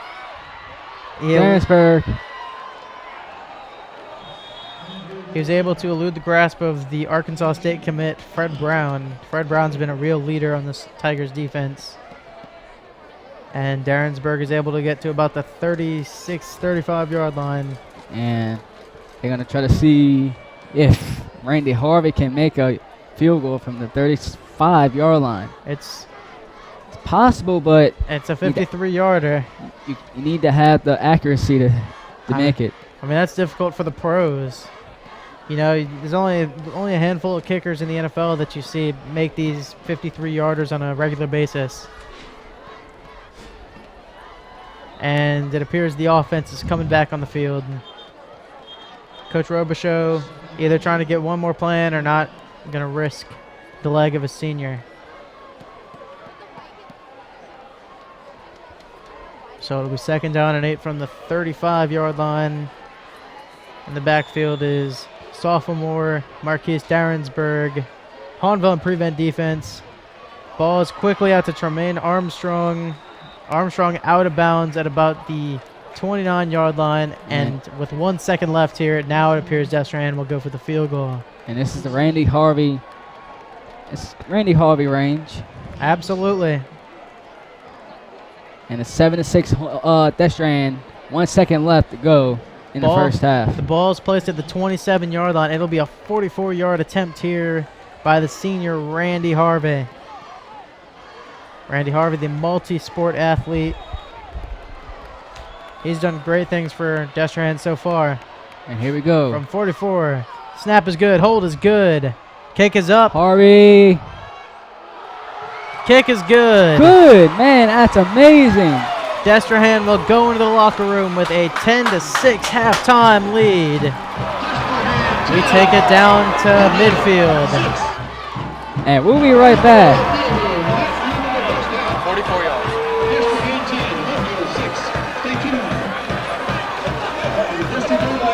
Darrensburg. He was able to elude the grasp of the Arkansas State commit, Fred Brown. Fred Brown's been a real leader on this Tigers defense. And Darrensburg is able to get to about the 35-yard line. And they're going to try to see if Randy Harvey can make a field goal from the 35-yard line. It's possible, but it's a 53-yarder. You need to have the accuracy to make it. I mean, that's difficult for the pros. You know, there's only a handful of kickers in the NFL that you see make these 53-yarders on a regular basis. And it appears the offense is coming back on the field. Coach Robichaux either trying to get one more plan or not going to risk the leg of a senior. So it'll be 2nd down and 8 from the 35-yard line. And the backfield is sophomore Marquise Darrensburg. Hahnville in prevent defense. Ball is quickly out to Tremaine Armstrong. Armstrong out of bounds at about the 29-yard line, and with 1 second left here, now it appears Destrehan will go for the field goal. And this is the Randy Harvey. It's Randy Harvey range. Absolutely. And it's 7-6 Destrehan. 1 second left to go in the first half. The ball is placed at the 27-yard line. It'll be a 44-yard attempt here by the senior Randy Harvey. Randy Harvey, the multi-sport athlete. He's done great things for Destrehan so far. And here we go. From 44. Snap is good. Hold is good. Kick is up. Harvey. Kick is good. Good. Man, that's amazing. Destrehan will go into the locker room with a 10-6 halftime lead. We take it down to midfield. And we'll be right back. 44 yards.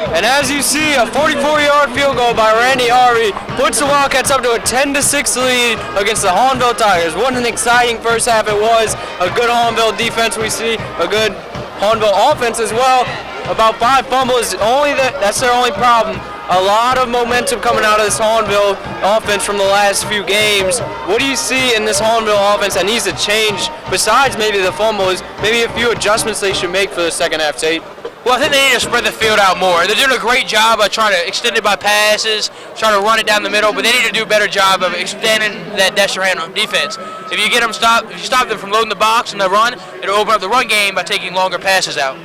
And as you see, a 44-yard field goal by Randy Harvey puts the Wildcats up to a 10-6 lead against the Hahnville Tigers. What an exciting first half it was. A good Hahnville defense we see, a good Hahnville offense as well. About 5 fumbles, that's their only problem. A lot of momentum coming out of this Hahnville offense from the last few games. What do you see in this Hahnville offense that needs to change besides maybe the fumbles, maybe a few adjustments they should make for the second half, Tate? Well, I think they need to spread the field out more. They're doing a great job of trying to extend it by passes, trying to run it down the middle, but they need to do a better job of extending that Destrehan defense. If you get them if you stop them from loading the box and the run, it'll open up the run game by taking longer passes out.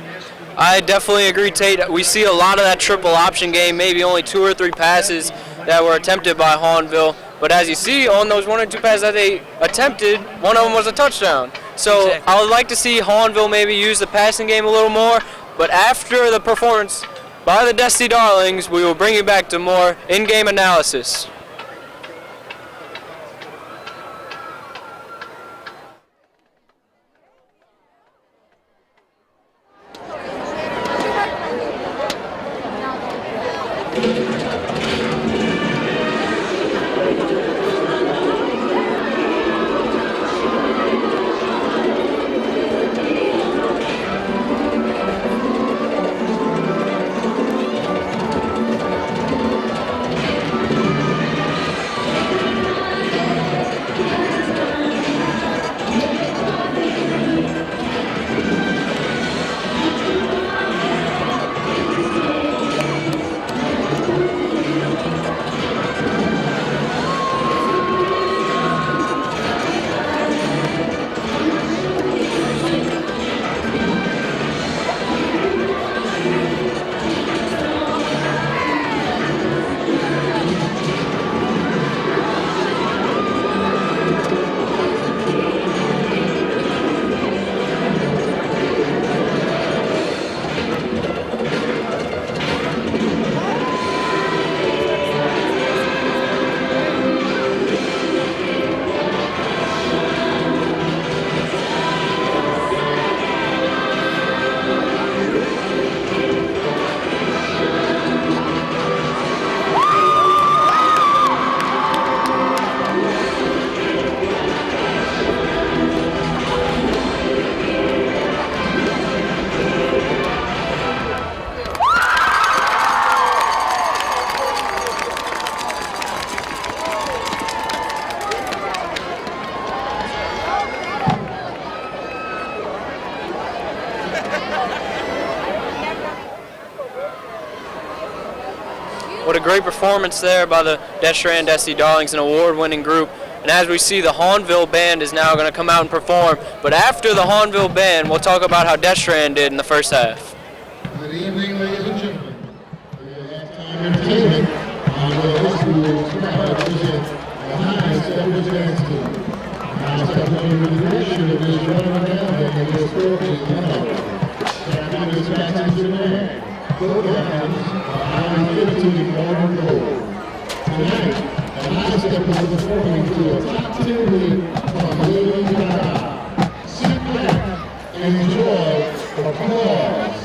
I definitely agree, Tate. We see a lot of that triple option game, maybe only 2 or 3 passes that were attempted by Hahnville. But as you see, on those 1 or 2 passes that they attempted, one of them was a touchdown. So exactly. I would like to see Hahnville maybe use the passing game a little more. But after the performance by the Dusty Darlings, we will bring you back to more in-game analysis. What a great performance there by the Destrehan Desi Darlings, an award-winning group. And as we see, the Hahnville Band is now going to come out and perform. But after the Hahnville Band, we'll talk about how Destrehan did in the first half. Good evening, ladies and gentlemen. For your halftime entertainment, Hahnville High School is proud to present the High Stepper Dance Team. High Stepper under the direction of Ms. Ronna Galvin and Ms. Courtney Hunt. Captain is Patrick Demand. Co-captains are High 15 Morgan Gold. Tonight, the High Steppers are performing to a top 10 lead from Lady Gaga. Sit back and enjoy applause.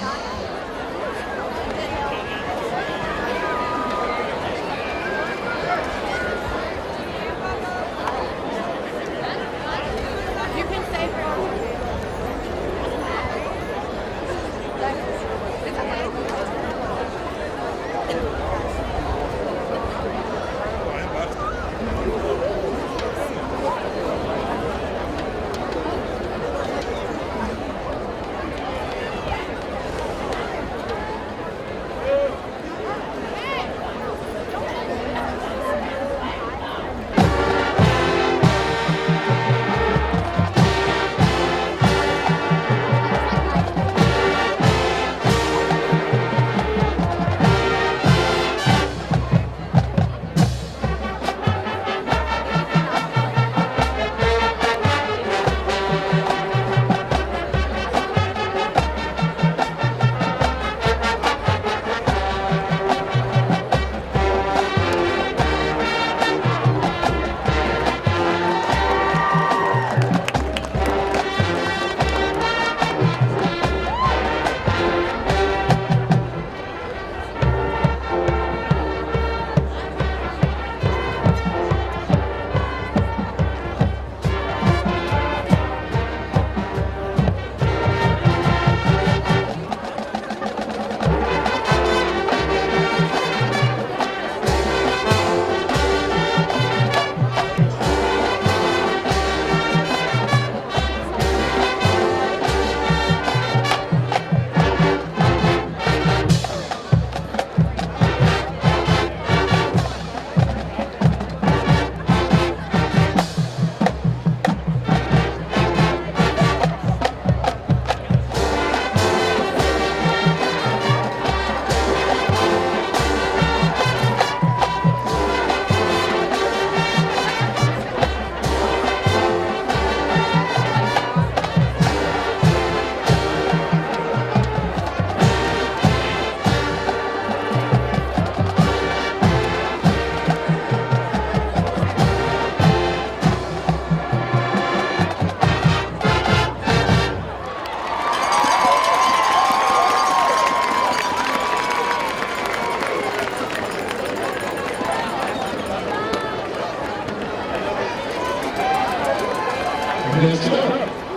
Next up,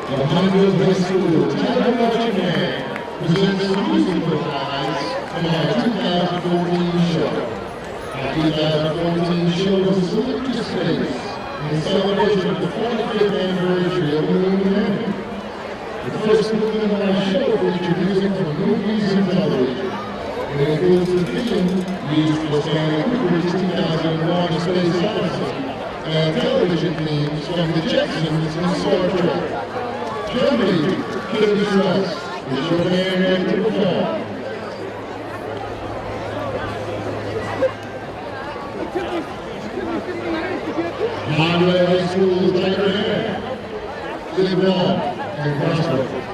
the Hahnville High School Tiger Marching Band presents the music performance from our 2014 show. Our 2014 show was salute to space in celebration of the 45th anniversary of the lunar landing. The first movement of our show featured music from movies and television. It includes the theme used for Stanley Kubrick's 2001: Space Odyssey, and television themes from the Jetsons and Star Trek. Germany, Katie Russ, is your band ready to perform? Hahnville High School Tiger Band. Live long and prosper.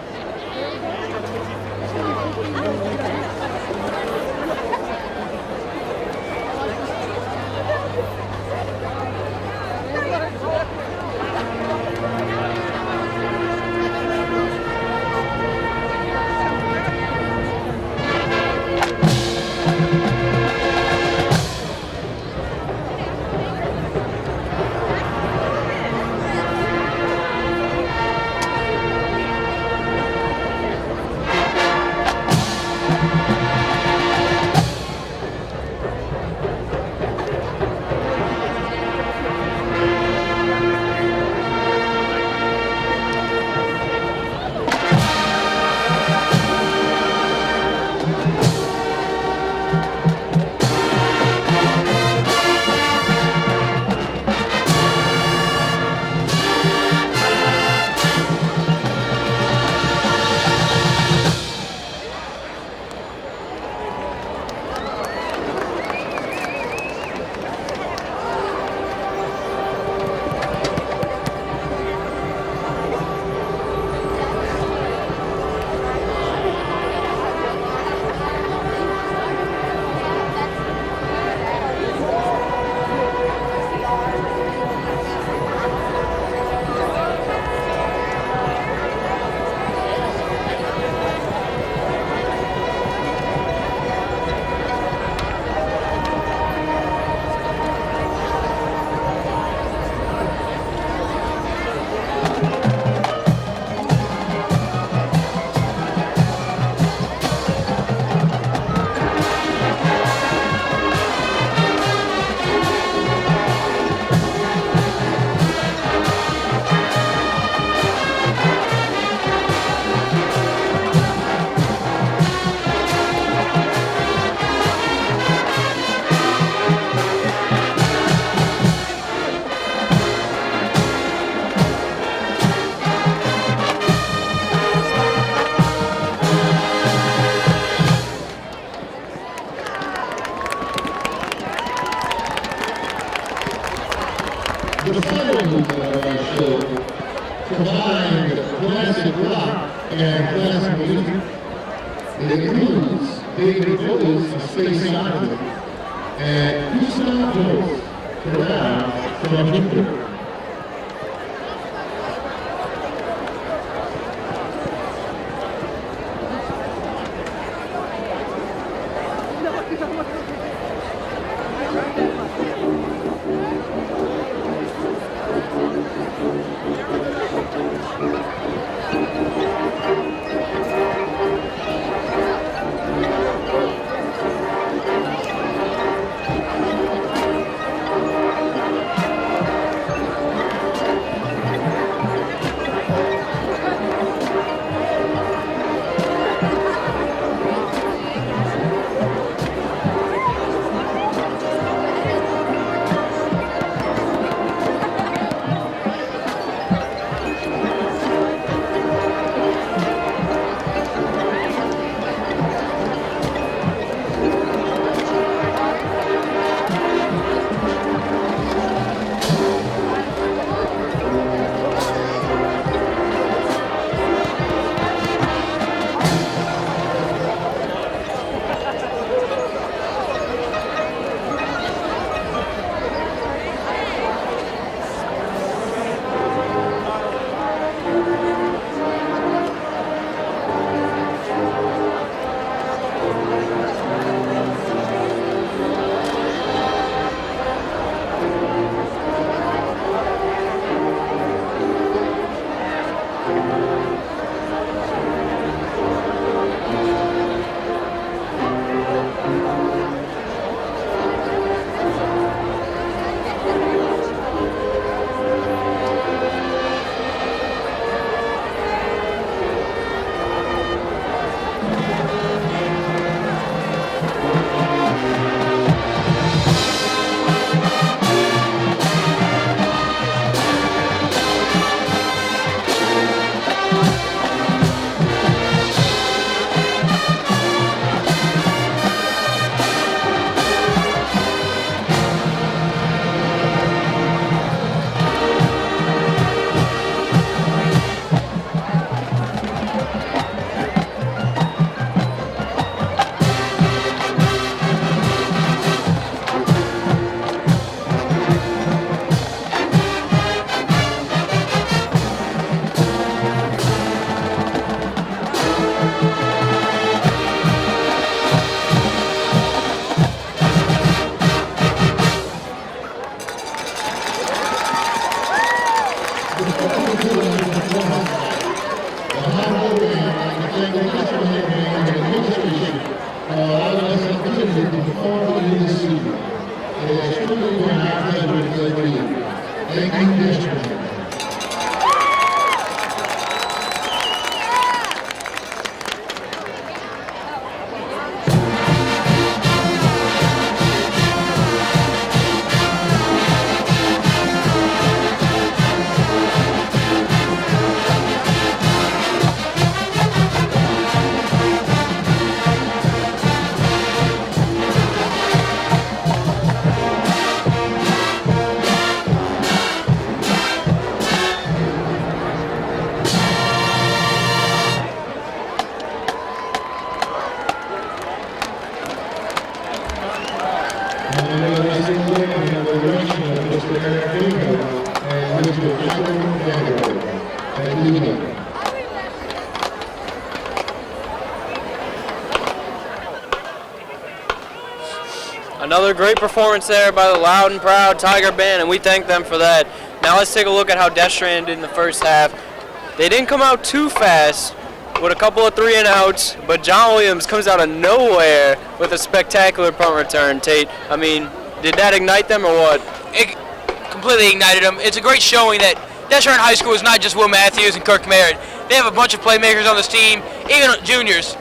The following show combined classic rock and classic music. It includes David Bowie's Space Oddity and Gustav Holst, Corral from Jupiter. Another great performance there by the loud and proud Tiger Band, and we thank them for that. Now let's take a look at how Destrehan did in the first half. They didn't come out too fast with a couple of 3-and-outs, but John Williams comes out of nowhere with a spectacular punt return, Tate. I mean, did that ignite them or what? It completely ignited them. It's a great showing that Destrehan High School is not just Will Matthews and Kirk Merritt. They have a bunch of playmakers on this team, even juniors.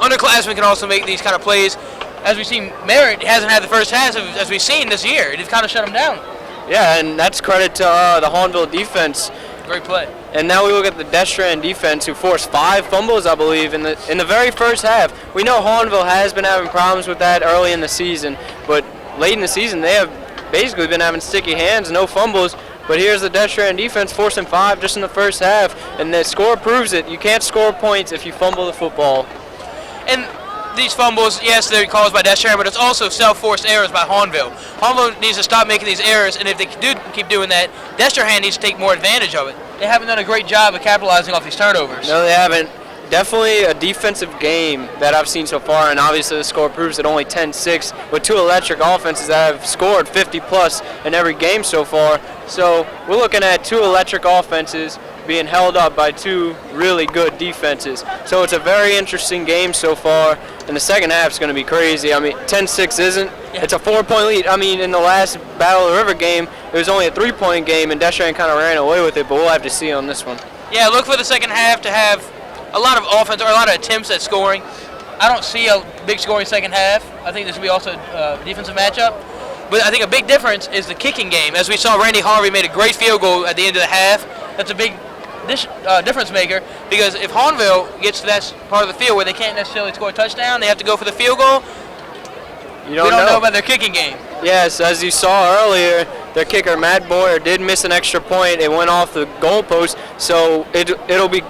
Underclassmen can also make these kind of plays. As we've seen, Merritt hasn't had the first half as we've seen this year. They've kind of shut him down. Yeah, and that's credit to the Hahnville defense. Great play. And now we look at the Destrehan defense, who forced 5 fumbles, I believe, in the very first half. We know Hahnville has been having problems with that early in the season, but late in the season they have basically been having sticky hands, no fumbles. But here's the Destrehan defense forcing 5 just in the first half, and the score proves it. You can't score points if you fumble the football. And these fumbles, yes, they're caused by Destrehan, but it's also self-forced errors by Hahnville. Hahnville needs to stop making these errors, and if they do keep doing that, Destrehan needs to take more advantage of it. They haven't done a great job of capitalizing off these turnovers. No, they haven't. Definitely a defensive game that I've seen so far, and obviously the score proves it, only 10-6, with 2 electric offenses that have scored 50-plus in every game so far. So we're looking at 2 electric offenses being held up by 2 really good defenses. So it's a very interesting game so far, and the second half is going to be crazy. I mean, 10-6 isn't. Yeah. It's a 4-point lead. I mean, in the last Battle of the River game, it was only a 3-point game, and Destrehan kind of ran away with it, but we'll have to see on this one. Yeah, look for the second half to have a lot of offense or a lot of attempts at scoring. I don't see a big scoring second half. I think this will be also a defensive matchup. But I think a big difference is the kicking game. As we saw, Randy Harvey made a great field goal at the end of the half. That's a big difference maker, because if Hahnville gets to that part of the field where they can't necessarily score a touchdown, they have to go for the field goal. We don't know about their kicking game. Yes, as you saw earlier, their kicker, Matt Boyer, did miss an extra point. It went off the goalpost, so it'll be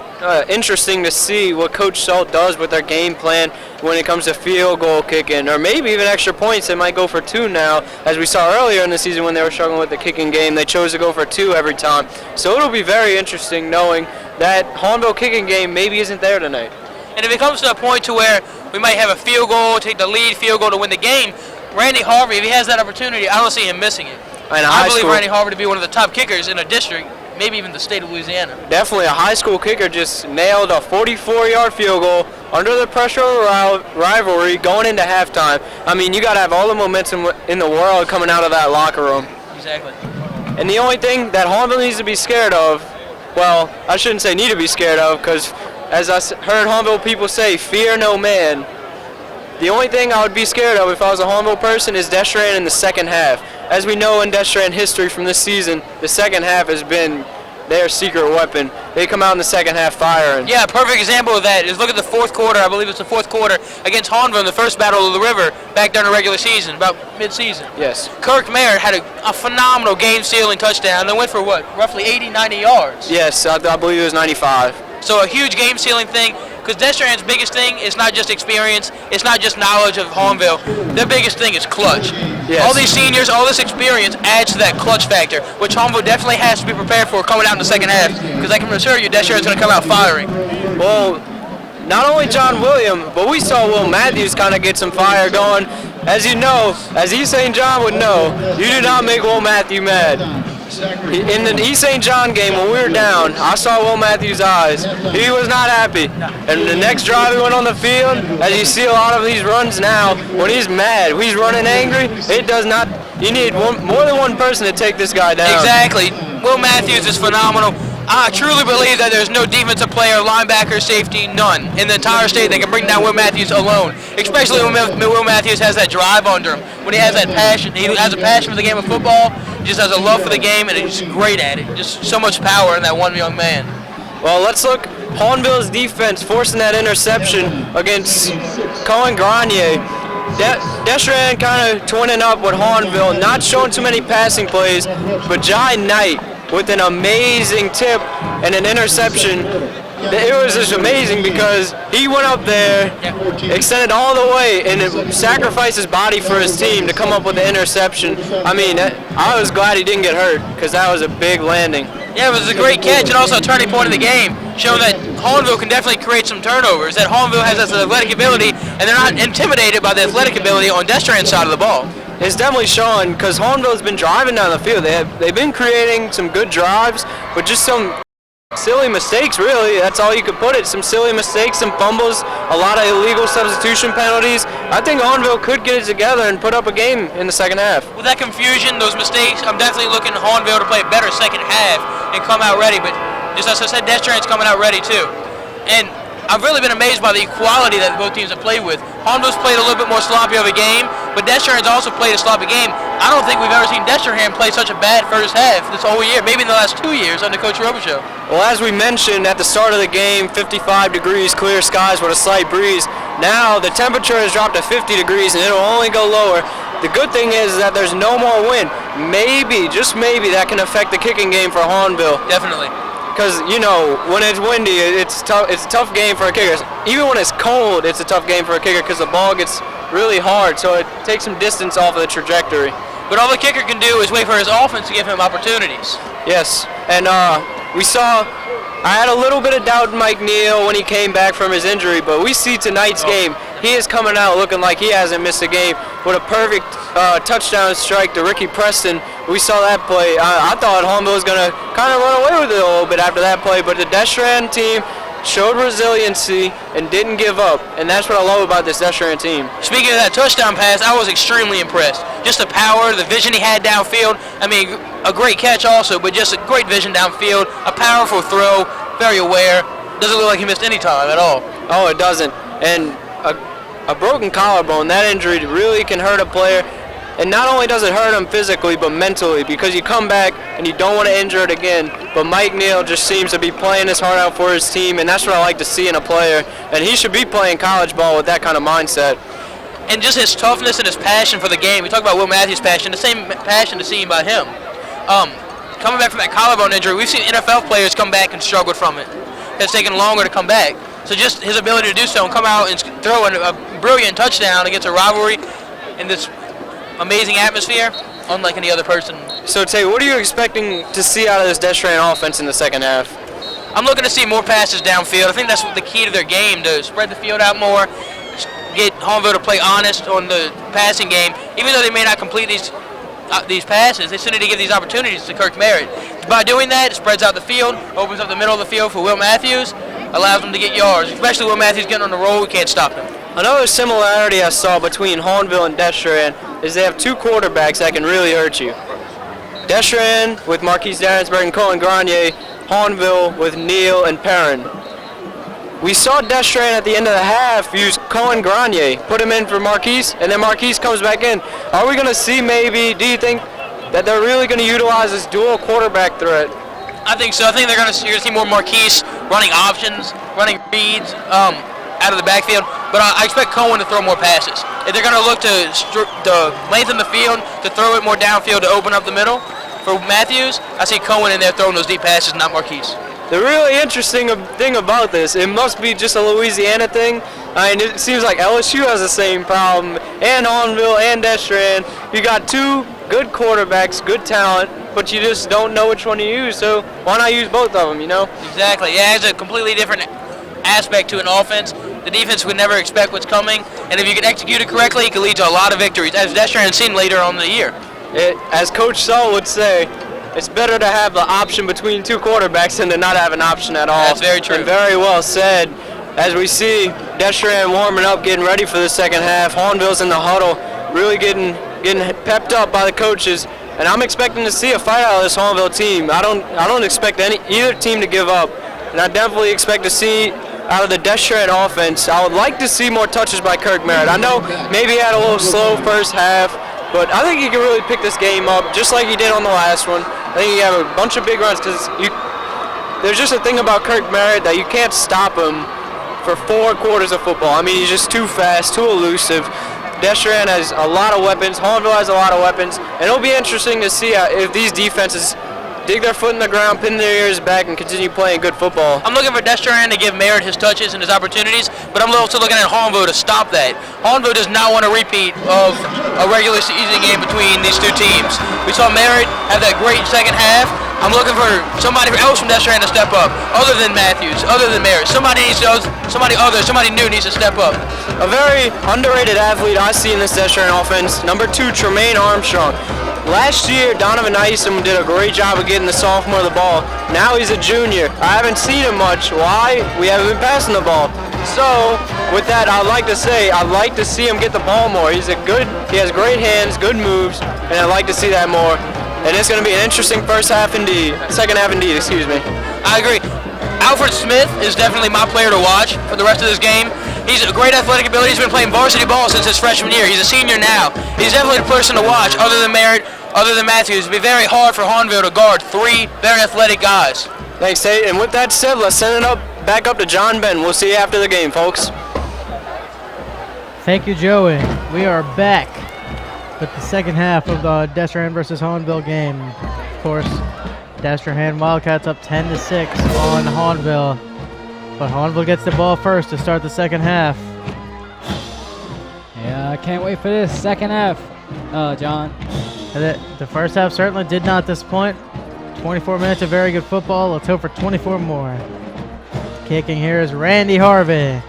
interesting to see what Coach Salt does with their game plan when it comes to field goal kicking, or maybe even extra points. They might go for 2 now. As we saw earlier in the season when they were struggling with the kicking game, they chose to go for 2 every time. So it'll be very interesting knowing that Hahnville kicking game maybe isn't there tonight. And if it comes to a point to where we might have a field goal, take the lead field goal to win the game, Randy Harvey, if he has that opportunity, I don't see him missing it. I believe Randy Harvey to be one of the top kickers in a district, maybe even the state of Louisiana. Definitely a high school kicker just nailed a 44-yard field goal under the pressure of rivalry going into halftime. I mean, you got to have all the momentum in the world coming out of that locker room. Exactly. And the only thing that Hahnville needs to be scared of, well, I shouldn't say need to be scared of, because as I heard Hahnville people say, fear no man. The only thing I would be scared of if I was a Hahnville person is Destrehan in the second half. As we know in Destrehan history from this season, the second half has been their secret weapon. They come out in the second half firing. Yeah, a perfect example of that is look at the fourth quarter. I believe it's the fourth quarter against Hahnville in the first Battle of the River back during the regular season, about mid-season. Yes. Kirk Merritt had a phenomenal game-sealing touchdown. They went for what, roughly 80, 90 yards? Yes, I believe it was 95. So a huge game-sealing thing. Because Destrehan's biggest thing is not just experience, it's not just knowledge of Hahnville. Their biggest thing is clutch. Yes. All these seniors, all this experience adds to that clutch factor, which Hahnville definitely has to be prepared for coming out in the second half. Because I can assure you, Destrehan's going to come out firing. Well, not only John William, but we saw Will Matthews kind of get some fire going. As you know, as East St. John would know, you do not make Will Matthews mad. In the East St. John game, when we were down, I saw Will Matthews' eyes. He was not happy. And the next drive he went on the field, as you see a lot of these runs now, when he's mad, when he's running angry, it does not, you need more than one person to take this guy down. Exactly. Will Matthews is phenomenal. I truly believe that there's no defensive player, linebacker, safety, none in the entire state that can bring down Will Matthews alone, especially when Will Matthews has that drive under him, when he has that passion. He has a passion for the game of football, just has a love for the game, and he's great at it. Just so much power in that one young man. Well, let's look. Hahnville's defense forcing that interception against Cohen Grenier. Destrehan kind of twinning up with Hahnville, not showing too many passing plays, but Jai Knight with an amazing tip and an interception. It was just amazing because he went up there, extended all the way, and sacrificed his body for his team to come up with the interception. I mean, I was glad he didn't get hurt because that was a big landing. Yeah, it was a great catch and also a turning point of the game, showing that Hahnville can definitely create some turnovers, that Hahnville has this athletic ability, and they're not intimidated by the athletic ability on Destrehan's side of the ball. It's definitely showing because Hahnville's been driving down the field. They've been creating some good drives, but just some silly mistakes, really. That's all you could put it. Some silly mistakes, some fumbles, a lot of illegal substitution penalties. I think Hahnville could get it together and put up a game in the second half. With that confusion, those mistakes, I'm definitely looking at Hahnville to play a better second half and come out ready. But just as I said, Destrehan's coming out ready too. And I've really been amazed by the equality that both teams have played with. Hahnville's played a little bit more sloppy of a game, but Destrehan's also played a sloppy game. I don't think we've ever seen Destrehan play such a bad first half this whole year, maybe in the last 2 years under Coach Robichaux. Well, as we mentioned at the start of the game, 55 degrees, clear skies with a slight breeze. Now the temperature has dropped to 50 degrees and it'll only go lower. The good thing is that there's no more wind. Maybe, just maybe, that can affect the kicking game for Hahnville. Definitely. Because, you know, when it's windy, it's tough. It's a tough game for a kicker. Even when it's cold, it's a tough game for a kicker because the ball gets really hard, so it takes some distance off of the trajectory. But all the kicker can do is wait for his offense to give him opportunities. Yes, and we saw, I had a little bit of doubt in Mike Neal when he came back from his injury, but we see tonight's game, he is coming out looking like he hasn't missed a game with a perfect touchdown strike to Ricky Preston. We saw that play. I thought Hahnville was going to kind of run away with it a little bit after that play, but the Destrehan team showed resiliency and didn't give up, and that's what I love about this Destrehan team. Speaking of that touchdown pass, I was extremely impressed. Just the power, the vision he had downfield. I mean, a great catch also, but just a great vision downfield, a powerful throw, very aware. Doesn't look like he missed any time at all. Oh, it doesn't. And a broken collarbone, that injury really can hurt a player. And not only does it hurt him physically, but mentally, because you come back and you don't want to injure it again. But Mike Neal just seems to be playing his heart out for his team, and that's what I like to see in a player. And he should be playing college ball with that kind of mindset. And just his toughness and his passion for the game. We talk about Will Matthews' passion, the same passion to see by him. Coming back from that collarbone injury, we've seen NFL players come back and struggle from it. It's taken longer to come back. So just his ability to do so and come out and throw a brilliant touchdown against a rivalry in this amazing atmosphere, unlike any other person. So, Tay, what are you expecting to see out of this Destrehan offense in the second half? I'm looking to see more passes downfield. I think that's the key to their game, to spread the field out more, get Hahnville to play honest on the passing game. Even though they may not complete these passes, they still need to give these opportunities to Kirk Merritt. By doing that, it spreads out the field, opens up the middle of the field for Will Matthews, allows him to get yards, especially Will Matthews getting on the roll. We can't stop him. Another similarity I saw between Hahnville and Destrehan is they have two quarterbacks that can really hurt you. Destrehan with Marquise Dansberg and Colin Grenier, Hahnville with Neal and Perrin. We saw Destrehan at the end of the half use Colin Grenier, put him in for Marquise, and then Marquise comes back in. Are we going to see maybe, do you think that they're really going to utilize this dual quarterback threat? I think so. I think you're going to see more Marquise running options, running reads out of the backfield. But I expect Cohen to throw more passes. If they're going to look to lengthen the field, to throw it more downfield to open up the middle for Matthews, I see Cohen in there throwing those deep passes, not Marquise. The really interesting thing about this, it must be just a Louisiana thing. I mean, it seems like LSU has the same problem, and Hahnville and Destrehan. You got two good quarterbacks, good talent, but you just don't know which one to use, so why not use both of them, you know? Exactly. Yeah, it's a completely different aspect to an offense. The defense would never expect what's coming, and if you can execute it correctly, it can lead to a lot of victories, as Destrehan seen later on in the year. As Coach Sull would say, it's better to have the option between two quarterbacks than to not have an option at all. That's very true. And very well said. As we see Destrehan warming up, getting ready for the second half. Hahnville's in the huddle, really getting pepped up by the coaches. And I'm expecting to see a fight out of this Hahnville team. I don't expect either team to give up. And I definitely expect to see out of the Destrehan offense, I would like to see more touches by Kirk Merritt. I know maybe he had a little slow first half, but I think he can really pick this game up just like he did on the last one. I think he have a bunch of big runs because there's just a thing about Kirk Merritt that you can't stop him for 4 quarters of football. I mean, he's just too fast, too elusive. Destrehan has a lot of weapons. Hahnville has a lot of weapons. And it'll be interesting to see if these defenses dig their foot in the ground, pin their ears back, and continue playing good football. I'm looking for Destrehan to give Merritt his touches and his opportunities, but I'm also looking at Hahnville to stop that. Hahnville does not want a repeat of a regular season game between these two teams. We saw Merritt have that great second half. I'm looking for somebody else from Destrehan to step up, other than Matthews, other than Merritt. Somebody new needs to step up. A very underrated athlete I see in this Destrehan offense, number 2, Tremaine Armstrong. Last year, Donovan Isom did a great job of getting the sophomore the ball. Now he's a junior. I haven't seen him much. Why? We haven't been passing the ball. So, with that, I'd like to see him get the ball more. He has great hands, good moves, and I'd like to see that more. And it's going to be an interesting second half indeed, excuse me. I agree. Alfred Smith is definitely my player to watch for the rest of this game. He's a great athletic ability. He's been playing varsity ball since his freshman year. He's a senior now. He's definitely the person to watch, other than Merritt, other than Matthews. It'd be very hard for Hahnville to guard 3 very athletic guys. Thanks, Tate. And with that said, let's send it back up to John Ben. We'll see you after the game, folks. Thank you, Joey. We are back. with the second half of the Destrehan versus Hahnville game. Of course, Destrehan Wildcats up 10-6 on Hahnville. But Hahnville gets the ball first to start the second half. Yeah, I can't wait for this second half, John. The first half certainly did not disappoint. 24 minutes of very good football. Let's hope for 24 more. Kicking here is Randy Harvey.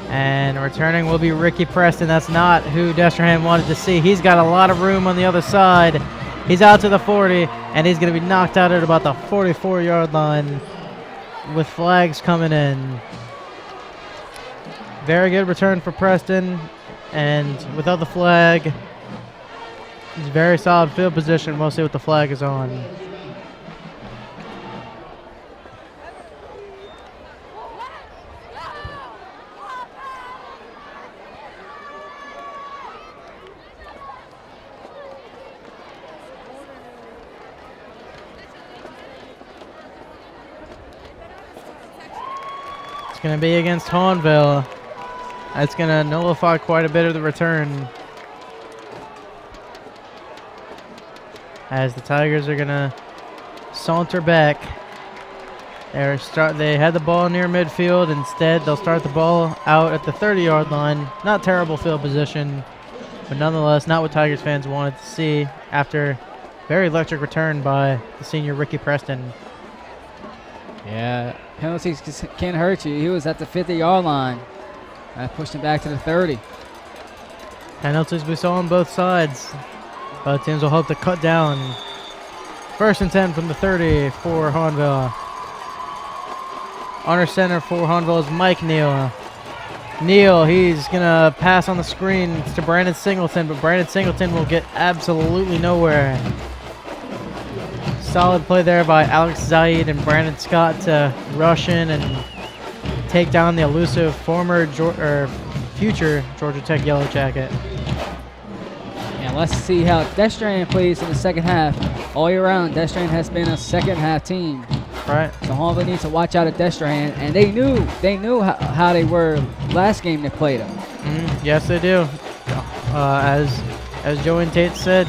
And returning will be Ricky Preston. That's not who Destrehan wanted to see. He's got a lot of room on the other side. He's out to the 40, and he's going to be knocked out at about the 44-yard line with flags coming in. Very good return for Preston, and without the flag, it's very solid field position. We'll see what the flag is on. It's going to be against Hahnville. That's going to nullify quite a bit of the return, as the Tigers are going to saunter back. They had the ball near midfield. Instead, they'll start the ball out at the 30-yard line. Not terrible field position, but nonetheless not what Tigers fans wanted to see after very electric return by the senior Ricky Preston. Yeah, penalties can hurt you. He was at the 50-yard line. I pushed him back to the 30. Penalties we saw on both sides. Both teams will hope to cut down. 1st and 10 from the 30 for Hahnville. Honor center for Hahnville is Mike Neal. Neal, he's going to pass on the screen to Brandon Singleton, but Brandon Singleton will get absolutely nowhere. Solid play there by Alex Zaid and Brandon Scott to rush in and take down the elusive future Georgia Tech Yellow Jacket. And let's see how Destrehan plays in the second half. All year round, Destrehan has been a second half team. Right. So Hahnville needs to watch out at Destrehan, and they knew how they were last game they played them. Yes, they do. As Joey and Tate said,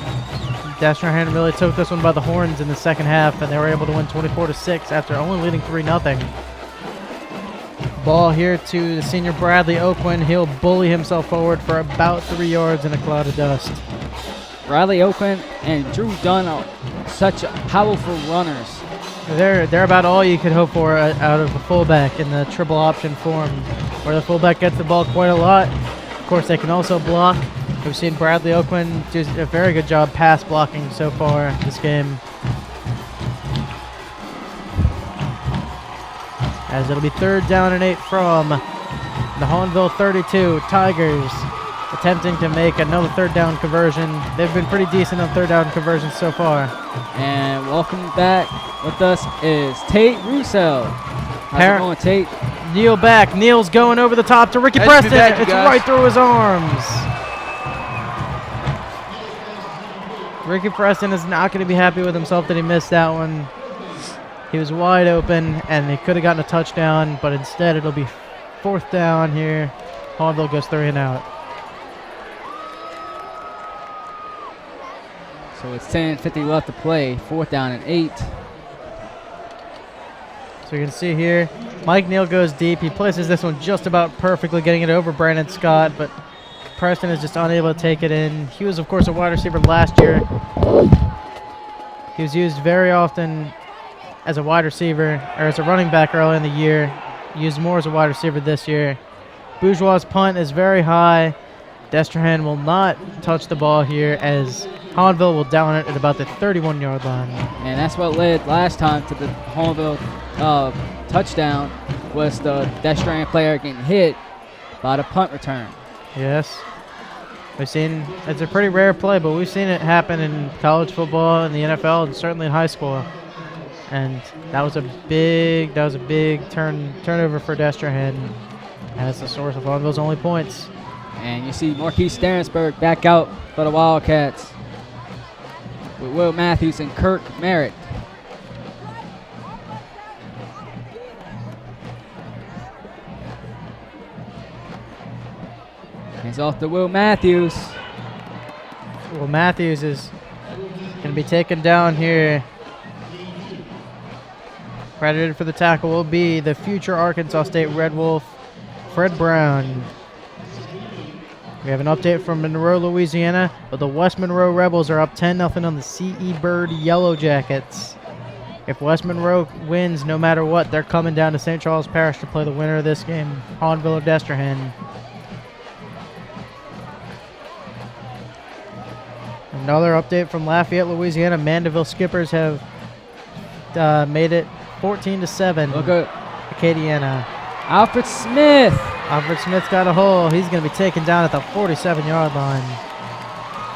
Destrehan really took this one by the horns in the second half, and they were able to win 24-6 after only leading 3-0. Ball here to the senior Bradley Oakland. He'll bully himself forward for about 3 yards in a cloud of dust. Bradley Oakland and Drew Dunn are such powerful runners. They're about all you could hope for out of a fullback in the triple option form, where the fullback gets the ball quite a lot. Of course, they can also block. We've seen Bradley Oakland do a very good job pass blocking so far this game. As it'll be 3rd down and 8 from the Hahnville 32. Tigers attempting to make another 3rd down conversion. They've been pretty decent on 3rd down conversions so far. And welcome back with us is Tate Russo. How's it going, Tate? Neal back. Neal's going over the top to Ricky Preston. It's right through his arms. Ricky Preston is not going to be happy with himself that he missed that one. He was wide open, and he could have gotten a touchdown, but instead it'll be 4th down here. Hahnville goes 3 and out. So it's 10:50 left to play. 4th down and 8. So you can see here, Mike Neal goes deep. He places this one just about perfectly, getting it over Brandon Scott, but Preston is just unable to take it in. He was, of course, a wide receiver last year. He was used very often as a wide receiver, or as a running back early in the year. Used more as a wide receiver this year. Bourgeois' punt is very high. Destrehan will not touch the ball here, as Hahnville will down it at about the 31-yard line. And that's what led last time to the Hahnville touchdown, was the Destrehan player getting hit by the punt return. Yes. We've seen, it's a pretty rare play, but we've seen it happen in college football, in the NFL, and certainly in high school. And that was a big turnover for Destrehan. And it's the source of Hahnville's only points. And you see Marquise Starensburg back out for the Wildcats with Will Matthews and Kirk Merritt. Hands off to Will Matthews. Well, Matthews is going to be taken down here. Credited for the tackle will be the future Arkansas State Red Wolf, Fred Brown. We have an update from Monroe, Louisiana, but the West Monroe Rebels are up 10-0 on the C.E. Bird Yellow Jackets. If West Monroe wins, no matter what, they're coming down to St. Charles Parish to play the winner of this game, Hahnville or Destrehan. Another update from Lafayette, Louisiana. Mandeville Skippers have made it 14-7. Look at Acadiana. Alfred Smith. Alfred Smith's got a hole. He's going to be taken down at the 47-yard line.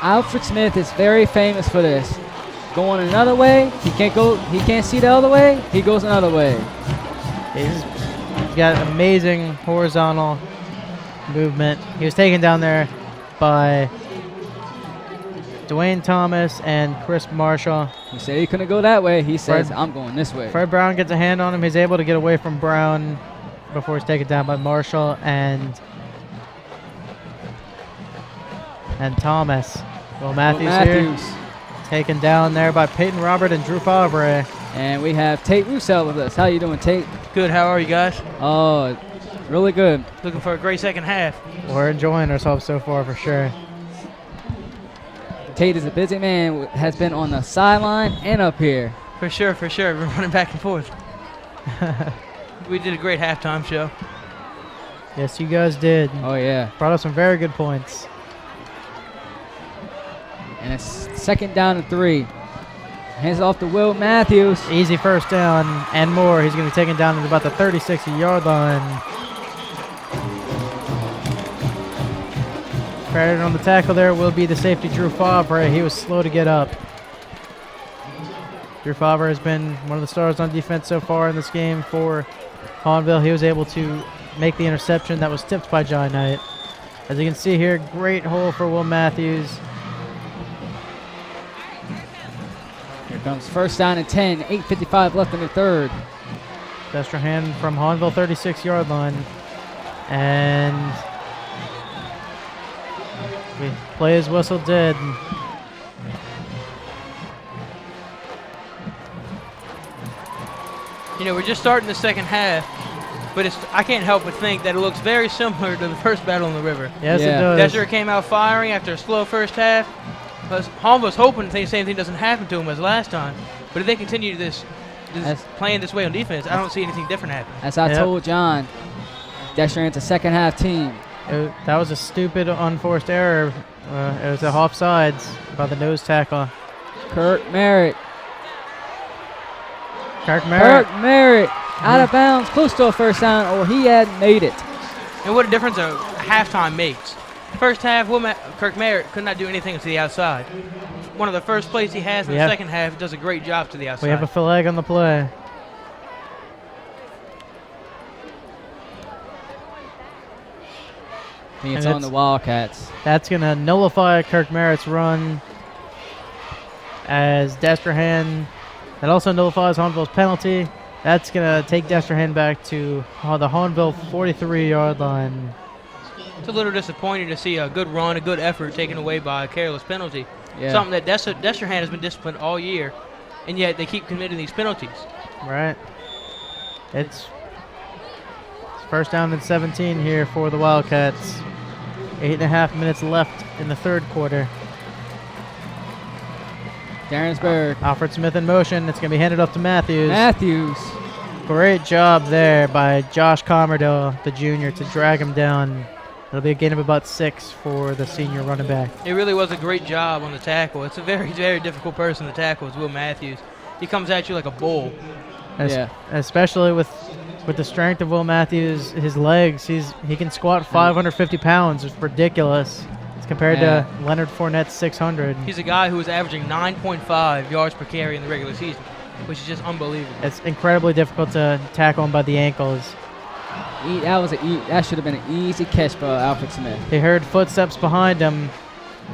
Alfred Smith is very famous for this. Going another way, he can't see the other way, he goes another way. He's got amazing horizontal movement. He was taken down there by Dwayne Thomas and Chris Marshall. He said he couldn't go that way. He says, I'm going this way. Fred Brown gets a hand on him. He's able to get away from Brown before he's taken down by Marshall and Thomas. Will Matthews here. Taken down there by Peyton Robert and Drew Favre. And we have Tate Roussel with us. How you doing, Tate? Good. How are you guys? Oh, really good. Looking for a great second half. We're enjoying ourselves so far for sure. Tate is a busy man, has been on the sideline and up here. For sure. We're running back and forth. We did a great halftime show. Yes, you guys did. Oh, yeah. Brought up some very good points. And it's 2nd down and 3. Hands off to Will Matthews. Easy first down and more. He's going to be taken down at about the 36-yard line. Credited on the tackle there will be the safety Drew Favre. He was slow to get up. Drew Favre has been one of the stars on defense so far in this game for Hahnville. He was able to make the interception that was tipped by John Knight. As you can see here, great hole for Will Matthews. Here comes 1st down and 10, 8:55 left in the 3rd. Destrehan from Hahnville, 36-yard line. And we play his whistle dead. You know, we're just starting the second half, but I can't help but think that it looks very similar to the first battle in the river. Yes, it does. Desert came out firing after a slow first half. Hahnville's hoping the same thing doesn't happen to him as last time. But if they continue this playing this way on defense, I don't see anything different happen. As I told John, Destrehan's a second half team. That was a stupid, unforced error. It was a offsides by the nose tackle. Kirk Merritt. Out of bounds, close to a first down, or he had made it. And what a difference a halftime makes. First half, Kirk Merritt could not do anything to the outside. One of the first plays he has in the second half does a great job to the outside. We have a flag on the play. I think it's on the Wildcats. That's going to nullify Kirk Merritt's run as Destrehan. That also nullifies Hahnville's penalty. That's going to take Destrehan back to the Hahnville 43-yard line. It's a little disappointing to see a good run, a good effort taken away by a careless penalty. Yeah. Something that Destrehan has been disciplined all year, and yet they keep committing these penalties. Right. It's 1st down and 17 here for the Wildcats. 8.5 minutes left in the 3rd quarter. Darrensburg. Alfred Smith in motion. It's going to be handed up to Matthews. Great job there by Josh Commerdale, the junior, to drag him down. It'll be a gain of about 6 for the senior running back. It really was a great job on the tackle. It's a very, very difficult person to tackle is Will Matthews. He comes at you like a bull. Especially with the strength of Will Matthews, his legs, he can squat 550 pounds. It's ridiculous. It's compared to Leonard Fournette's 600. He's a guy who was averaging 9.5 yards per carry in the regular season, which is just unbelievable. It's incredibly difficult to tackle him by the ankles. That should have been an easy catch for Alfred Smith. He heard footsteps behind him.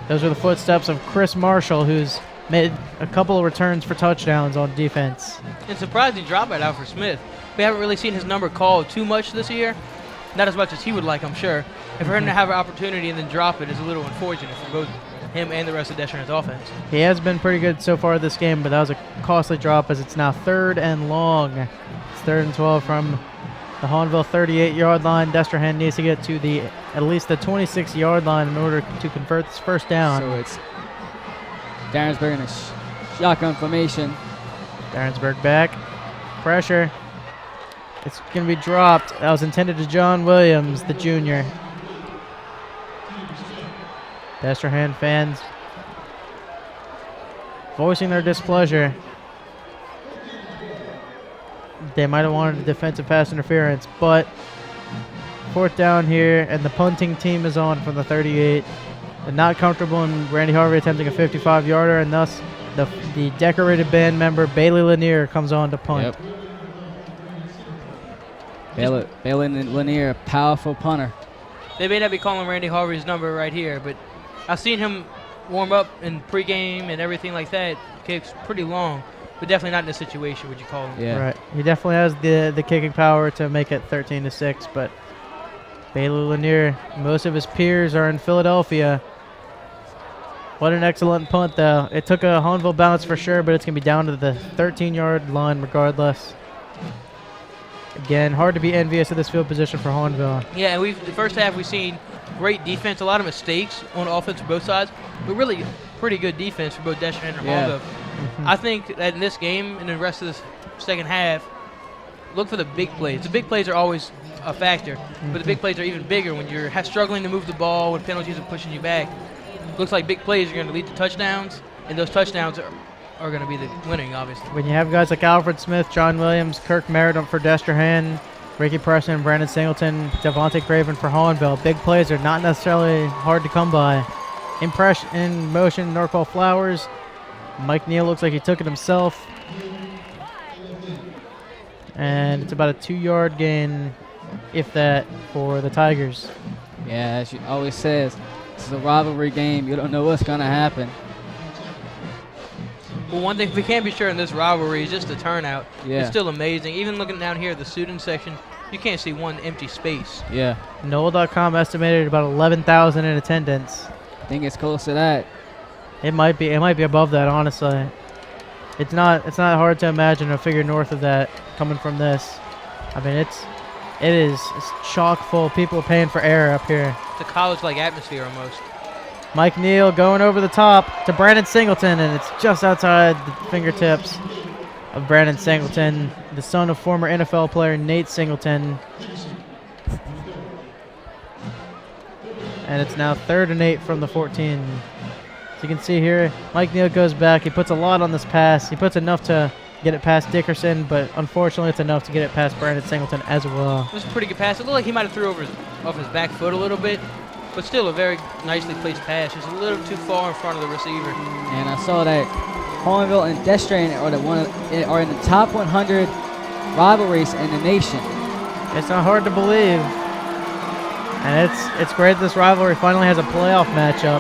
Those were the footsteps of Chris Marshall, who's made a couple of returns for touchdowns on defense. It's surprising drop by Alfred Smith. We haven't really seen his number called too much this year. Not as much as he would like, I'm sure. And for him to have an opportunity and then drop it is a little unfortunate for both him and the rest of Destrehan's offense. He has been pretty good so far this game, but that was a costly drop as it's now 3rd and long. It's 3rd and 12 from the Hahnville 38-yard line. Destrehan needs to get to at least the 26-yard line in order to convert this first down. So it's Darrensburg in a shotgun formation. Darrensburg back. Pressure. It's going to be dropped. That was intended to John Williams, the junior. Destrehan fans voicing their displeasure. They might have wanted a defensive pass interference, but 4th down here, and the punting team is on from the 38. They're not comfortable in Randy Harvey attempting a 55-yarder, and thus the decorated band member Bailey Lanier comes on to punt. Yep. Bailey Lanier, powerful punter. They may not be calling Randy Harvey's number right here, but I've seen him warm up in pregame and everything like that. Kicks pretty long, but definitely not in this situation would you call him. Yeah. Right. He definitely has the kicking power to make it 13-6, but Bailey Lanier, most of his peers are in Philadelphia. What an excellent punt, though. It took a Hahnville bounce for sure, but it's going to be down to the 13-yard line regardless. Again, hard to be envious of this field position for Hahnville. Yeah, and the first half we've seen great defense, a lot of mistakes on offense for both sides, but really pretty good defense for both Destrehan and Hahnville. I think that in this game and the rest of this second half, look for the big plays. The big plays are always a factor, but the big plays are even bigger when you're struggling to move the ball, when penalties are pushing you back. Looks like big plays are going to lead to touchdowns, and those touchdowns are going to be the winning, obviously. When you have guys like Alfred Smith, John Williams, Kirk Merritt for Destrehan, Ricky Preston, Brandon Singleton, Devontae Craven for Hahnville, big plays are not necessarily hard to come by. In motion, Norquell Flowers. Mike Neal looks like he took it himself. And it's about a 2-yard gain, if that, for the Tigers. Yeah, as you always says, this is a rivalry game. You don't know what's going to happen. Well, one thing we can be sure in this rivalry is just the turnout. Yeah. It's still amazing. Even looking down here at the student section, you can't see one empty space. Yeah. NOLA.com estimated about 11,000 in attendance. I think it's close to that. It might be above that, honestly. It's not hard to imagine a figure north of that coming from this. I mean, it's chock full. People are paying for air up here. It's a college-like atmosphere almost. Mike Neal going over the top to Brandon Singleton, and it's just outside the fingertips of Brandon Singleton, the son of former NFL player Nate Singleton. And it's now 3rd and 8 from the 14. So you can see here, Mike Neal goes back. He puts a lot on this pass. He puts enough to get it past Dickerson, but unfortunately it's enough to get it past Brandon Singleton as well. It was a pretty good pass. It looked like he might have threw off his back foot a little bit, but still a very nicely placed pass. Just a little too far in front of the receiver. And I saw that Hahnville and Destrehan are in the top 100 rivalries in the nation. It's not hard to believe. And it's great this rivalry finally has a playoff matchup.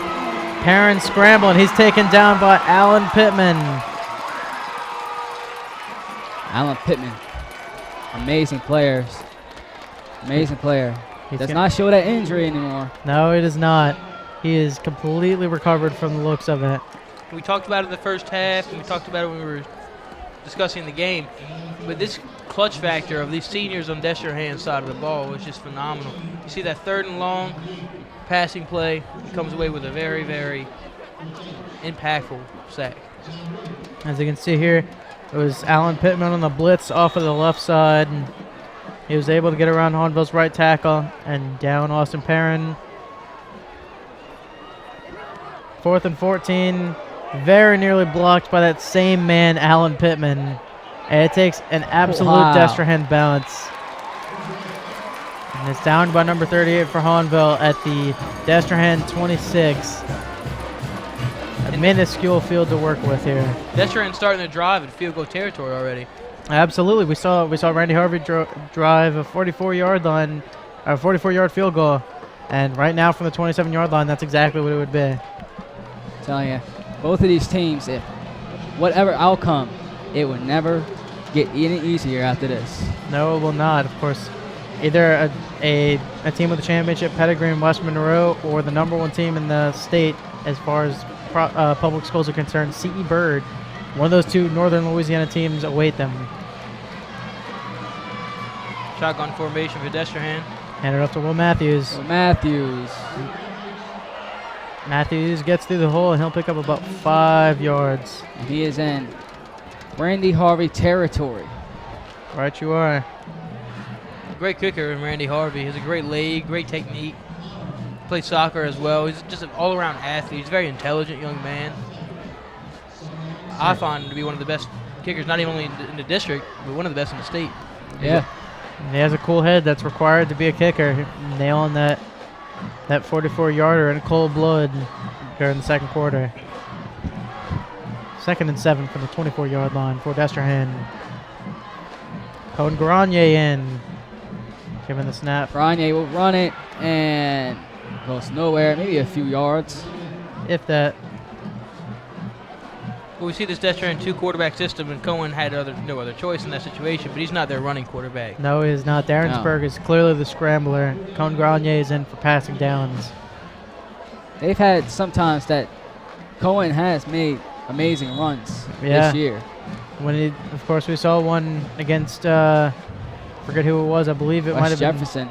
Perrin scrambling. He's taken down by Alan Pittman. Alan Pittman. Amazing players. Amazing player. Does not show that injury anymore. No, it does not. He is completely recovered from the looks of it. We talked about it in the first half, and we talked about it when we were discussing the game. But this clutch factor of these seniors on Destrehan's side of the ball was just phenomenal. You see that 3rd and long passing play. He comes away with a very, very impactful sack. As you can see here, it was Alan Pittman on the blitz off of the left side. And he was able to get around Hahnville's right tackle and down Austin Perrin. 4th and 14. Very nearly blocked by that same man, Alan Pittman. And it takes an absolute Destrehan bounce. And it's down by number 38 for Hahnville at the Destrehan 26. A minuscule field to work with here. Destrehan starting to drive in field goal territory already. Absolutely. We saw Randy Harvey drive a 44-yard field goal. And right now from the 27-yard line, that's exactly what it would be. I'm telling you, both of these teams, if whatever outcome, it will never get any easier after this. No, it will not. Of course, either a team with a championship pedigree in West Monroe or the #1 team in the state as far as public schools are concerned. C.E. Bird, one of those two Northern Louisiana teams, await them. Shotgun formation for Destrehan. Hand it off to Will Matthews. Matthews gets through the hole, and he'll pick up about 5 yards. And he is in Randy Harvey territory. Right you are. Great kicker in Randy Harvey. He has a great leg, great technique. Plays soccer as well. He's just an all-around athlete. He's a very intelligent young man. I find him to be one of the best kickers, not even only in the district, but one of the best in the state. Yeah. And he has a cool head that's required to be a kicker. Nailing that 44-yarder in cold blood during the second quarter. 2nd and 7 from the 24-yard line for Destrehan. Cohen Grenier in. Given the snap. Grenier will run it and goes nowhere, maybe a few yards. If that. Well, we see this Destrehan 2-quarterback system, and Cohen had no other choice in that situation, but he's not their running quarterback. No, he is not. Darrensburg is clearly the scrambler. Cohen Grenier is in for passing downs. They've had sometimes that Cohen has made amazing runs this year. Of course, we saw one against, forget who it was. I believe it might have been Jefferson.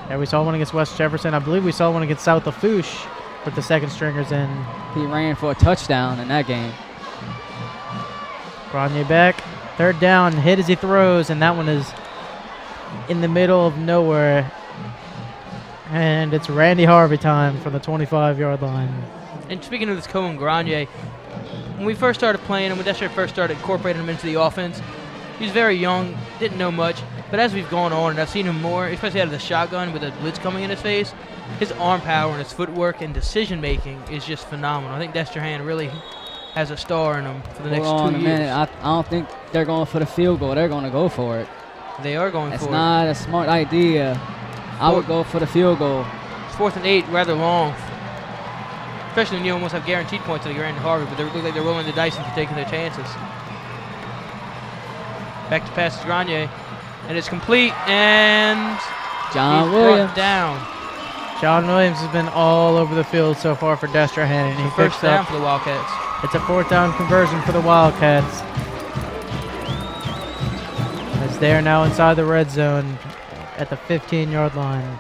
Yeah, we saw one against West Jefferson. I believe we saw one against South Lafourche with the second stringers in. He ran for a touchdown in that game. Grenier back. 3rd down, hit as he throws, and that one is in the middle of nowhere. And it's Randy Harvey time from the 25-yard line. And speaking of this Cohen Grenier, when we first started playing him, when Destrehan first started incorporating him into the offense, he was very young, didn't know much. But as we've gone on, and I've seen him more, especially out of the shotgun with the blitz coming in his face, his arm power and his footwork and decision-making is just phenomenal. I think Destrehan really has a star in him for the next 2 years. Hold on a minute. I don't think they're going for the field goal. They're going to go for it. They are going for it. That's not a smart idea. I would go for the field goal. It's 4th and 8, rather long. Especially when you almost have guaranteed points like Randy Harvey, but they look like they're rolling the dice and taking their chances. Back to pass to Grenier. And it's complete, and John he's Williams brought down. John Williams has been all over the field so far for Destrehan, and he First picks down up. for the Wildcats. It's a 4th down conversion for the Wildcats. As they are now inside the red zone at the 15-yard line.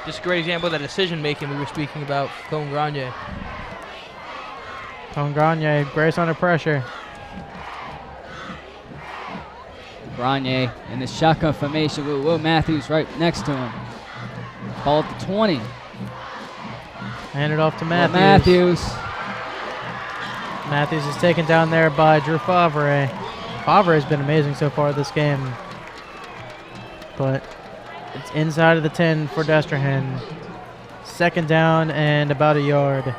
Just a great example of that decision-making we were speaking about, Cohen Grenier. Cohen Grenier, brace under pressure. Grenier in the shotgun formation with Will Matthews right next to him. Ball at the 20. Hand it off to Will Matthews. Matthews. Matthews is taken down there by Drew Favre. Favre has been amazing so far this game. But it's inside of the 10 for Destrehan. 2nd down and about a yard.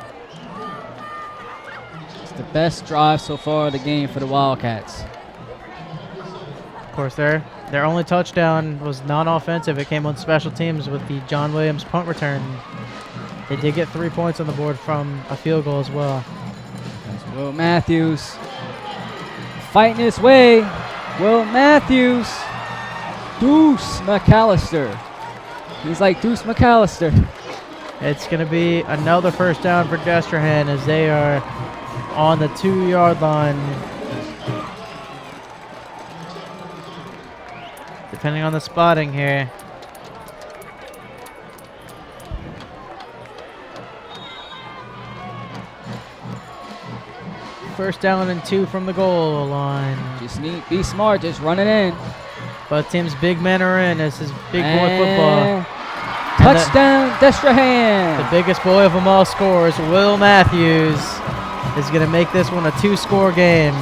It's the best drive so far of the game for the Wildcats. Of course, their only touchdown was non-offensive. It came on special teams with the John Williams punt return. They did get 3 points on the board from a field goal as well. That's Will Matthews fighting his way. Will Matthews. Deuce McAllister. He's like Deuce McAllister. It's going to be another 1st down for Destrehan as they are on the 2-yard line. Depending on the spotting here. First down and 2 from the goal line. Just be smart, just run it in. Both teams' big men are in. This is big boy football. Touchdown, Destrehan. The biggest boy of them all scores. Will Matthews is going to make this one a 2-score game.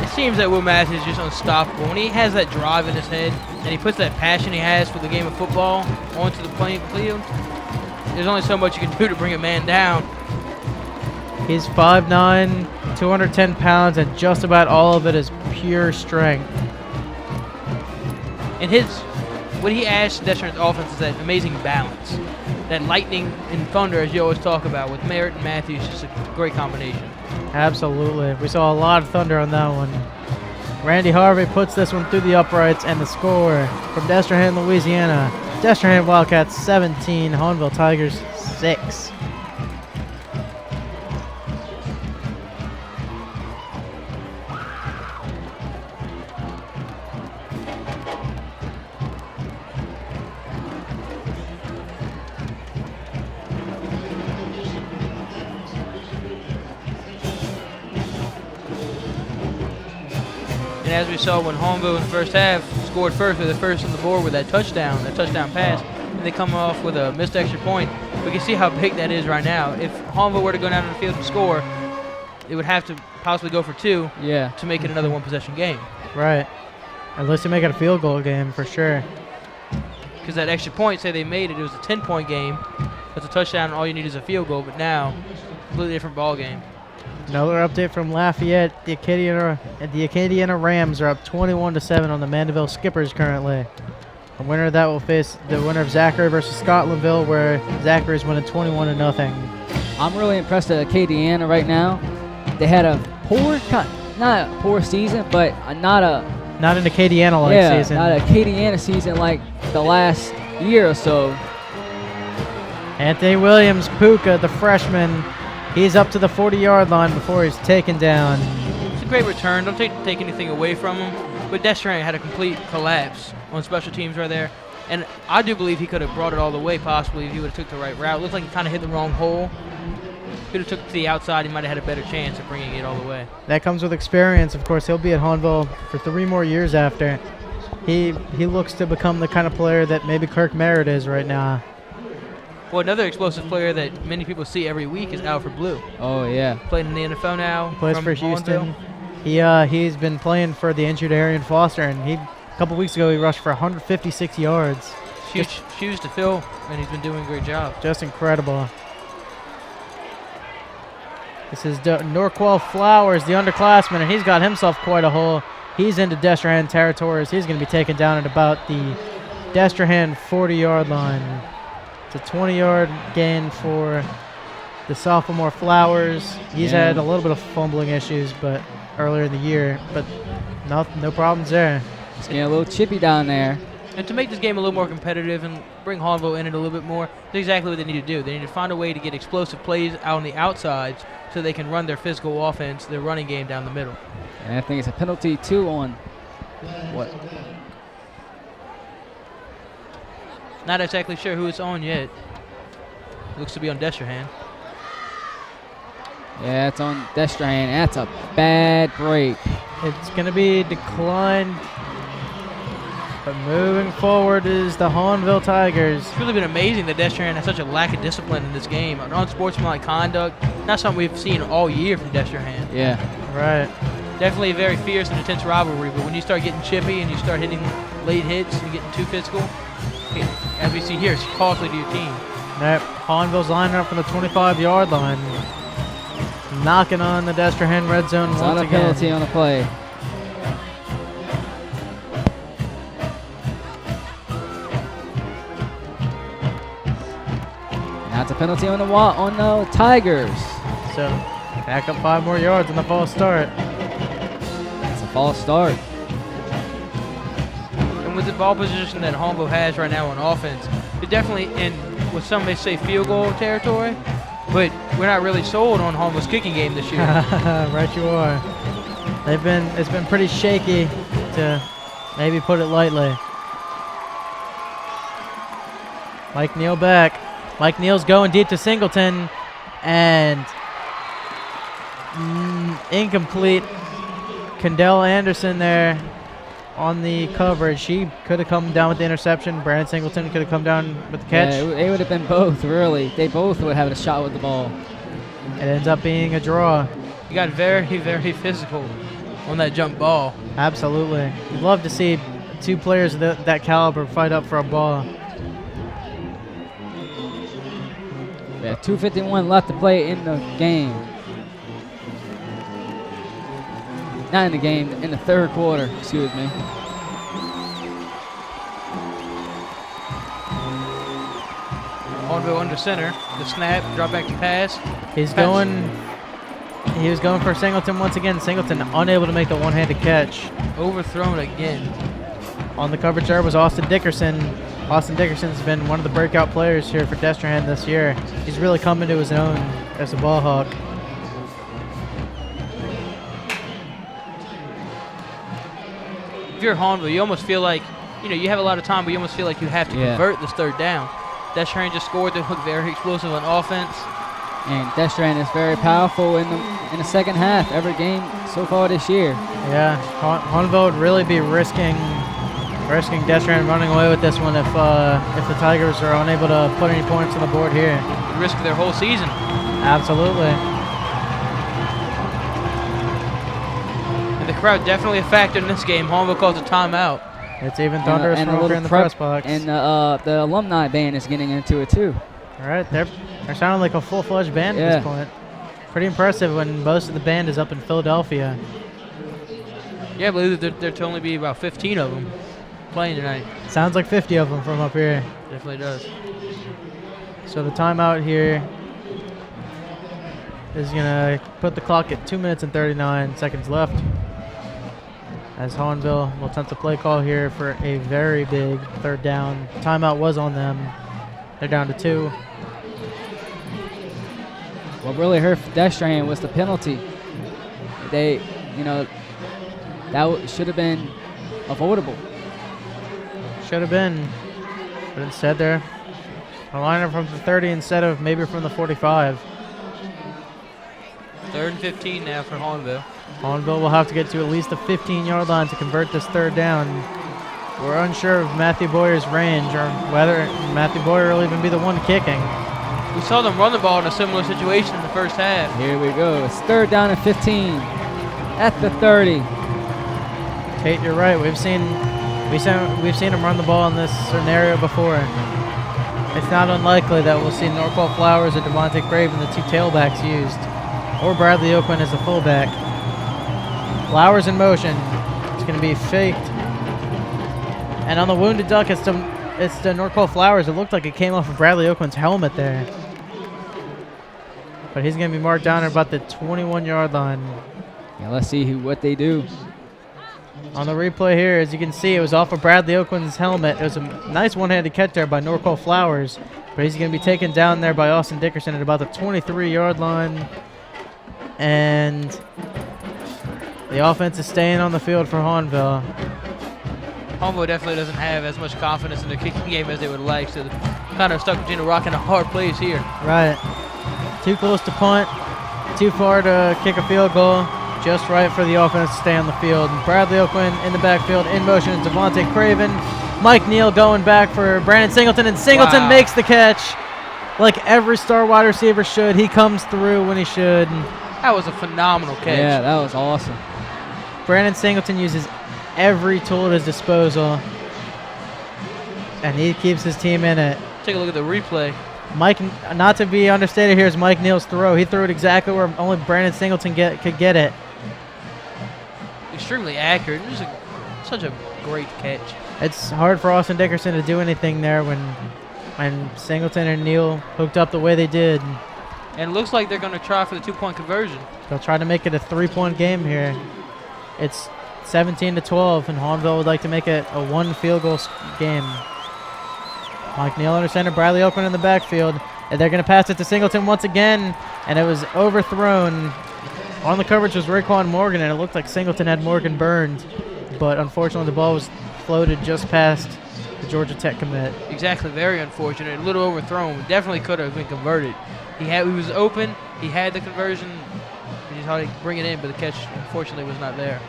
It seems that Will Matthews is just unstoppable. When he has that drive in his head and he puts that passion he has for the game of football onto the playing field, there's only so much you can do to bring a man down. He's 5'9", 210 pounds, and just about all of it is pure strength. And what he adds to Destrehan's offense is that amazing balance. That lightning and thunder, as you always talk about, with Merritt and Matthews, just a great combination. Absolutely. We saw a lot of thunder on that one. Randy Harvey puts this one through the uprights, and the score from Destrehan, Louisiana, Destrehan Wildcats 17, Hahnville Tigers 6. And as we saw when Hahnville in the first half scored first, with the first on the board with that touchdown pass, and they come off with a missed extra point, we can see how big that is right now. If Hahnville were to go down on the field and score, it would have to possibly go for 2 to make it another one-possession game. Right. Unless you make it a field goal game, for sure. Because that extra point, say they made it, it was a 10-point game. That's a touchdown, and all you need is a field goal. But now, completely different ball game. Another update from Lafayette. The Acadiana Rams are up 21-7 on the Mandeville Skippers currently. The winner of that will face the winner of Zachary versus Scotlandville, where Zachary is winning 21-0. I'm really impressed with Acadiana right now. They had a not a poor season, but not an Acadiana-like season. Not an Acadiana season like the last year or so. Anthony Williams, Puka, the freshman, he's up to the 40-yard line before he's taken down. It's a great return. Don't take anything away from him. But Destrehan had a complete collapse on special teams right there. And I do believe he could have brought it all the way possibly if he would have took the right route. It looked like he kind of hit the wrong hole. Could have took it to the outside. He might have had a better chance of bringing it all the way. That comes with experience. Of course, he'll be at Hahnville for 3 more years after. He looks to become the kind of player that maybe Kirk Merritt is right now. Well, another explosive player that many people see every week is Alfred Blue. Oh, yeah. Playing in the NFL now. Plays for Houston. He's been playing for the injured Arian Foster, and a couple weeks ago he rushed for 156 yards. Huge shoes to fill, and he's been doing a great job. Just incredible. This is Norquell Flowers, the underclassman, and he's got himself quite a hole. He's into Destrehan territory. He's going to be taken down at about the Destrehan 40-yard line. It's a 20-yard gain for the sophomore Flowers. He's had a little bit of fumbling issues earlier in the year, but no problems there. It's getting a little chippy down there. And to make this game a little more competitive and bring Hahnville in it a little bit more, that's exactly what they need to do. They need to find a way to get explosive plays out on the outsides so they can run their physical offense, their running game down the middle. And I think it's a penalty, too, on what? Not exactly sure who it's on yet. Looks to be on Destrehan. Yeah, it's on Destrehan. That's a bad break. It's going to be declined. But moving forward is the Hahnville Tigers. It's really been amazing that Destrehan has such a lack of discipline in this game. Unsportsmanlike conduct, not something we've seen all year from Destrehan. Yeah. Right. Definitely a very fierce and intense rivalry, but when you start getting chippy and you start hitting late hits and getting too physical, as we see here, it's costly to your team. Yep. Hahnville's lining up from the 25-yard line. Knocking on the Destrehan red zone once again. It's not a penalty on the play. That's a penalty on the Tigers. So back up 5 more yards on the false start. It's a false start. And with the ball position that Hahnville has right now on offense, they're definitely in what some may say field goal territory, but we're not really sold on Hahnville's kicking game this year. Right you are. It's been pretty shaky, to maybe put it lightly. Mike Neal back. Mike Neal's going deep to Singleton, and incomplete. Kendall Anderson there on the coverage. She could have come down with the interception. Brandon Singleton could have come down with the catch. Yeah, it would have been both, really. They both would have a shot with the ball. It ends up being a draw. You got very, very physical on that jump ball. Absolutely. You'd love to see 2 players of that caliber fight up for a ball. Yeah, 2:51 left to play in the game. Not in the game, in the third quarter, excuse me. Hahnville under center. The snap, drop back to pass. He was going for Singleton once again. Singleton unable to make the one-handed catch. Overthrown again. On the coverage there was Austin Dickerson. Austin Dickerson's been one of the breakout players here for Destrehan this year. He's really come into his own as a ball hawk. If you're Hahnville, you almost feel like, you have a lot of time, but you almost feel like you have to convert this third down. Destrehan just scored. They look very explosive on offense. And Destrehan is very powerful in the second half every game so far this year. Yeah, Hahnville would really be risking Destrehan running away with this one if the Tigers are unable to put any points on the board here. Risk their whole season. Absolutely. And the crowd definitely a factor in this game. Hahnville calls a timeout. It's even thunderous from up here in the press box. And the alumni band is getting into it too. All right, they're sounding like a full-fledged band at this point. Pretty impressive when most of the band is up in Philadelphia. Yeah, I believe that there to only be about 15 of them playing tonight. Sounds like 50 of them from up here. Definitely does. So the timeout here is going to put the clock at 2 minutes and 39 seconds left, as Hahnville will attempt a play call here for a very big third down. Timeout was on them. They're down to 2. What really hurt Destrehan was the penalty. They, that should have been avoidable. Should have been, but instead they're lining from the 30 instead of maybe from the 45. 3rd and 15 now for Hahnville. Hahnville will have to get to at least the 15-yard line to convert this third down. We're unsure of Matthew Boyer's range or whether Matthew Boyer will even be the one kicking. We saw them run the ball in a similar situation in the first half. Here we go. It's 3rd down and 15 at the 30. Tate, you're right. We've seen him run the ball in this scenario before. It's not unlikely that we'll see Norquell Flowers or Devontae Craven, the 2 tailbacks used, or Bradley Oakman as a fullback. Flowers in motion. It's going to be faked. And on the wounded duck, it's the Norquell Flowers. It looked like it came off of Bradley Oakman's helmet there. But he's going to be marked down at about the 21-yard line. Yeah, let's see what they do. On the replay here, as you can see, it was off of Bradley Oakland's helmet. It was a nice one-handed catch there by Norquell Flowers, but he's going to be taken down there by Austin Dickerson at about the 23-yard line. And the offense is staying on the field for Hahnville. Hahnville definitely doesn't have as much confidence in the kicking game as they would like, so they're kind of stuck between a rock and a hard place here. Right. Too close to punt, too far to kick a field goal. Just right for the offense to stay on the field. And Bradley Oakland in the backfield, in motion, Devontae Craven. Mike Neal going back for Brandon Singleton, and Singleton makes the catch like every star wide receiver should. He comes through when he should. That was a phenomenal catch. Yeah, that was awesome. Brandon Singleton uses every tool at his disposal, and he keeps his team in it. Take a look at the replay. Mike, not to be understated here, is Mike Neal's throw. He threw it exactly where only Brandon Singleton could get it. Extremely accurate. It was such a great catch. It's hard for Austin Dickerson to do anything there when Singleton and Neal hooked up the way they did. And it looks like they're going to try for the 2-point conversion. They'll try to make it a 3-point game here. It's 17-12, and Hahnville would like to make it a 1 field goal game. Mike Neal under center, Bradley Oakland in the backfield, and they're going to pass it to Singleton once again, and it was overthrown. On the coverage was Raekwon Morgan, and it looked like Singleton had Morgan burned, but unfortunately the ball was floated just past the Georgia Tech commit. Exactly, very unfortunate. A little overthrown. Definitely could have been converted. He was open. He had the conversion. He just had to bring it in, but the catch unfortunately was not there.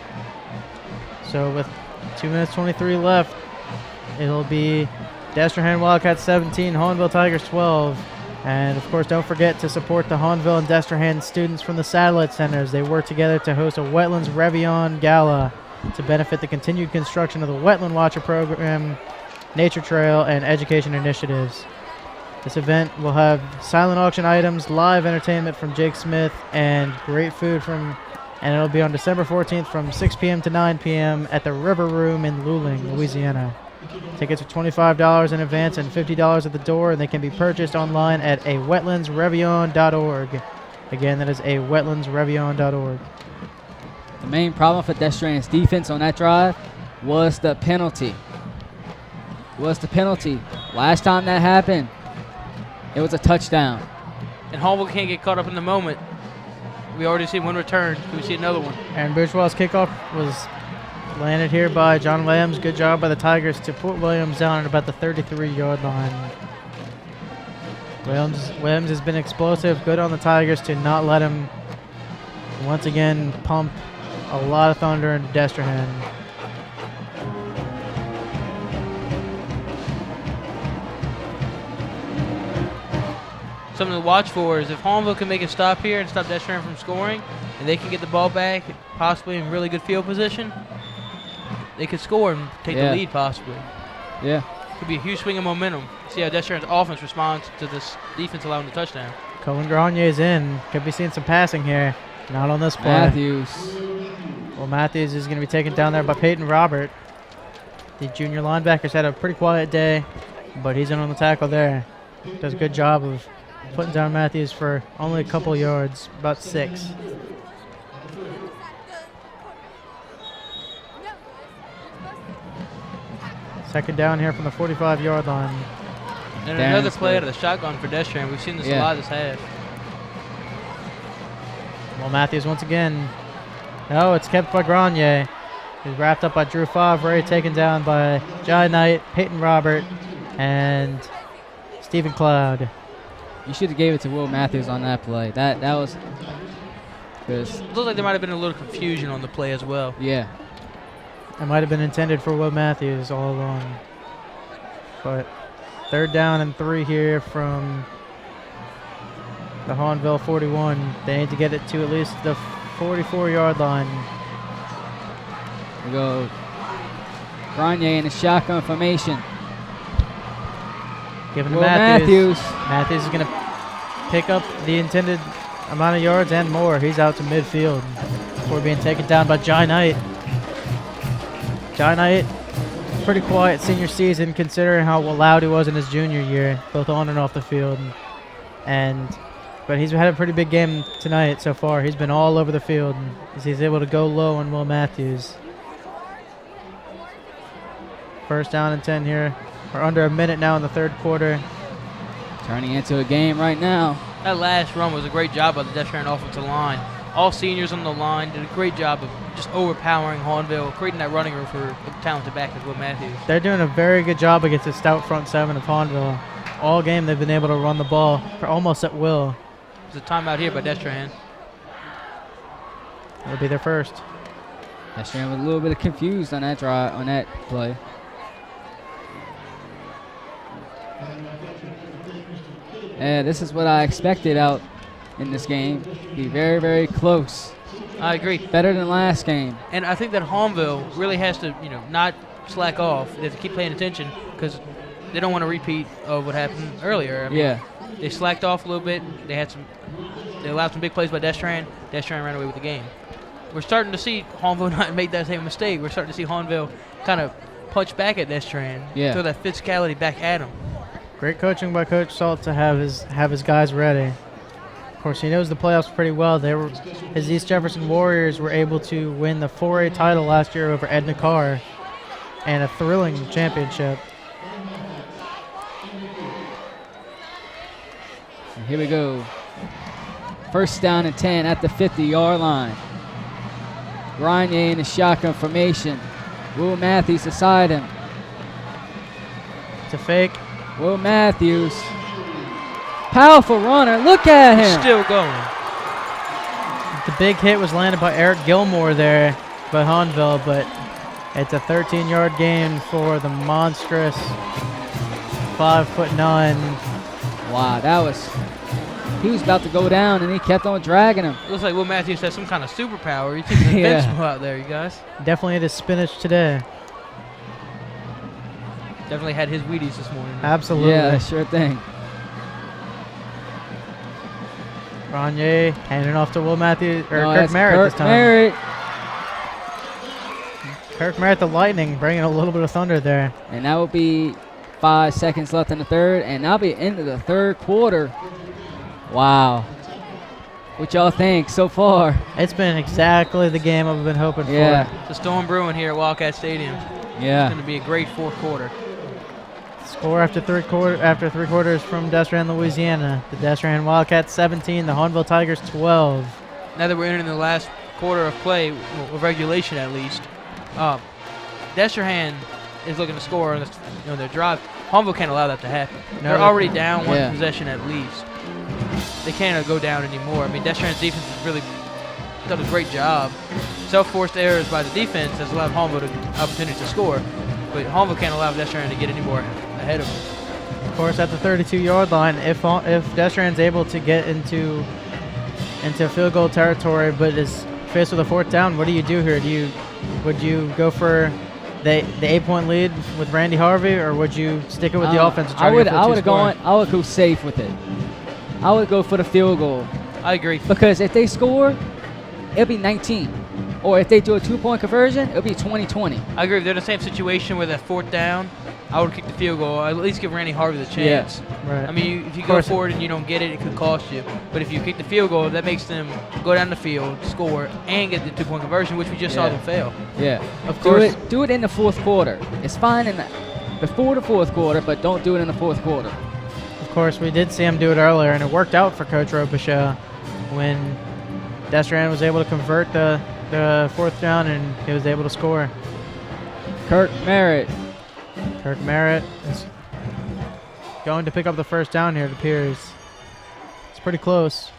So with 2 minutes 23 left, it'll be Destrehan Wildcats 17, Hahnville Tigers 12. And, of course, don't forget to support the Hahnville and Destrehan students from the satellite centers. They work together to host a Wetlands Revillon Gala to benefit the continued construction of the Wetland Watcher program, nature trail, and education initiatives. This event will have silent auction items, live entertainment from Jake Smith, and great food and it'll be on December 14th from 6 p.m. to 9 p.m. at the River Room in Luling, Louisiana. Tickets are $25 in advance and $50 at the door, and they can be purchased online at wetlandsrevillon.org. Again, that is wetlandsrevillon.org. The main problem for Destrehan's defense on that drive was the penalty. was the penalty. Last time that happened, it was a touchdown. And Hahnville can't get caught up in the moment. We already see one return. Can we see another one? Aaron Bourgeois' kickoff was landed here by John Williams. Good job by the Tigers to put Williams down at about the 33-yard line. Williams has been explosive. Good on the Tigers to not let him once again pump a lot of thunder into Destrehan. Something to watch for is if Hahnville can make a stop here and stop Destrehan from scoring, and they can get the ball back, possibly in really good field position, they could score and take the lead possibly. Yeah. Could be a huge swing of momentum. See how Destrehan's offense responds to this defense allowing the touchdown. Cohen Granier's in. Could be seeing some passing here. Not on this play. Matthews. Well, Matthews is going to be taken down there by Peyton Robert. The junior linebacker's had a pretty quiet day, but he's in on the tackle there. Does a good job of putting down Matthews for only a couple yards, about 6. Second down here from the 45-yard line. And another play out of the shotgun for Destrehan. We've seen this a lot this half. Well, Matthews once again. No, it's kept by Grenier. He's wrapped up by Drew Favre, taken down by Jai Knight, Peyton Robert, and Stephen Cloud. You should have gave it to Will Matthews on that play. That was good. It looked like there might have been a little confusion on the play as well. Yeah. It might have been intended for Will Matthews all along. But third down and 3 here from the Hahnville 41. They need to get it to at least the 44-yard line. We go Grenier in the shotgun formation. Giving to Will Matthews. Matthews is going to pick up the intended amount of yards and more. He's out to midfield before being taken down by Jai Knight. Jai Knight, pretty quiet senior season considering how loud he was in his junior year, both on and off the field. But he's had a pretty big game tonight so far. He's been all over the field. He's able to go low on Will Matthews. First down and 10 here. We're under a minute now in the third quarter. Turning into a game right now. That last run was a great job by the Destrehan offensive line. All seniors on the line did a great job of just overpowering Hahnville, creating that running room for a talented back as Will Matthews. They're doing a very good job against the stout front seven of Hahnville. All game they've been able to run the ball for almost at will. There's a timeout here by Destrehan. It'll be their first. Destrehan was a little bit confused on that drive, on that play. Yeah, this is what I expected out in this game. Be very, very close. I agree. Better than last game. And I think that Hahnville really has to, not slack off. They have to keep paying attention because they don't want to repeat of what happened earlier. I mean, they slacked off a little bit. They allowed some big plays by Destrehan. Destrehan ran away with the game. We're starting to see Hahnville not make that same mistake. We're starting to see Hahnville kind of punch back at Destrehan. Throw that physicality back at him. Great coaching by Coach Salt to have his guys ready. Of course, he knows the playoffs pretty well. His East Jefferson Warriors were able to win the 4A title last year over Edna Carr, and a thrilling championship. And here we go. First down and 10 at the 50-yard line. Grenier in the shotgun formation. Will Matthews beside him. It's a fake. Will Matthews. Powerful runner. Look at him. Still going. The big hit was landed by Eric Gilmore there by Hahnville, but it's a 13-yard gain for the monstrous 5'9". Wow, he was about to go down, and he kept on dragging him. Looks like Will Matthews has some kind of superpower. He's taking invincible out there, you guys. Definitely had his spinach today. Definitely had his Wheaties this morning. Absolutely. Yeah, sure thing. Grenier handing off to Will Matthews, or Kirk Merritt this time. Merritt. Kirk Merritt, the Lightning, bringing a little bit of thunder there. And that will be 5 seconds left in the third, and that'll be into the third quarter. Wow. What y'all think so far? It's been exactly the game I've been hoping for. The storm brewing here at Wildcat Stadium. Yeah. It's going to be a great fourth quarter. Score after three quarters from Destrehan, Louisiana. The Destrehan Wildcats 17, the Hahnville Tigers 12. Now that we're entering the last quarter of play, of regulation at least, Destrehan is looking to score on their drive. Hahnville can't allow that to happen. They're already down one possession at least. They can't go down anymore. I mean, Destrehan's defense has really done a great job. Self-forced errors by the defense has allowed Hahnville the opportunity to score, but Hahnville can't allow Destrehan to get any more ahead of them. Of course, at the 32-yard line, if Destrehan's able to get into field goal territory, but is faced with a fourth down, what do you do here? Would you go for the 8-point lead with Randy Harvey, or would you stick it with the offense? I would go safe with it. I would go for the field goal. I agree. Because if they score, it'll be 19. Or if they do a 2-point conversion, it'll be 20-20. I agree. If they're in the same situation with that fourth down, I would kick the field goal. At least give Randy Harvey the chance. Yeah, right. I mean, if you go forward and you don't get it, it could cost you. But if you kick the field goal, that makes them go down the field, score, and get the 2-point conversion, which we just saw them fail. Yeah. Of course. Do it in the fourth quarter. It's fine before the fourth quarter, but don't do it in the fourth quarter. Of course, we did see him do it earlier, and it worked out for Coach Robichaud when Destrehan was able to convert the fourth down, and he was able to score. Kirk Merritt is going to pick up the first down here, it appears. It's pretty close.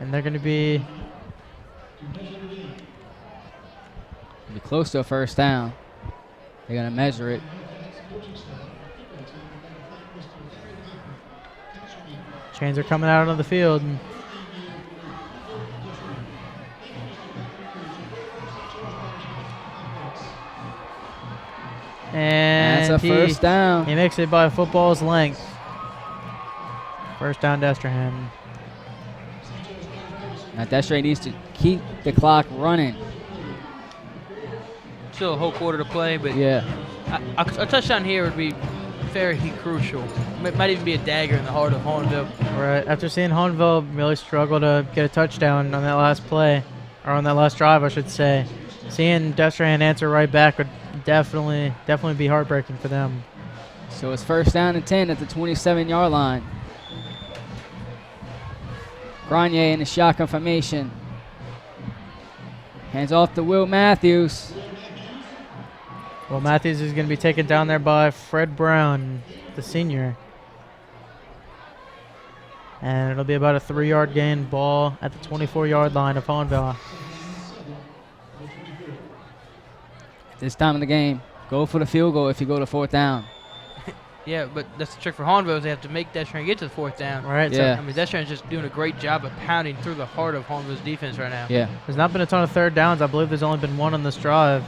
And they're going to be close to a first down. They're going to measure it. Chains are coming out on the field. And that's a first down. He makes it by a football's length. First down, Destrehan. Now Destrehan needs to keep the clock running. Still a whole quarter to play, but yeah, a touchdown here would be very crucial. It might even be a dagger in the heart of Hahnville. Right. After seeing Hahnville really struggle to get a touchdown on that last play, or on that last drive, I should say, seeing Destrehan answer right back would definitely be heartbreaking for them. So it's first down and 10 at the 27-yard line. Grenier in the shotgun formation. Hands off to Will Matthews. Will Matthews is going to be taken down there by Fred Brown, the senior. And it'll be about a 3-yard gain, ball at the 24-yard line of Hahnville. This time in the game, go for the field goal if you go to fourth down. Yeah, but that's the trick for Hahnville is they have to make Destrehan get to the fourth down. Right. Yeah. So, I mean, Destrehan's just doing a great job of pounding through the heart of Hahnville's defense right now. Yeah. There's not been a ton of third downs. I believe there's only been one on this drive.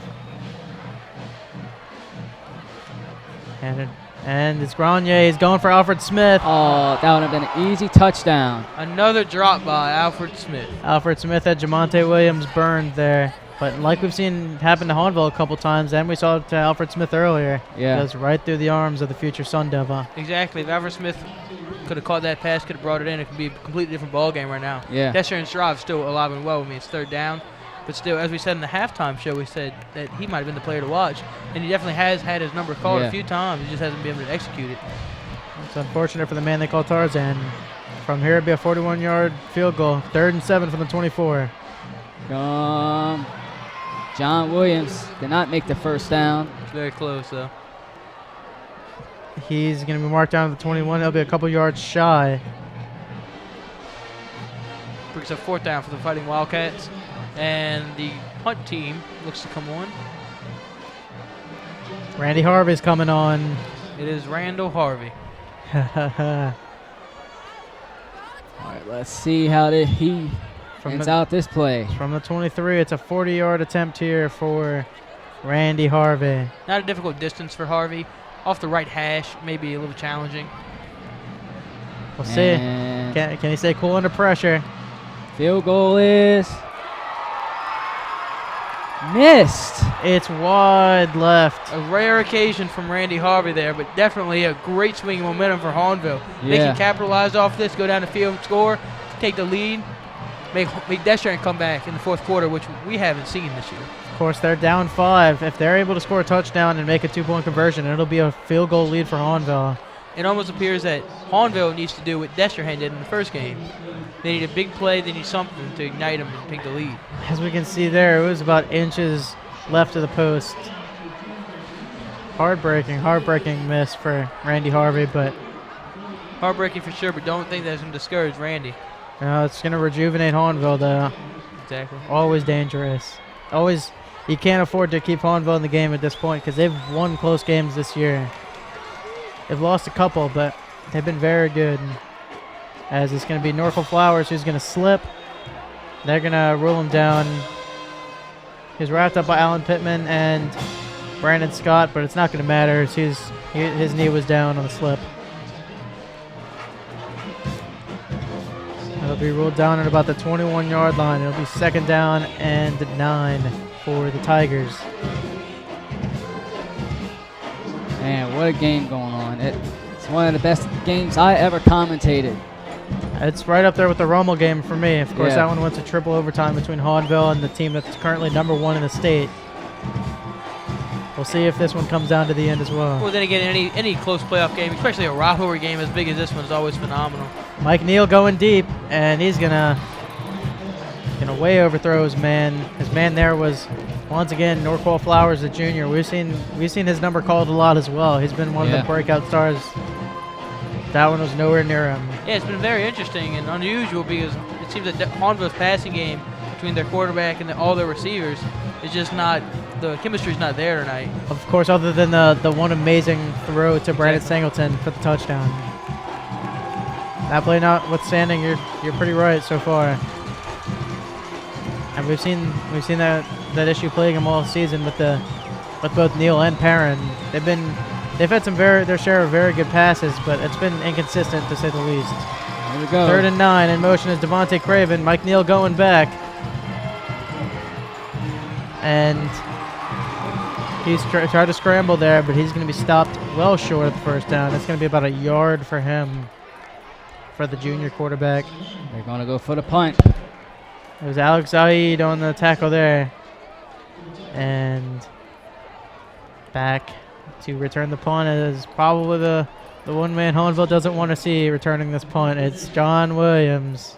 And it's Grenier. He's going for Alfred Smith. Oh, that would have been an easy touchdown. Another drop by Alfred Smith. Alfred Smith had Jamonte Williams burned there. But like we've seen happen to Hahnville a couple times, and we saw it to Alfred Smith earlier. Yeah. Goes right through the arms of the future Sun Devil. Exactly. If Alfred Smith could have caught that pass, could have brought it in, it could be a completely different ball game right now. Yeah. Destrehan's drive still alive and well. I mean, it's third down. But still, as we said in the halftime show, we said that he might have been the player to watch. And he definitely has had his number called a few times. He just hasn't been able to execute it. It's unfortunate for the man they call Tarzan. From here, it'd be a 41-yard field goal. 3rd and 7 from the 24. John Williams did not make the first down. It's very close, though. He's going to be marked down to the 21. He'll be a couple yards shy. Brings up fourth down for the Fighting Wildcats. And the punt team looks to come on. Randy Harvey's coming on. It is Randall Harvey. All right, let's see how he ends out this play. From the 23, it's a 40-yard attempt here for Randy Harvey. Not a difficult distance for Harvey. Off the right hash, maybe a little challenging. We'll see. Can he stay cool under pressure? Field goal is missed. It's wide left. A rare occasion from Randy Harvey there, but definitely a great swing of momentum for Hahnville. They can capitalize off this, go down the field, score, take the lead. make Destrehan come back in the fourth quarter, which we haven't seen this year. Of course, they're down 5. If they're able to score a touchdown and make a 2-point conversion, it'll be a field goal lead for Hahnville. It almost appears that Hahnville needs to do what Destrehan did in the first game. They need a big play. They need something to ignite them and take the lead. As we can see there, it was about inches left of the post. Heartbreaking miss for Randy Harvey, but heartbreaking for sure, but don't think that's going to discourage Randy. It's going to rejuvenate Hahnville, though. Exactly. Always dangerous. Always, you can't afford to keep Hahnville in the game at this point because they've won close games this year. They've lost a couple, but they've been very good. As it's going to be Norfolk Flowers who's going to slip. They're going to rule him down. He's wrapped up by Alan Pittman and Brandon Scott, but it's not going to matter. His knee was down on the slip. It'll be ruled down at about the 21-yard line. It'll be 2nd down and 9 for the Tigers. Man, what a game going on. It's one of the best games I ever commentated. It's right up there with the Rommel game for me. Of course, Yeah. that one went to triple overtime between Hahnville and the team that's currently #1 in the state. We'll see if this one comes down to the end as well. Well, then again, any close playoff game, especially a rivalry game as big as this one, is always phenomenal. Mike Neal going deep, and he's gonna way overthrow his man. His man there was once again Norqual Flowers, the junior. We've seen his number called a lot as well. He's been one of the breakout stars. That one was nowhere near him. Yeah, it's been very interesting and unusual because it seems that Hahnville's passing game between their quarterback and all their receivers is just not, the chemistry's not there tonight. Of course, other than the one amazing throw to Brandon Singleton for the touchdown. That play notwithstanding, you're pretty right so far. And we've seen that issue plaguing them all season with both Neal and Perrin. They've had their share of very good passes, but it's been inconsistent to say the least. Here we go. 3rd and 9 in motion is Devontae Craven. Mike Neal going back. And he's tried to scramble there, but he's going to be stopped well short of the 1st down. It's going to be about a yard for him, for the junior quarterback. They're going to go for the punt. It was Alex Zaid on the tackle there. And back to return the punt is probably the one man Hahnville doesn't want to see returning this punt. It's John Williams.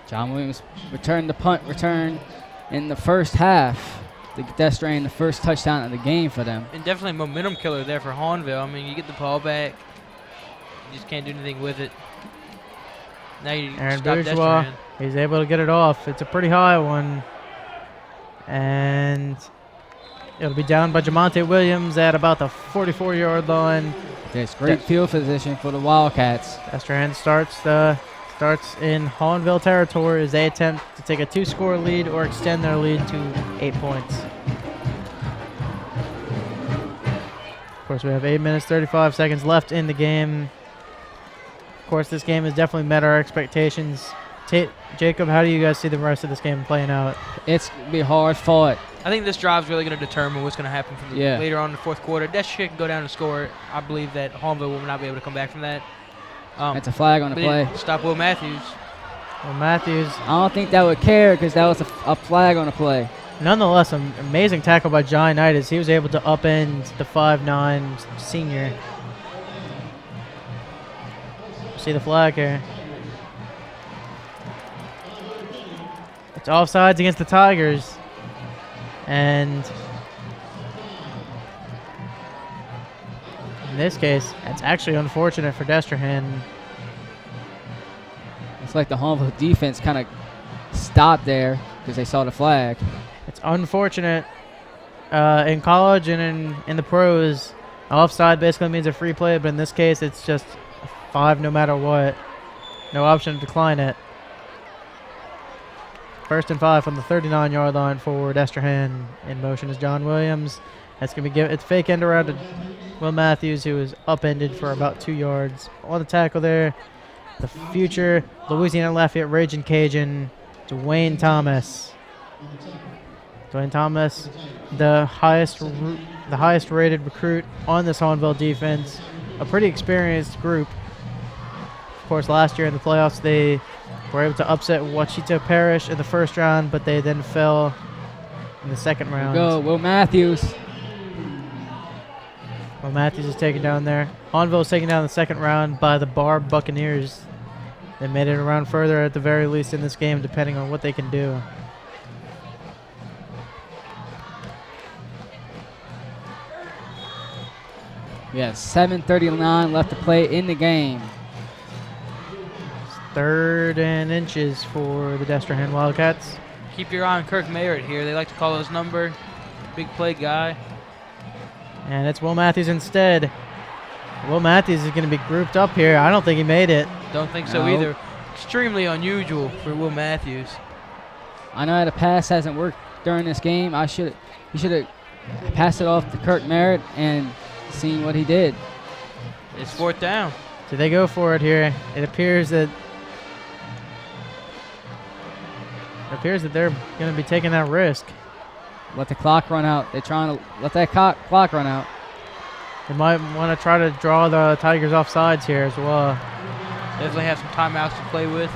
John Williams returned the punt return in the first half to get Destrehan the first touchdown of the game for them. And definitely a momentum killer there for Hahnville. I mean, you get the ball back, you just can't do anything with it. Now you Aaron stop Bourgeois, Destrehan. he's able to get it off. It's a pretty high one. And it'll be down by Jamonte Williams at about the 44-yard line. There's great field position for the Wildcats. Destrehan starts in Hahnville territory as they attempt to take a 2-score lead or extend their lead to 8 points. Of course, we have 8 minutes, 35 seconds left in the game. Of course, this game has definitely met our expectations. Jacob, how do you guys see the rest of this game playing out? It's going to be hard fought. I think this drive's really going to determine what's going to happen later on in the fourth quarter. Destrehan can go down and score. I believe that Hahnville will not be able to come back from that. That's a flag on the play. Stop Will Matthews. Well, Matthews. I don't think that would care because that was a flag on the play. Nonetheless, an amazing tackle by John Knight as he was able to upend the 5'9" senior. See the flag here. It's offsides against the Tigers. And in this case, it's actually unfortunate for Destrehan. It's like the Hahnville defense kind of stopped there because they saw the flag. It's unfortunate. In college and in the pros, offside basically means a free play, but in this case, it's just a 5 no matter what. No option to decline it. 1st and 5 from the 39-yard line for Destrehan. In motion is John Williams. That's going to be it's fake end around to Will Matthews, who is upended for about 2 yards. On the tackle there, the future Louisiana Lafayette Raging Cajun, Dwayne Thomas. Dwayne Thomas, the highest rated recruit on this Hahnville defense. A pretty experienced group. course, last year in the playoffs, they were able to upset Wachita Parish in the first round, but they then fell in the second round. Go, Will Matthews. Will Matthews is taken down there. Hahnville is taken down in the second round by the Barb Buccaneers. They made it around further at the very least in this game, depending on what they can do. We have 7:39 left to play in the game. 3rd and inches for the Destrehan Wildcats. Keep your eye on Kirk Merritt here. They like to call his number. Big play guy. And it's Will Matthews instead. Will Matthews is going to be grouped up here. I don't think he made it. Don't think so either. Extremely unusual for Will Matthews. I know that a pass hasn't worked during this game. He should have passed it off to Kirk Merritt and seen what he did. It's 4th down. So they go for it here. It appears that they're going to be taking that risk. Let the clock run out. They're trying to let that clock run out. They might want to try to draw the Tigers off sides here as well. Definitely have some timeouts to play with.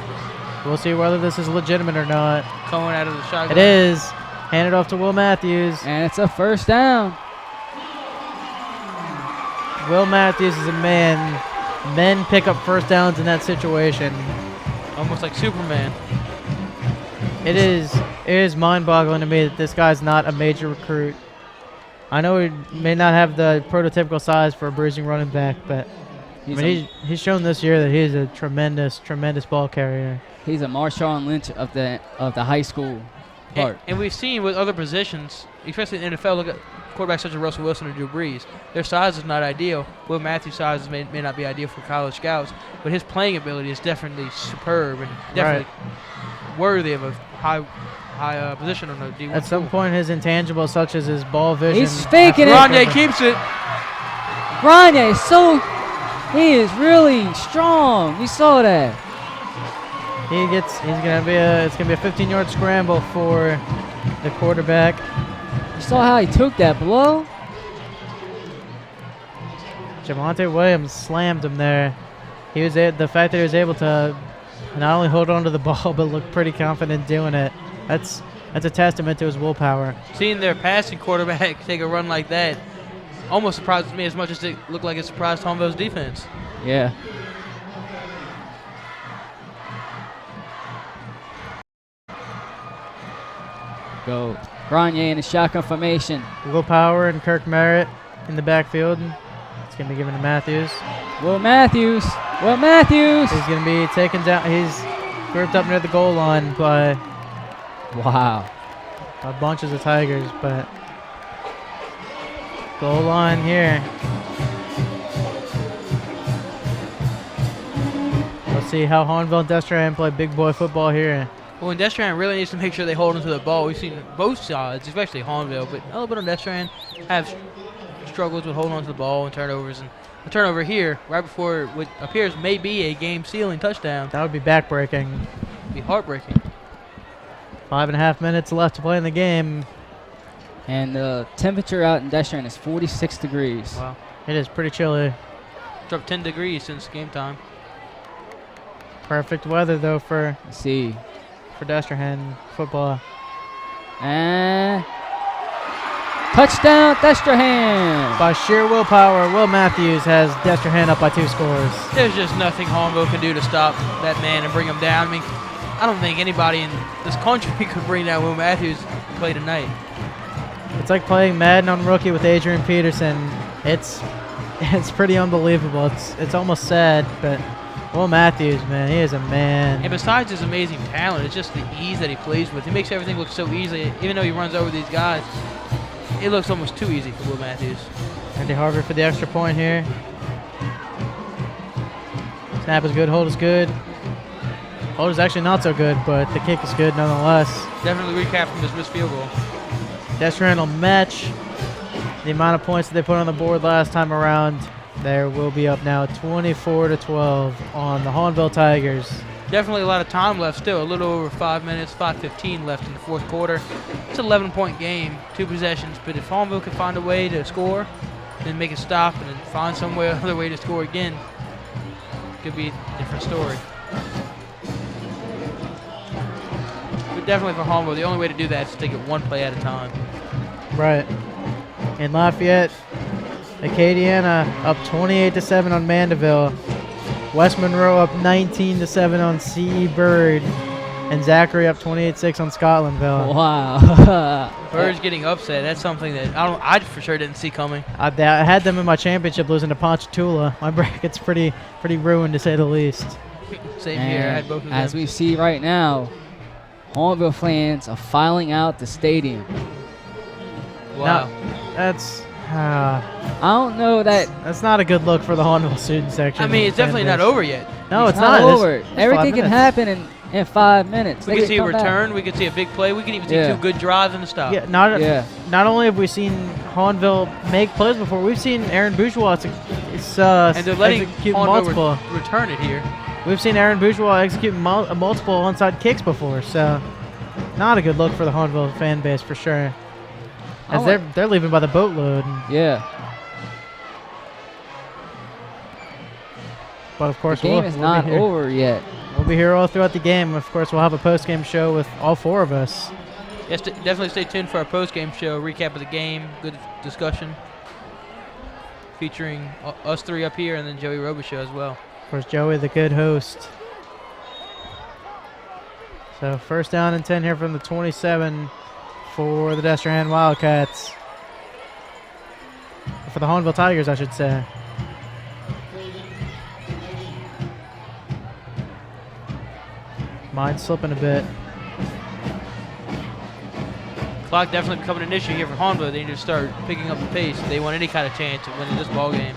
We'll see whether this is legitimate or not. Coming out of the shotgun. It is. Handed off to Will Matthews. And it's a 1st down. Will Matthews is a man. Men pick up 1st downs in that situation. Almost like Superman. It is mind-boggling to me that this guy's not a major recruit. I know he may not have the prototypical size for a bruising running back, but he's shown this year that he's a tremendous ball carrier. He's a Marshawn Lynch of the high school part. And we've seen with other positions, especially in the NFL, look at quarterbacks such as Russell Wilson or Drew Brees. Their size is not ideal. Will Matthews' size may not be ideal for college scouts, but his playing ability is definitely superb and definitely worthy of a high position on the D1. At some point, his intangibles, such as his ball vision. He's faking it. Granye keeps it. Granye he is really strong. We saw that. It's gonna be a 15-yard scramble for the quarterback. You saw how he took that blow? Javonte Williams slammed him there. The fact that he was able to not only hold on to the ball but look pretty confident doing it. That's a testament to his willpower. Seeing their passing quarterback take a run like that almost surprised me as much as it looked like it surprised Hahnville's defense. Yeah. Go. Granye in the shotgun formation. Willpower and Kirk Merritt in the backfield. It's going to be given to Matthews. Will Matthews. He's going to be taken down. He's grouped up near the goal line by a bunch of the Tigers, but goal line here. Let's see how Hahnville and Destrehan play big boy football here. Well, and Destrehan really needs to make sure they hold onto the ball. We've seen both sides, especially Hahnville, but a little bit on Destrehan, have struggles with holding onto the ball and turnovers. And a turnover here, right before what appears may be a game-sealing touchdown. That would be backbreaking. Be heartbreaking. 5.5 minutes left to play in the game. And the temperature out in Destrehan is 46 degrees. Wow. It is pretty chilly. Dropped 10 degrees since game time. Perfect weather, though, for Destrehan football. And touchdown, Destrehan! By sheer willpower, Will Matthews has Destrehan up by 2 scores. There's just nothing Hahnville can do to stop that man and bring him down. I mean, I don't think anybody in this country could bring down Will Matthews to play tonight. It's like playing Madden on rookie with Adrian Peterson. It's pretty unbelievable. It's almost sad, but Will Matthews, man, he is a man. And besides his amazing talent, it's just the ease that he plays with. He makes everything look so easy. Even though he runs over these guys, it looks almost too easy for Will Matthews. Andy Harvey for the extra point here. Snap is good, hold is good. Hold is actually not so good, but the kick is good nonetheless. Definitely recap from his missed field goal. Destrehan will match the amount of points that they put on the board last time around. There will be up now 24-12 on the Hahnville Tigers. Definitely a lot of time left still. A little over 5 minutes, 5:15 left in the fourth quarter. It's an 11-point game, 2 possessions. But if Hahnville can find a way to score, then make it stop and then find some other way to score again, could be a different story. But definitely for Hahnville, the only way to do that is to take it one play at a time. Right. In Lafayette, Acadiana up 28-7 on Mandeville. West Monroe up 19-7 on C.E. Bird. And Zachary up 28-6 on Scotlandville. Wow. Bird's getting upset. That's something that I for sure didn't see coming. I had them in my championship losing to Ponchatoula. My bracket's pretty ruined, to say the least. Same here. I had both of them. As we see right now, Hahnville fans are filing out the stadium. Wow. Now, that's... I don't know that... That's not a good look for the Hahnville student section. I mean, it's definitely not over yet. No, it's not not. over. Everything can happen in 5 minutes. We could see a return. We could see a big play. We could even see 2 good drives and a stop. Yeah, not only have we seen Hahnville make plays before, we've seen Aaron Bourgeois and they're letting execute Hahnville multiple. Return it here. We've seen Aaron Bourgeois execute multiple onside kicks before, so not a good look for the Hahnville fan base for sure. As they're leaving by the boatload. Yeah. But of course, the game is not over yet. We'll be here all throughout the game. Of course, we'll have a post-game show with all 4 of us. Yes, definitely stay tuned for our post-game show, recap of the game, good discussion, featuring us 3 up here and then Joey Robichaud as well. Of course, Joey, the good host. So first down and 10 here from the 27 for the Destrehan Wildcats. For the Hahnville Tigers, I should say. Mine's slipping a bit. Clock definitely becoming an issue here for Hahnville. They need to start picking up the pace if they want any kind of chance of winning this ball game.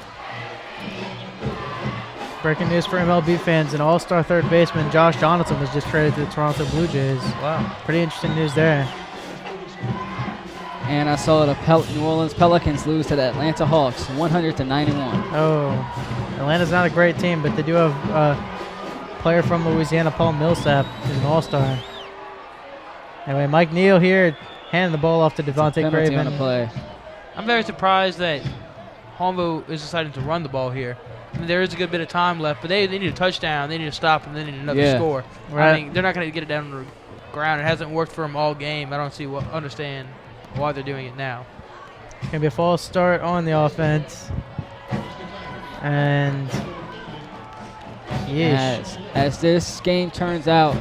Breaking news for MLB fans: an all-star third baseman, Josh Donaldson, was just traded to the Toronto Blue Jays. Wow. Pretty interesting news there. And I saw the New Orleans Pelicans lose to the Atlanta Hawks, 100-91. Oh, Atlanta's not a great team, but they do have a player from Louisiana, Paul Millsap, who's an all-star. Anyway, Mike Neal here, handing the ball off to Devontae Craven. On the play. I'm very surprised that Hahnville is deciding to run the ball here. I mean, there is a good bit of time left, but they need a touchdown, they need to stop, and they need another score. Right. I mean, they're not going to get it down on the ground. It hasn't worked for them all game. I don't understand why they're doing it now. It's going to be a false start on the offense. And yeesh. As this game turns out,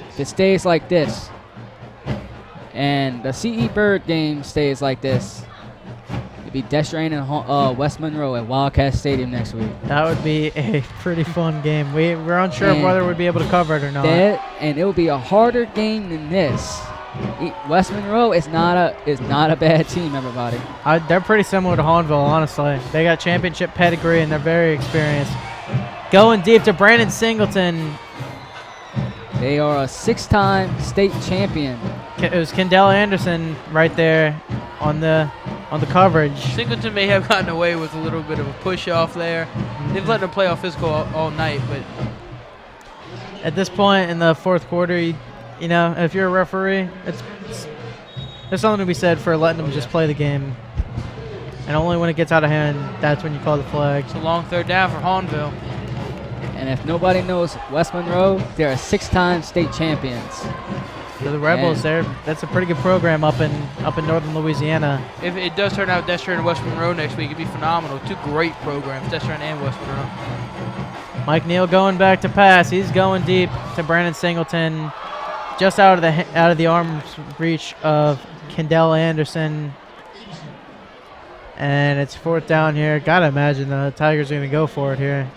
if it stays like this, and the C.E. Bird game stays like this, it'd be Destrehan and West Monroe at Wildcat Stadium next week. That would be a pretty fun game. We're unsure of whether we'd be able to cover it or not. And it will be a harder game than this. West Monroe is not a bad team, everybody. They're pretty similar to Hahnville, honestly. They got championship pedigree and they're very experienced. Going deep to Brandon Singleton. They are a 6-time state champion. It was Kendall Anderson right there on the coverage. Singleton may have gotten away with a little bit of a push off there. They've let them play off physical all night, but at this point in the fourth quarter, you know, if you're a referee, there's something to be said for letting them just play the game. And only when it gets out of hand, that's when you call the flag. It's a long third down for Hahnville. And if nobody knows West Monroe, they're 6-time state champions. So the Rebels, that's a pretty good program up in northern Louisiana. If it does turn out Destrehan and West Monroe next week, it'd be phenomenal. 2 great programs, Destrehan and West Monroe. Mike Neal going back to pass. He's going deep to Brandon Singleton, just out of the arm's reach of Kendall Anderson. And it's 4th down here. Gotta imagine the Tigers are gonna go for it here.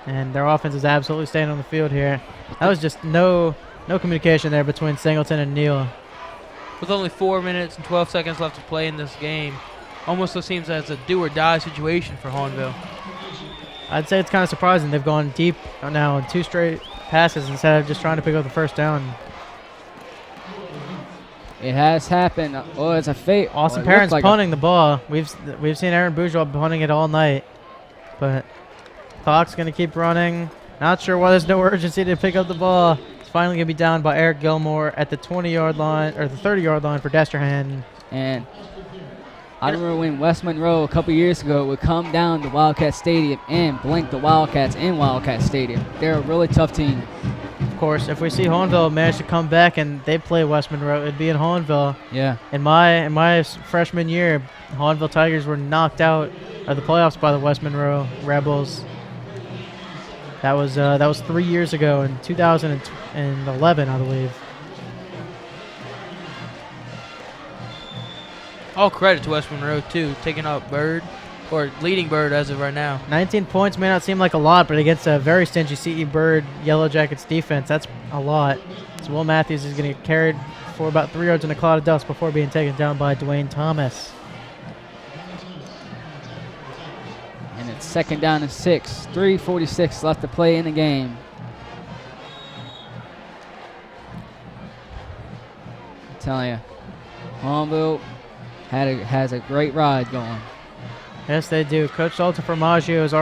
And their offense is absolutely staying on the field here. That was just no communication there between Singleton and Neal. With only 4 minutes and 12 seconds left to play in this game, almost seems as a do-or-die situation for Hahnville. I'd say it's kind of surprising. They've gone deep now in 2 straight passes instead of just trying to pick up the first down. It has happened. Oh, it's a fate. Austin Perrin's punting the ball. We've seen Aaron Bourgeois punting it all night, but clock's going to keep running. Not sure why there's no urgency to pick up the ball. It's finally going to be down by Eric Gilmore at the 20-yard line, or the 30-yard line for Destrehan. And I remember when West Monroe a couple years ago would come down to Wildcat Stadium and blink the Wildcats in Wildcat Stadium. They're a really tough team. Of course, if we see Hahnville manage to come back and they play West Monroe, it'd be in Hahnville. Yeah. In my freshman year, Hahnville Tigers were knocked out of the playoffs by the West Monroe Rebels. That was 3 years ago in 2011, I believe. All credit to West Monroe, too, taking out Bird, or leading Bird as of right now. 19 points may not seem like a lot, but against a very stingy CE Bird Yellow Jackets defense, that's a lot. So Will Matthews is going to get carried for about 3 yards in a cloud of dust before being taken down by Dwayne Thomas. And it's 2nd down and 6. 3:46 left to play in the game. I'm telling you, Hahnville has a great ride going. Yes, they do. Coach Salta Formaggio has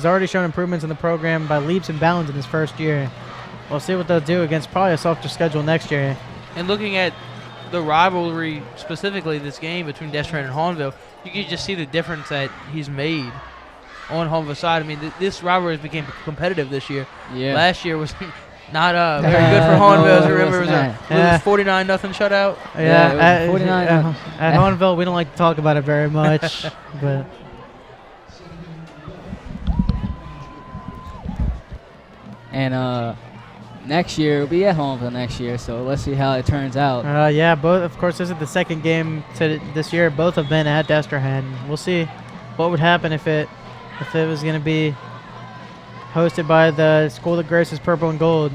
already shown improvements in the program by leaps and bounds in his first year. We'll see what they'll do against probably a softer schedule next year. And looking at the rivalry, specifically this game between Destrehan and Hahnville, you can just see the difference that he's made on Hahnville's side. I mean, this rivalry has become competitive this year. Yeah. Last year was not very good for Hahnville. As I remember, it was a 49-0 shutout. Yeah, 49. At Hahnville, we don't like to talk about it very much, but. And next year we'll be at Hahnville next year, so let's see how it turns out. Yeah, both. Of course, this is the second game this year. Both have been at Destrehan. We'll see what would happen if it was going to be hosted by the school that graces purple and gold.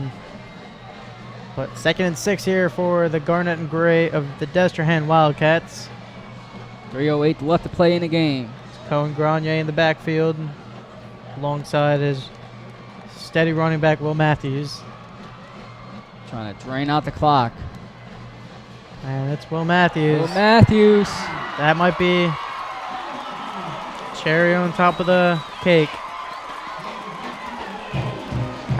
But 2nd and 6 here for the Garnet and Gray of the Destrehan Wildcats. 3:08 left to play in the game. Cohen Grenier in the backfield alongside his steady running back Will Matthews. Trying to drain out the clock. And it's Will Matthews. Will Matthews. That might be cherry on top of the cake.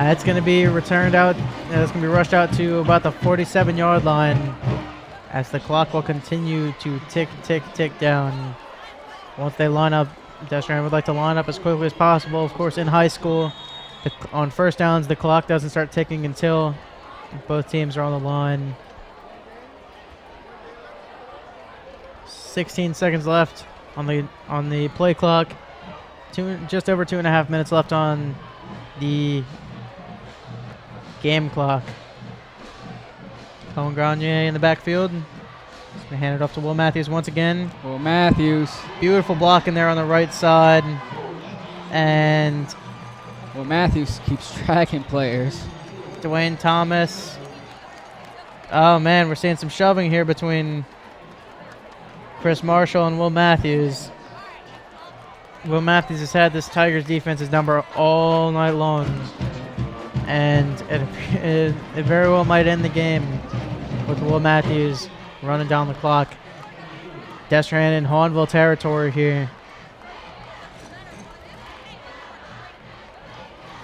It's going to be returned out. It's going to be rushed out to about the 47-yard line as the clock will continue to tick, tick, tick down. Once they line up, Destrehan would like to line up as quickly as possible. Of course, in high school, on first downs, the clock doesn't start ticking until both teams are on the line. 16 seconds left on the play clock. Just over 2.5 minutes left on the game clock. Colin Grenier in the backfield. He's going to hand it off to Will Matthews once again. Will Matthews. Beautiful block in there on the right side. And Will Matthews keeps tracking players. Dwayne Thomas. Oh, man, we're seeing some shoving here between Chris Marshall and Will Matthews. Will Matthews has had this Tigers defense's number all night long. And it very well might end the game with Will Matthews running down the clock. Destrehan in Hahnville territory here.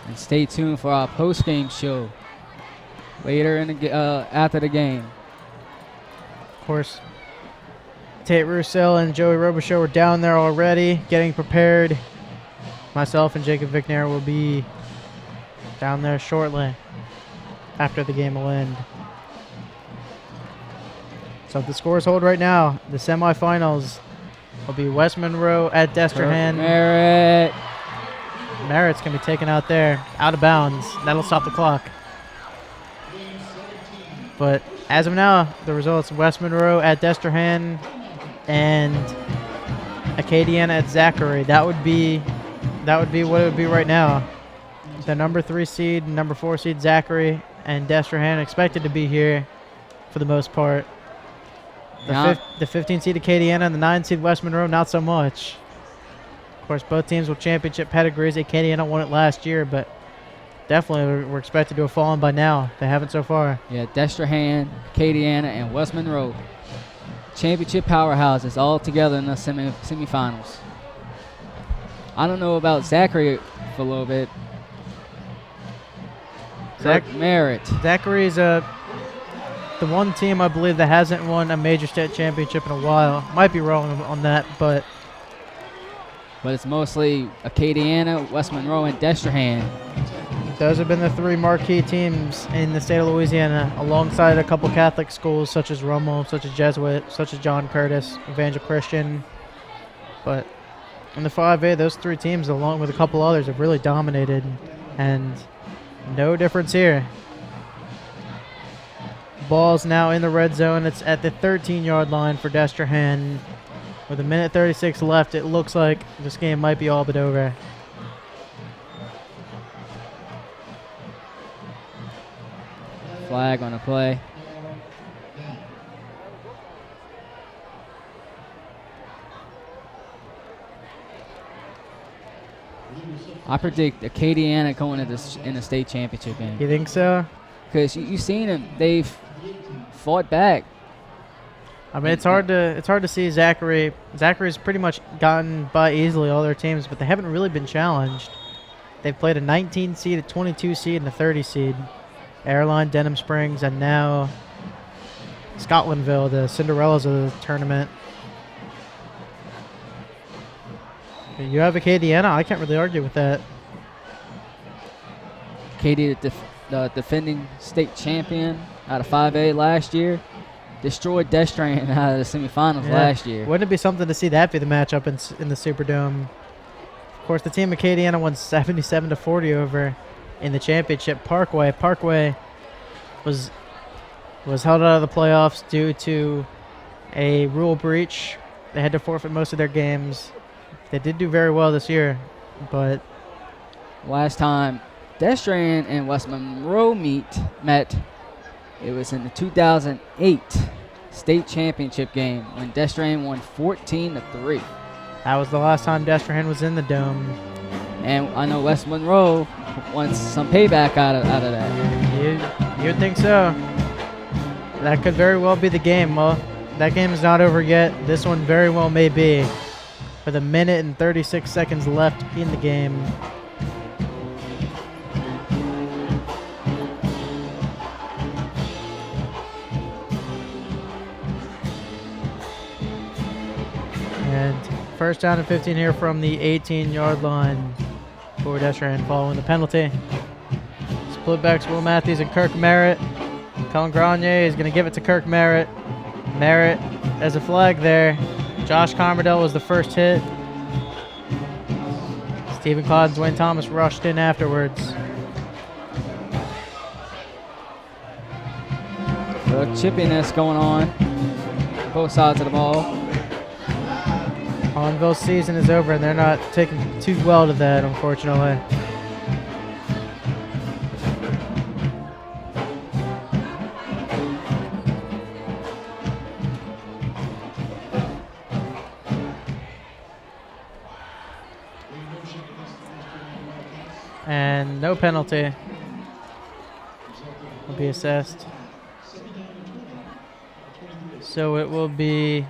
And stay tuned for our post-game show later in the after the game. Of course, Tate Roussel and Joey Robichaux were down there already getting prepared. Myself and Jacob Vickner will be down there shortly after the game will end. So if the scores hold right now, the semifinals will be West Monroe at Destrehan. Merritt. Merritt's going to be taken out there, out of bounds. That'll stop the clock. But as of now, the results, West Monroe at Destrehan and Acadiana at Zachary. That would be what it would be right now. The number 3 seed, number 4 seed Zachary and Destrehan expected to be here for the most part. The 15 seed Acadiana and the 9 seed West Monroe, not so much. Of course, both teams with championship pedigrees. Acadiana won it last year, but definitely we're expected to have fallen by now. They haven't so far. Yeah, Destrehan, Acadiana, and West Monroe. Championship powerhouses all together in the semifinals. I don't know about Zachary for a little bit. Merritt. Zachary's the one team I believe that hasn't won a major state championship in a while. Might be wrong on that, but it's mostly Acadiana, West Monroe, and Destrehan. Those have been the three marquee teams in the state of Louisiana, alongside a couple Catholic schools such as Rummel, such as Jesuit, such as John Curtis, Evangel Christian. But in the 5A, those three teams, along with a couple others, have really dominated, and no difference here. Ball's now in the red zone. It's at the 13-yard line for Destrehan. With 1:36 left, it looks like this game might be all but over. Flag on the play. I predict Acadiana going in the state championship game. You think so? Because you've seen them; they've fought back. I mean, it's hard to see Zachary. Zachary's pretty much gotten by easily all their teams, but they haven't really been challenged. They've played a 19 seed, a 22 seed, and a 30 seed. Airline, Denham Springs, and now Scotlandville, the Cinderellas of the tournament. You have Acadiana. I can't really argue with that. Acadia, the defending state champion out of 5A last year, destroyed Destrehan out of the semifinals last year. Wouldn't it be something to see that be the matchup in the Superdome? Of course, the team Acadiana won 77-40 over in the championship. Parkway was held out of the playoffs due to a rule breach. They had to forfeit most of their games. They did do very well this year, but last time Destrehan and West Monroe met, it was in the 2008 state championship game when Destrehan won 14-3. That was the last time Destrehan was in the dome. And I know West Monroe wants some payback out of that. You'd think so. That could very well be the game. Well, that game is not over yet. This one very well may be. With 1:36 left in the game. And first down and 15 here from the 18-yard line for Destrehan following the penalty. Split backs Will Matthews and Kirk Merritt. Colin Grenier is going to give it to Kirk Merritt. Merritt has a flag there. Josh Carmerdell was the first hit. Stephen Claude and Dwayne Thomas rushed in afterwards. The chippiness going on both sides of the ball. Hahnville's season is over, and they're not taking too well to that, unfortunately. And no penalty will be assessed. So it will be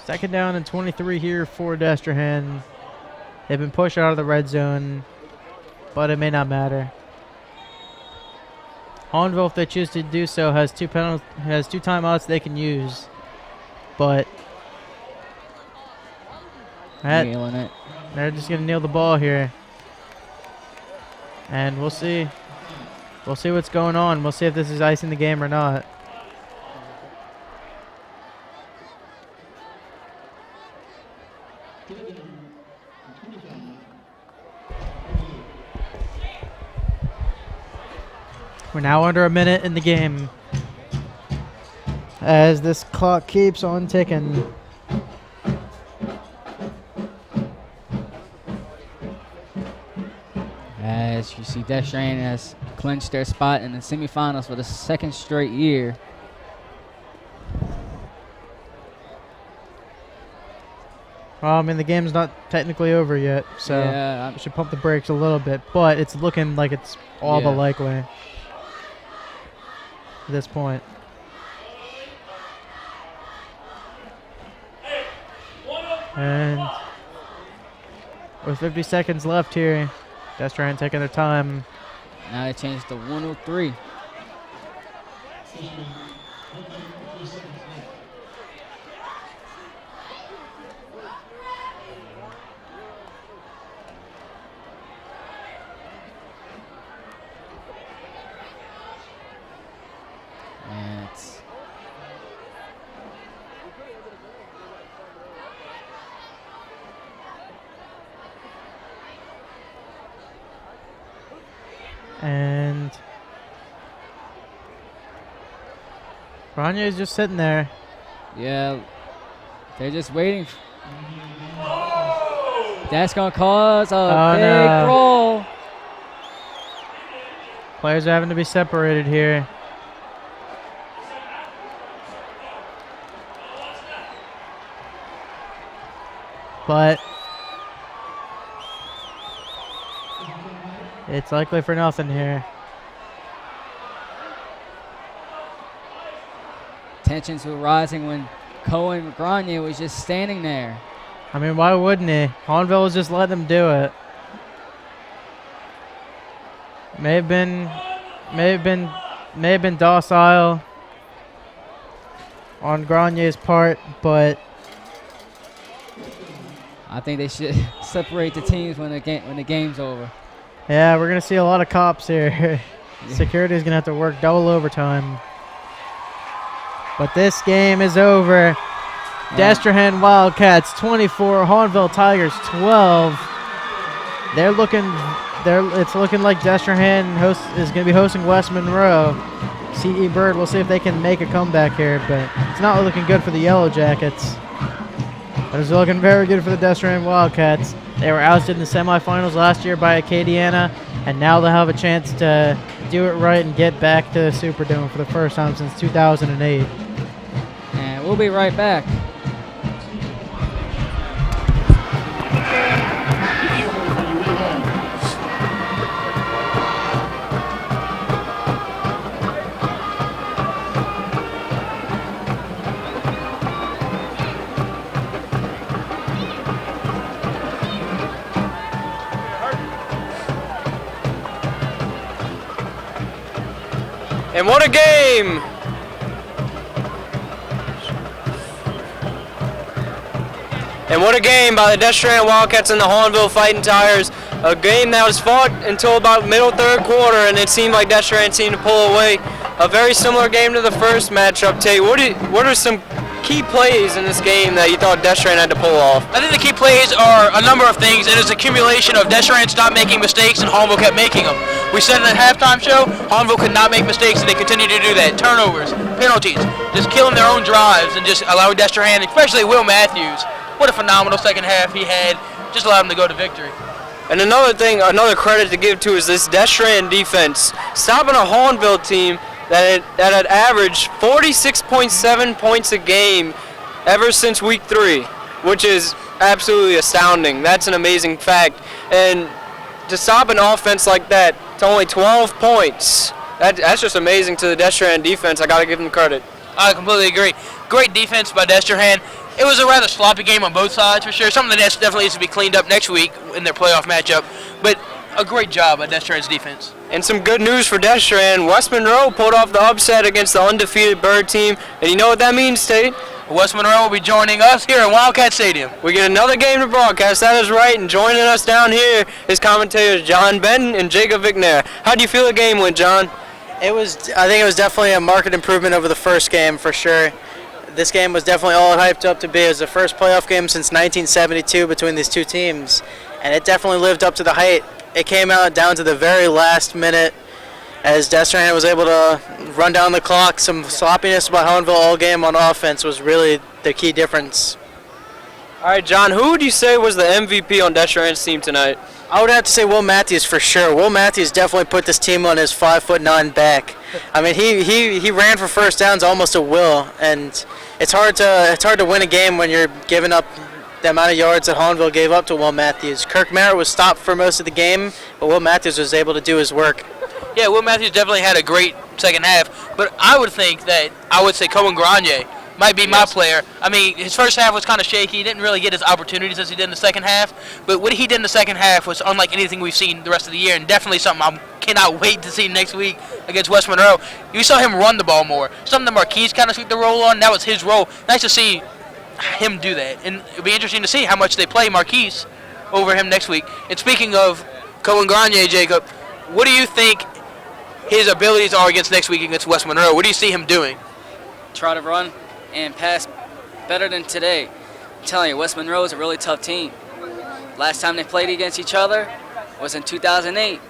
second down and 23 here for Destrehan. They've been pushed out of the red zone, but it may not matter. Hahnville, if they choose to do so, has two timeouts they can use, but nailing it. They're just gonna nail the ball here. And we'll see. We'll see what's going on. We'll see if this is icing the game or not. We're now under a minute in the game as this clock keeps on ticking. As you see, Destrehan has clinched their spot in the semifinals for the second straight year. Well, I mean, the game's not technically over yet, so yeah, we should pump the brakes a little bit, but it's looking like it's all but likely at this point. And with 50 seconds left here, Destrehan taking their time. Now they changed to 103. And it's And Grania is just sitting there. yeah, they're just waiting. That's gonna cause a big roll. Players are having to be separated here. But it's likely for nothing here. Tensions were rising when Cohen Grania was just standing there. I mean, why wouldn't he? Hahnville was just letting him do it. May have been docile on Grania's part, but I think they should separate the teams when the game's over. yeah, we're gonna see a lot of cops here. Security is gonna have to work double overtime. But this game is over. Destrehan Wildcats 24, Hahnville Tigers 12. It's looking like Destrehan is going to be hosting West Monroe. C.E. Bird, we'll see if they can make a comeback here, but it's not looking good for the Yellow Jackets. But it's looking very good for the Destrehan Wildcats. They were ousted in the semifinals last year by Acadiana, and now they'll have a chance to do it right and get back to the Superdome for the first time since 2008. And we'll be right back. And what a game! And what a game by the Destrehan Wildcats and the Hahnville Fighting Tigers. A game that was fought until about middle third quarter, and it seemed like Destrehan seemed to pull away. A very similar game to the first matchup. Tate, what are some key plays in this game that you thought Destrehan had to pull off? I think the key plays are a number of things. It is accumulation of Destrehan stopped making mistakes and Hahnville kept making them. We said in the halftime show, Hahnville could not make mistakes, and they continue to do that. Turnovers, penalties, just killing their own drives and just allowing Destrehan, especially Will Matthews. What a phenomenal second half he had. Just allowed him to go to victory. And another credit to give to is this Destrehan defense, stopping a Hahnville team that had averaged 46.7 points a game ever since week 3, which is absolutely astounding. That's an amazing fact. And to stop an offense like that to only 12 points, that's just amazing to the Destrehan defense. I got to give them credit. I completely agree. Great defense by Destrehan. It was a rather sloppy game on both sides for sure. Something that definitely needs to be cleaned up next week in their playoff matchup. But a great job by Destrehan's defense. And some good news for Destrehan. West Monroe pulled off the upset against the undefeated Bird team. And you know what that means, Tate? West Monroe will be joining us here at Wildcat Stadium. We get another game to broadcast. That is right. And joining us down here is commentators John Benton and Jacob Vignair. How do you feel the game went, John? I think it was definitely a marked improvement over the first game for sure. This game was definitely all it hyped up to be. It was the first playoff game since 1972 between these two teams, and it definitely lived up to the hype. It came out down to the very last minute as Destrehan was able to run down the clock. Some sloppiness by Hahnville all game on offense was really the key difference. All right, John, who would you say was the MVP on Destrehan's team tonight? I would have to say Will Matthews for sure. Will Matthews definitely put this team on his 5'9" back. I mean, he ran for first downs almost at will, and it's hard to win a game when you're giving up the amount of yards that Hahnville gave up to Will Matthews. Kirk Merritt was stopped for most of the game, but Will Matthews was able to do his work. Yeah, Will Matthews definitely had a great second half, but I would say Cohen Granier might be my player. I mean, his first half was kind of shaky. He didn't really get his opportunities as he did in the second half. But what he did in the second half was unlike anything we've seen the rest of the year, and definitely something I cannot wait to see next week against West Monroe. You saw him run the ball more. Something that Marquise kind of took the role on. That was his role. Nice to see him do that. And it'll be interesting to see how much they play Marquise over him next week. And speaking of Cohen Grenier, Jacob, what do you think his abilities are against next week against West Monroe? What do you see him doing? Try to run and pass better than today. I'm telling you, West Monroe is a really tough team. Last time they played against each other was in 2008,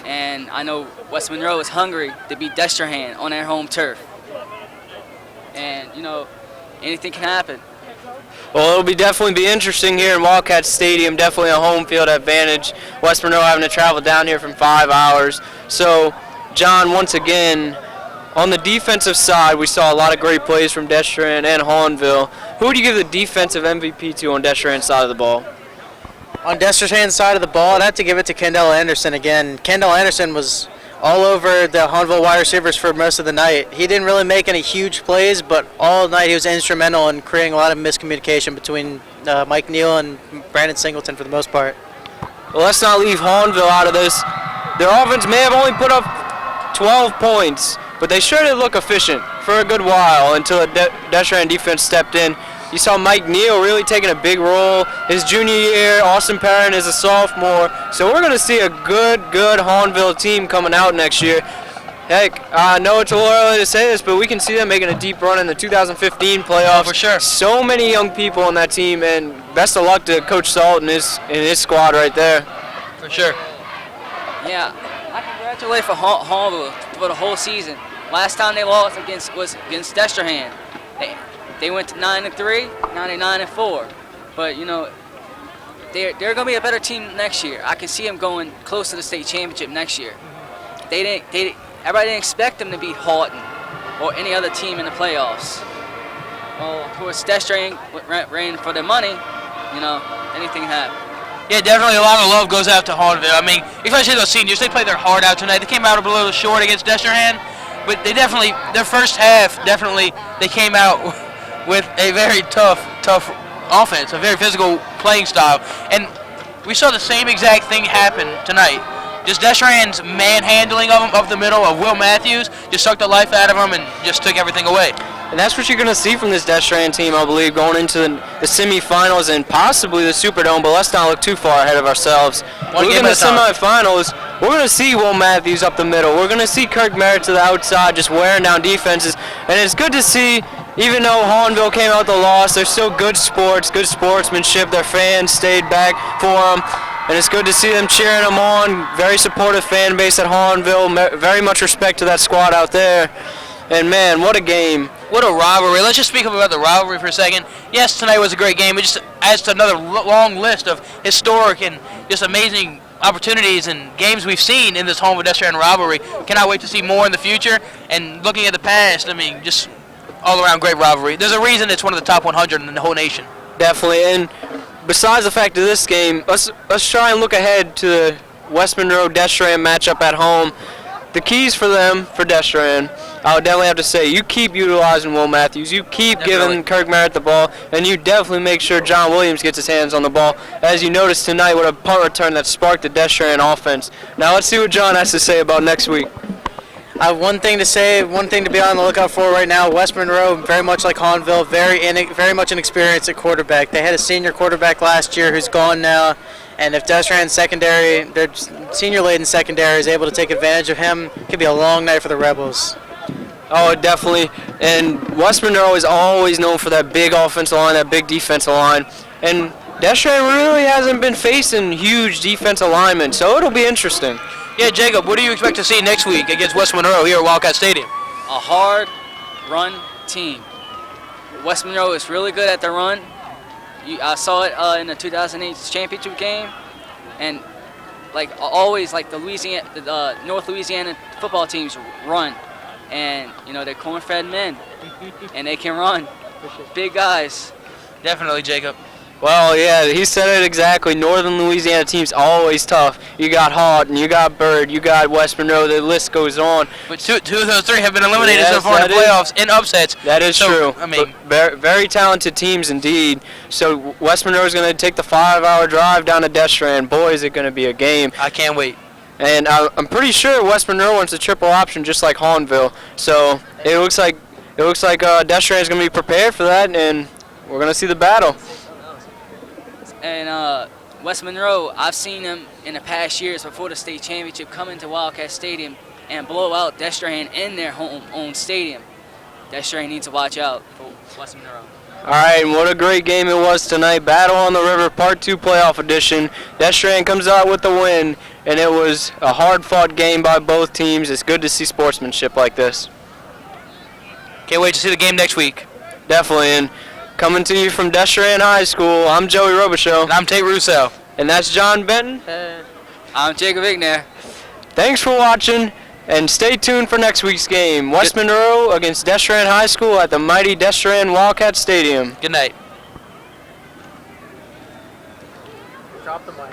and I know West Monroe is hungry to beat Destrehan on their home turf. And, you know, anything can happen. Well, it'll definitely be interesting here in Wildcat Stadium. Definitely a home field advantage. West Monroe having to travel down here from 5 hours. So, John, once again, on the defensive side, we saw a lot of great plays from Destrehan and Hahnville. Who would you give the defensive MVP to on Destrehan's side of the ball? On Destrehan's side of the ball, I'd have to give it to Kendall Anderson again. Kendall Anderson was all over the Hahnville wide receivers for most of the night. He didn't really make any huge plays, but all night he was instrumental in creating a lot of miscommunication between Mike Neal and Brandon Singleton for the most part. Well, let's not leave Hahnville out of this. Their offense may have only put up 12 points, but they sure did look efficient for a good while until the Destrehan defense stepped in. You saw Mike Neal really taking a big role his junior year. Austin Perrin is a sophomore. So we're going to see a good Hahnville team coming out next year. Heck, I know it's a little early to say this, but we can see them making a deep run in the 2015 playoffs. For sure. So many young people on that team, and best of luck to Coach Salt and his squad right there. For sure. Yeah, I congratulate for Hahnville for the whole season. Last time they lost was against Destrehan. They went to 9-3, now they're 9-4. But you know, they're going to be a better team next year. I can see them going close to the state championship next year. Everybody didn't expect them to beat Houghton or any other team in the playoffs. Well, of course, Destrehan ran for their money. You know, anything happened. Yeah, definitely a lot of love goes out to Hahnville. I mean, especially those seniors, they played their heart out tonight. They came out a little short against Destrehan, but they definitely, their first half, they came out with a very tough offense, a very physical playing style. And we saw the same exact thing happen tonight. Just Destrehan's manhandling of him up the middle of Will Matthews just sucked the life out of him and just took everything away. And that's what you're going to see from this Destrehan team, I believe, going into the semifinals and possibly the Superdome, but let's not look too far ahead of ourselves. Looking at the semifinals, we're going to see Will Matthews up the middle. We're going to see Kirk Merritt to the outside just wearing down defenses. And it's good to see, even though Hahnville came out the loss, there's still good sportsmanship. Their fans stayed back for them. And it's good to see them cheering them on. Very supportive fan base at Hahnville. Very much respect to that squad out there. And man, what a game. What a rivalry. Let's just speak about the rivalry for a second. Yes, tonight was a great game. It just adds to another long list of historic and just amazing opportunities and games we've seen in this Hahnville-Destrehan rivalry. Cannot wait to see more in the future. And looking at the past, I mean, just all-around great rivalry. There's a reason it's one of the top 100 in the whole nation. Definitely. And besides the fact of this game, let's try and look ahead to the West Monroe-Destrehan matchup at home. The keys for them, for Destrehan, I would definitely have to say, you keep utilizing Will Matthews, you keep giving Kirk Merritt the ball, and you definitely make sure John Williams gets his hands on the ball. As you noticed tonight with a punt return that sparked the Destrehan offense. Now let's see what John has to say about next week. I have one thing to say, one thing to be on the lookout for right now. West Monroe, very much like Hahnville, very much inexperienced at quarterback. They had a senior quarterback last year who's gone now, and if Destrehan's secondary, their senior-laden secondary is able to take advantage of him, it could be a long night for the Rebels. Oh, definitely. And West Monroe is always known for that big offensive line, that big defensive line. And Destrehan really hasn't been facing huge defensive linemen, so it'll be interesting. Yeah, Jacob, what do you expect to see next week against West Monroe here at Wildcat Stadium? A hard run team. West Monroe is really good at the run. I saw it in the 2008 championship game, and like always, like the North Louisiana football teams run, and you know they're corn-fed men, and they can run. Big guys. Definitely, Jacob. Well, yeah, he said it exactly. Northern Louisiana teams always tough. You got Houghton, you got Byrd, you got West Monroe. The list goes on. But two of those three have been eliminated so far in the playoffs in upsets. That is true. I mean, very, very talented teams indeed. So West Monroe is going to take the 5-hour drive down to Destrehan. Boy, is it going to be a game. I can't wait. And I'm pretty sure West Monroe wants a triple option just like Hahnville. So it looks like Destrehan is going to be prepared for that, and we're going to see the battle. And West Monroe, I've seen them in the past years before the state championship come into Wildcat Stadium and blow out Destrehan in their home-owned stadium. Destrehan needs to watch out for West Monroe. All right, and what a great game it was tonight. Battle on the River, Part 2 playoff edition. Destrehan comes out with the win, and it was a hard-fought game by both teams. It's good to see sportsmanship like this. Can't wait to see the game next week. Definitely, and coming to you from Destrehan High School, I'm Joey Robichaux. And I'm Tate Russo. And that's John Benton. I'm Jacob Igner. Thanks for watching, and stay tuned for next week's game. West Monroe against Destrehan High School at the mighty Destrehan Wildcat Stadium. Good night. Drop the mic.